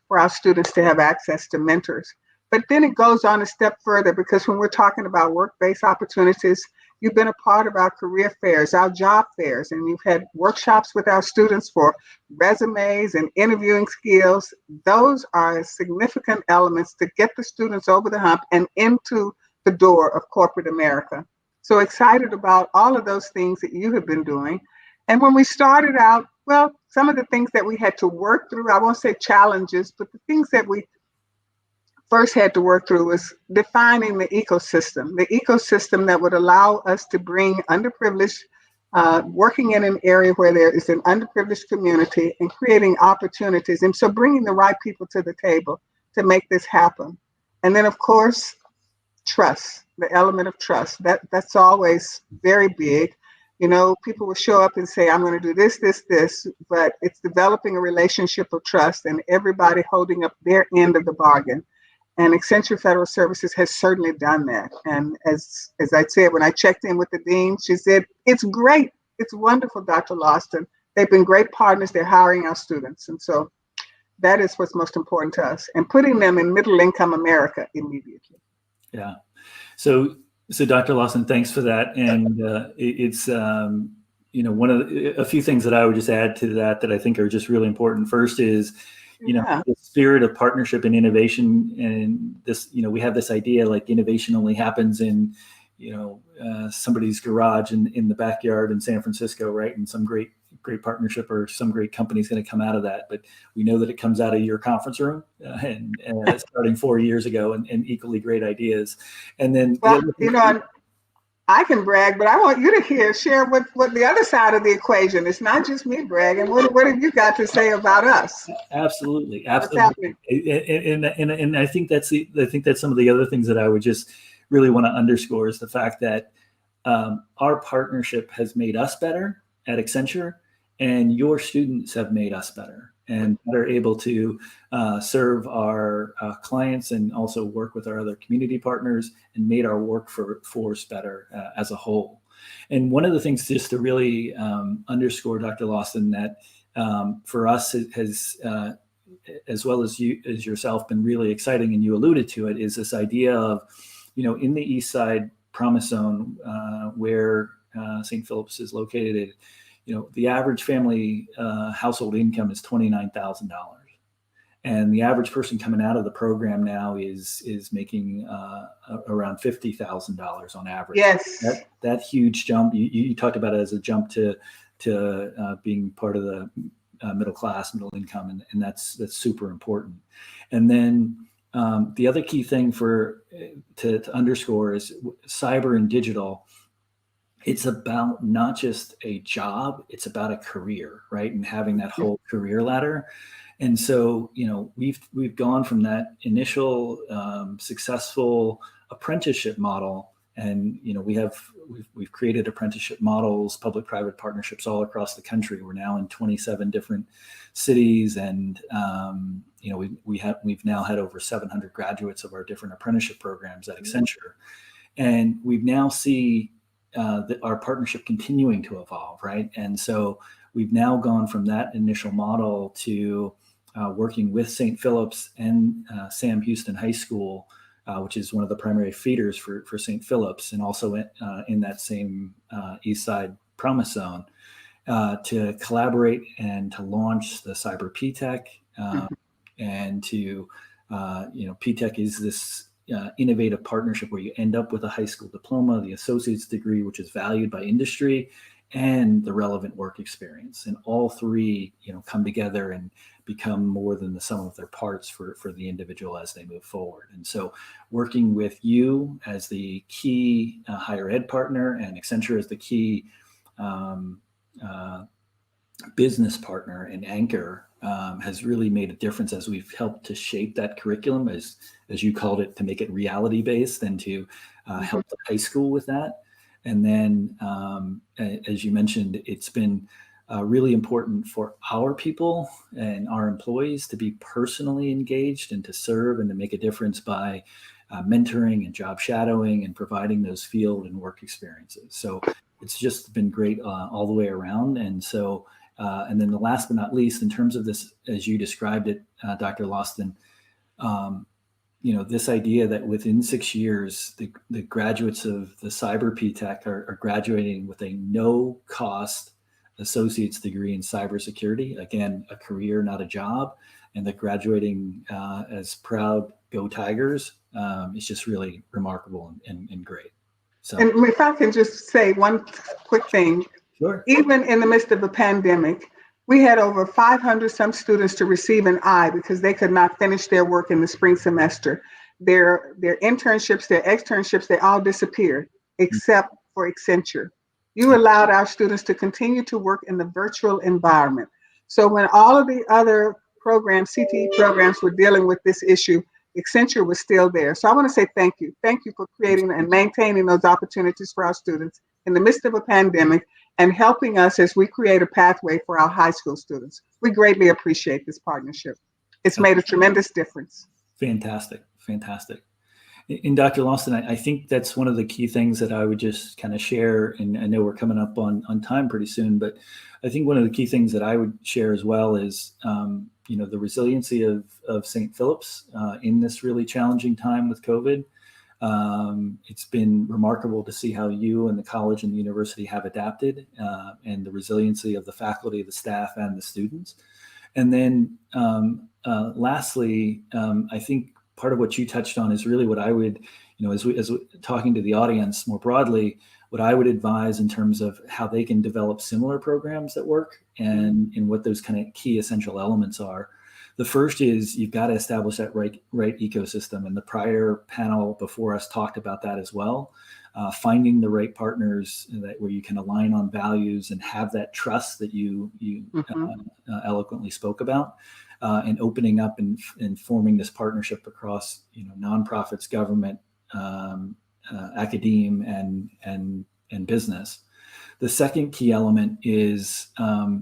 for our students to have access to mentors. But then it goes on a step further, because when we're talking about work-based opportunities, you've been a part of our career fairs, our job fairs, and you've had workshops with our students for resumes and interviewing skills. Those are significant elements to get the students over the hump and into the door of corporate America. So excited about all of those things that you have been doing. And when we started out, well, some of the things that we had to work through, I won't say challenges, but the things that we first had to work through was defining the ecosystem that would allow us to bring underprivileged, working in an area where there is an underprivileged community and creating opportunities. And so bringing the right people to the table to make this happen. And then, of course, trust, the element of trust. That's always very big. You know, people will show up and say, I'm going to do this, but it's developing a relationship of trust and everybody holding up their end of the bargain. And Accenture Federal Services has certainly done that. And as I said, when I checked in with the dean, she said, it's great. It's wonderful, Dr. Lawson. They've been great partners. They're hiring our students. And so that is what's most important to us, and putting them in middle income America immediately. Yeah. So Dr. Lawson, thanks for that. And it's, you know, a few things that I would just add to that I think are just really important. First is, you know, the spirit of partnership and innovation. And this, you know, we have this idea like innovation only happens in, you know, somebody's garage in the backyard in San Francisco, right? And some great partnership or some great company is going to come out of that. But we know that it comes out of your conference room and starting 4 years ago, and equally great ideas. And then, well, you know, I can brag, but I want you to share what the other side of the equation. It's not just me bragging. What have you got to say about us? Absolutely. And I think that's some of the other things that I would just really want to underscore is the fact that our partnership has made us better at Accenture, and your students have made us better and are able to serve our clients and also work with our other community partners and made our workforce better as a whole. And one of the things just to really underscore, Dr. Lawson, that for us has, as well as yourself, been really exciting, and you alluded to it, is this idea of, you know, in the East Side Promise Zone, where St. Philip's is located, you know, the average family household income is $29,000, and the average person coming out of the program now is making around $50,000 on average. Yes, that huge jump. You talked about it as a jump to being part of the middle class, middle income, and that's super important. And then the other key thing to underscore is cyber and digital. It's about not just a job, it's about a career, right? And having that whole career ladder. And so, you know, we've gone from that initial successful apprenticeship model, And we've created apprenticeship models, public-private partnerships all across the country. We're now in 27 different cities, and we've now had over 700 graduates of our different apprenticeship programs at Accenture, and we now see our partnership continuing to evolve, right? And so we've now gone from that initial model to working with St. Philip's and Sam Houston High School, which is one of the primary feeders for St. Philip's, and also in that same East Side Promise Zone, to collaborate and to launch the Cyber P-Tech, and to, P-Tech is this innovative partnership where you end up with a high school diploma, the associate's degree, which is valued by industry, and the relevant work experience. And all three, come together and become more than the sum of their parts for the individual as they move forward. And so working with you as the key higher ed partner and Accenture as the key business partner and anchor has really made a difference as we've helped to shape that curriculum, as you called it, to make it reality based and to help the high school with that. And then, as you mentioned, it's been really important for our people and our employees to be personally engaged and to serve and to make a difference by mentoring and job shadowing and providing those field and work experiences. So it's just been great all the way around. And so, and then the last but not least, in terms of this, as you described it, Dr. Lawson, this idea that within 6 years, the graduates of the Cyber P-Tech are graduating with a no-cost associate's degree in cybersecurity. Again, a career, not a job, and that graduating as proud Go Tigers is just really remarkable and great. So, and if I can just say one quick thing. Sure. Even in the midst of a pandemic, we had over 500 some students to receive an I because they could not finish their work in the spring semester. Their internships, their externships, they all disappeared except for Accenture. You allowed our students to continue to work in the virtual environment. So when all of the other programs, CTE programs, were dealing with this issue, Accenture was still there. So I want to say thank you. Thank you for creating and maintaining those opportunities for our students in the midst of a pandemic and helping us as we create a pathway for our high school students. We greatly appreciate this partnership. It's made a tremendous difference. Fantastic. And Dr. Lawson, I think that's one of the key things that I would just kind of share, and I know we're coming up on time pretty soon, but I think one of the key things that I would share as well is, the resiliency of St. Philip's in this really challenging time with COVID. It's been remarkable to see how you and the college and the university have adapted, and the resiliency of the faculty, the staff, and the students. And then lastly, I think part of what you touched on is really what I would, as talking to the audience more broadly, what I would advise in terms of how they can develop similar programs at work and what those kind of key essential elements are. The first is you've got to establish that right ecosystem, and the prior panel before us talked about that as well. Finding the right partners where you can align on values and have that trust that you eloquently spoke about, and opening up and forming this partnership across nonprofits, government, academe, and business. The second key element is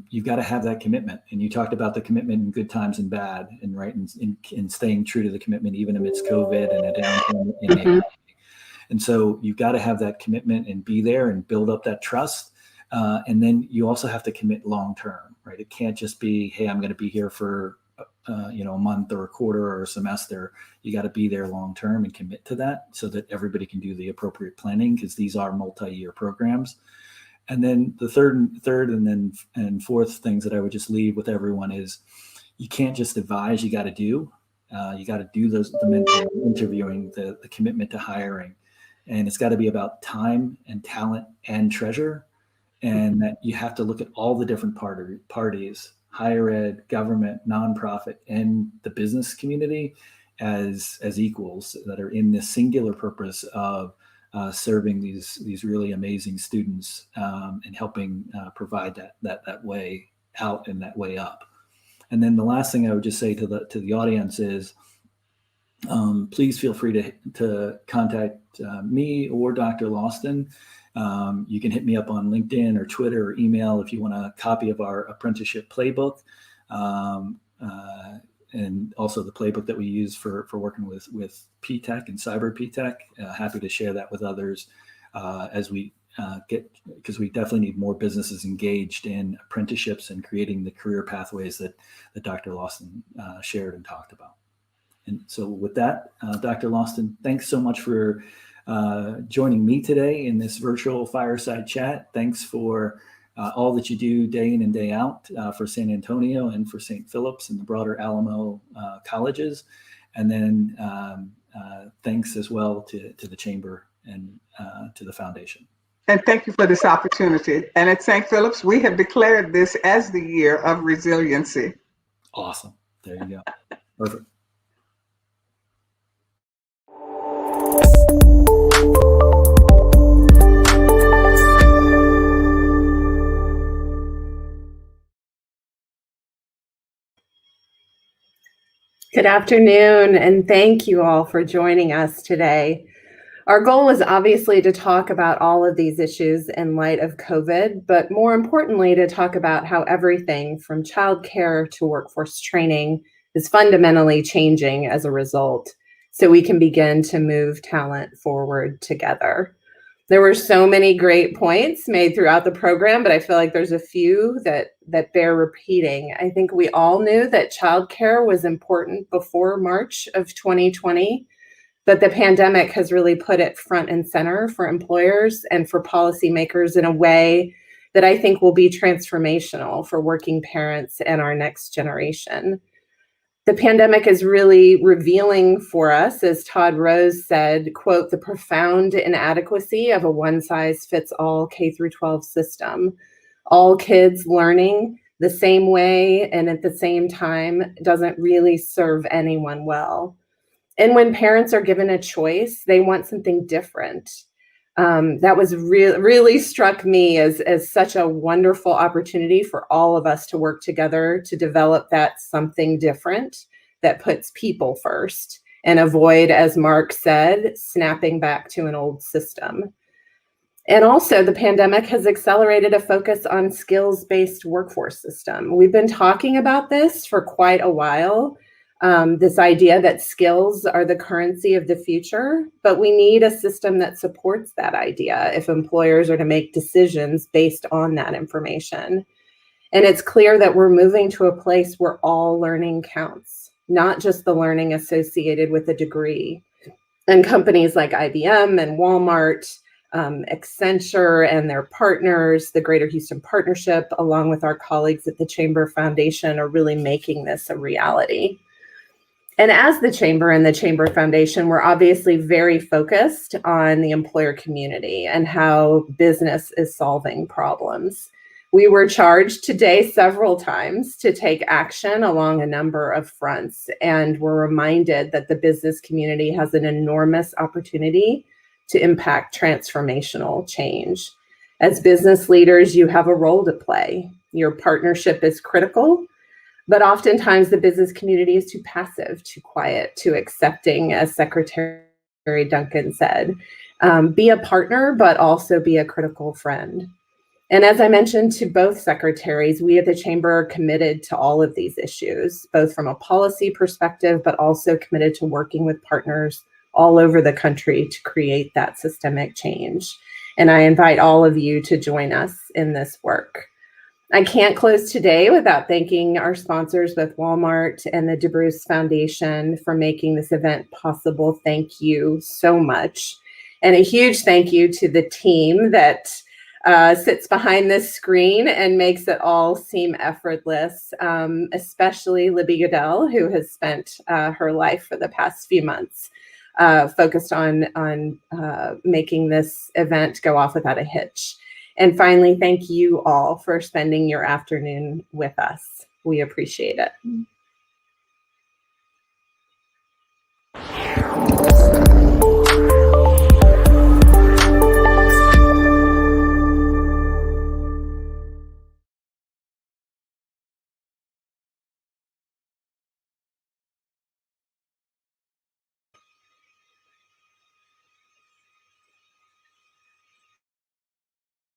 you've got to have that commitment. And you talked about the commitment in good times and bad, and staying true to the commitment even amidst COVID and a downturn in AI. And so you've got to have that commitment and be there and build up that trust. And then you also have to commit long term, right? It can't just be, hey, I'm going to be here for a month or a quarter or a semester. You got to be there long term and commit to that so that everybody can do the appropriate planning, because these are multi-year programs. And then the third and fourth things that I would just leave with everyone is you can't just advise, you got to do. You got to do the mentoring, interviewing, the commitment to hiring. And it's got to be about time and talent and treasure. And that you have to look at all the different parties, higher ed, government, nonprofit, and the business community as equals that are in this singular purpose of serving these really amazing students, and helping provide that way out and that way up. And then the last thing I would just say to the audience is, please feel free to contact me or Dr. Lawson. You can hit me up on LinkedIn or Twitter or email if you want a copy of our apprenticeship playbook, and also the playbook that we use for working with P-Tech and Cyber P-Tech. Happy to share that with others as we because we definitely need more businesses engaged in apprenticeships and creating the career pathways that Dr. Lawson shared and talked about. And so with that, Dr. Lawson, thanks so much for joining me today in this virtual fireside chat. Thanks for all that you do day in and day out for San Antonio and for St. Philip's and the broader Alamo colleges. And then thanks as well to the Chamber and to the Foundation. And thank you for this opportunity. And at St. Philip's, we have declared this as the year of resiliency. Awesome. There you go. Perfect. Good afternoon, and thank you all for joining us today. Our goal is obviously to talk about all of these issues in light of COVID, but more importantly, to talk about how everything from childcare to workforce training is fundamentally changing as a result, so we can begin to move talent forward together. There were so many great points made throughout the program, but I feel like there's a few that bear repeating. I think we all knew that childcare was important before March of 2020, but the pandemic has really put it front and center for employers and for policymakers in a way that I think will be transformational for working parents and our next generation. The pandemic is really revealing for us, as Todd Rose said, quote, the profound inadequacy of a one-size-fits-all K-12 system. All kids learning the same way and at the same time doesn't really serve anyone well. And when parents are given a choice, they want something different. That was really struck me as such a wonderful opportunity for all of us to work together to develop that something different that puts people first and avoid, as Mark said, snapping back to an old system. And also the pandemic has accelerated a focus on skills-based workforce system. We've been talking about this for quite a while. This idea that skills are the currency of the future, but we need a system that supports that idea if employers are to make decisions based on that information. And it's clear that we're moving to a place where all learning counts, not just the learning associated with a degree. And companies like IBM and Walmart, Accenture and their partners, the Greater Houston Partnership, along with our colleagues at the Chamber Foundation, are really making this a reality. And as the Chamber and the Chamber Foundation, we're obviously very focused on the employer community and how business is solving problems. We were charged today several times to take action along a number of fronts, and we're reminded that the business community has an enormous opportunity to impact transformational change. As business leaders, you have a role to play. Your partnership is critical. But oftentimes the business community is too passive, too quiet, too accepting, as Secretary Duncan said. Be a partner, but also be a critical friend. And as I mentioned to both secretaries, we at the Chamber are committed to all of these issues, both from a policy perspective, but also committed to working with partners all over the country to create that systemic change. And I invite all of you to join us in this work. I can't close today without thanking our sponsors, both Walmart and the DeBruce Foundation, for making this event possible. Thank you so much. And a huge thank you to the team that sits behind this screen and makes it all seem effortless, especially Libby Goodell, who has spent her life for the past few months focused on making this event go off without a hitch. And finally, thank you all for spending your afternoon with us. We appreciate it.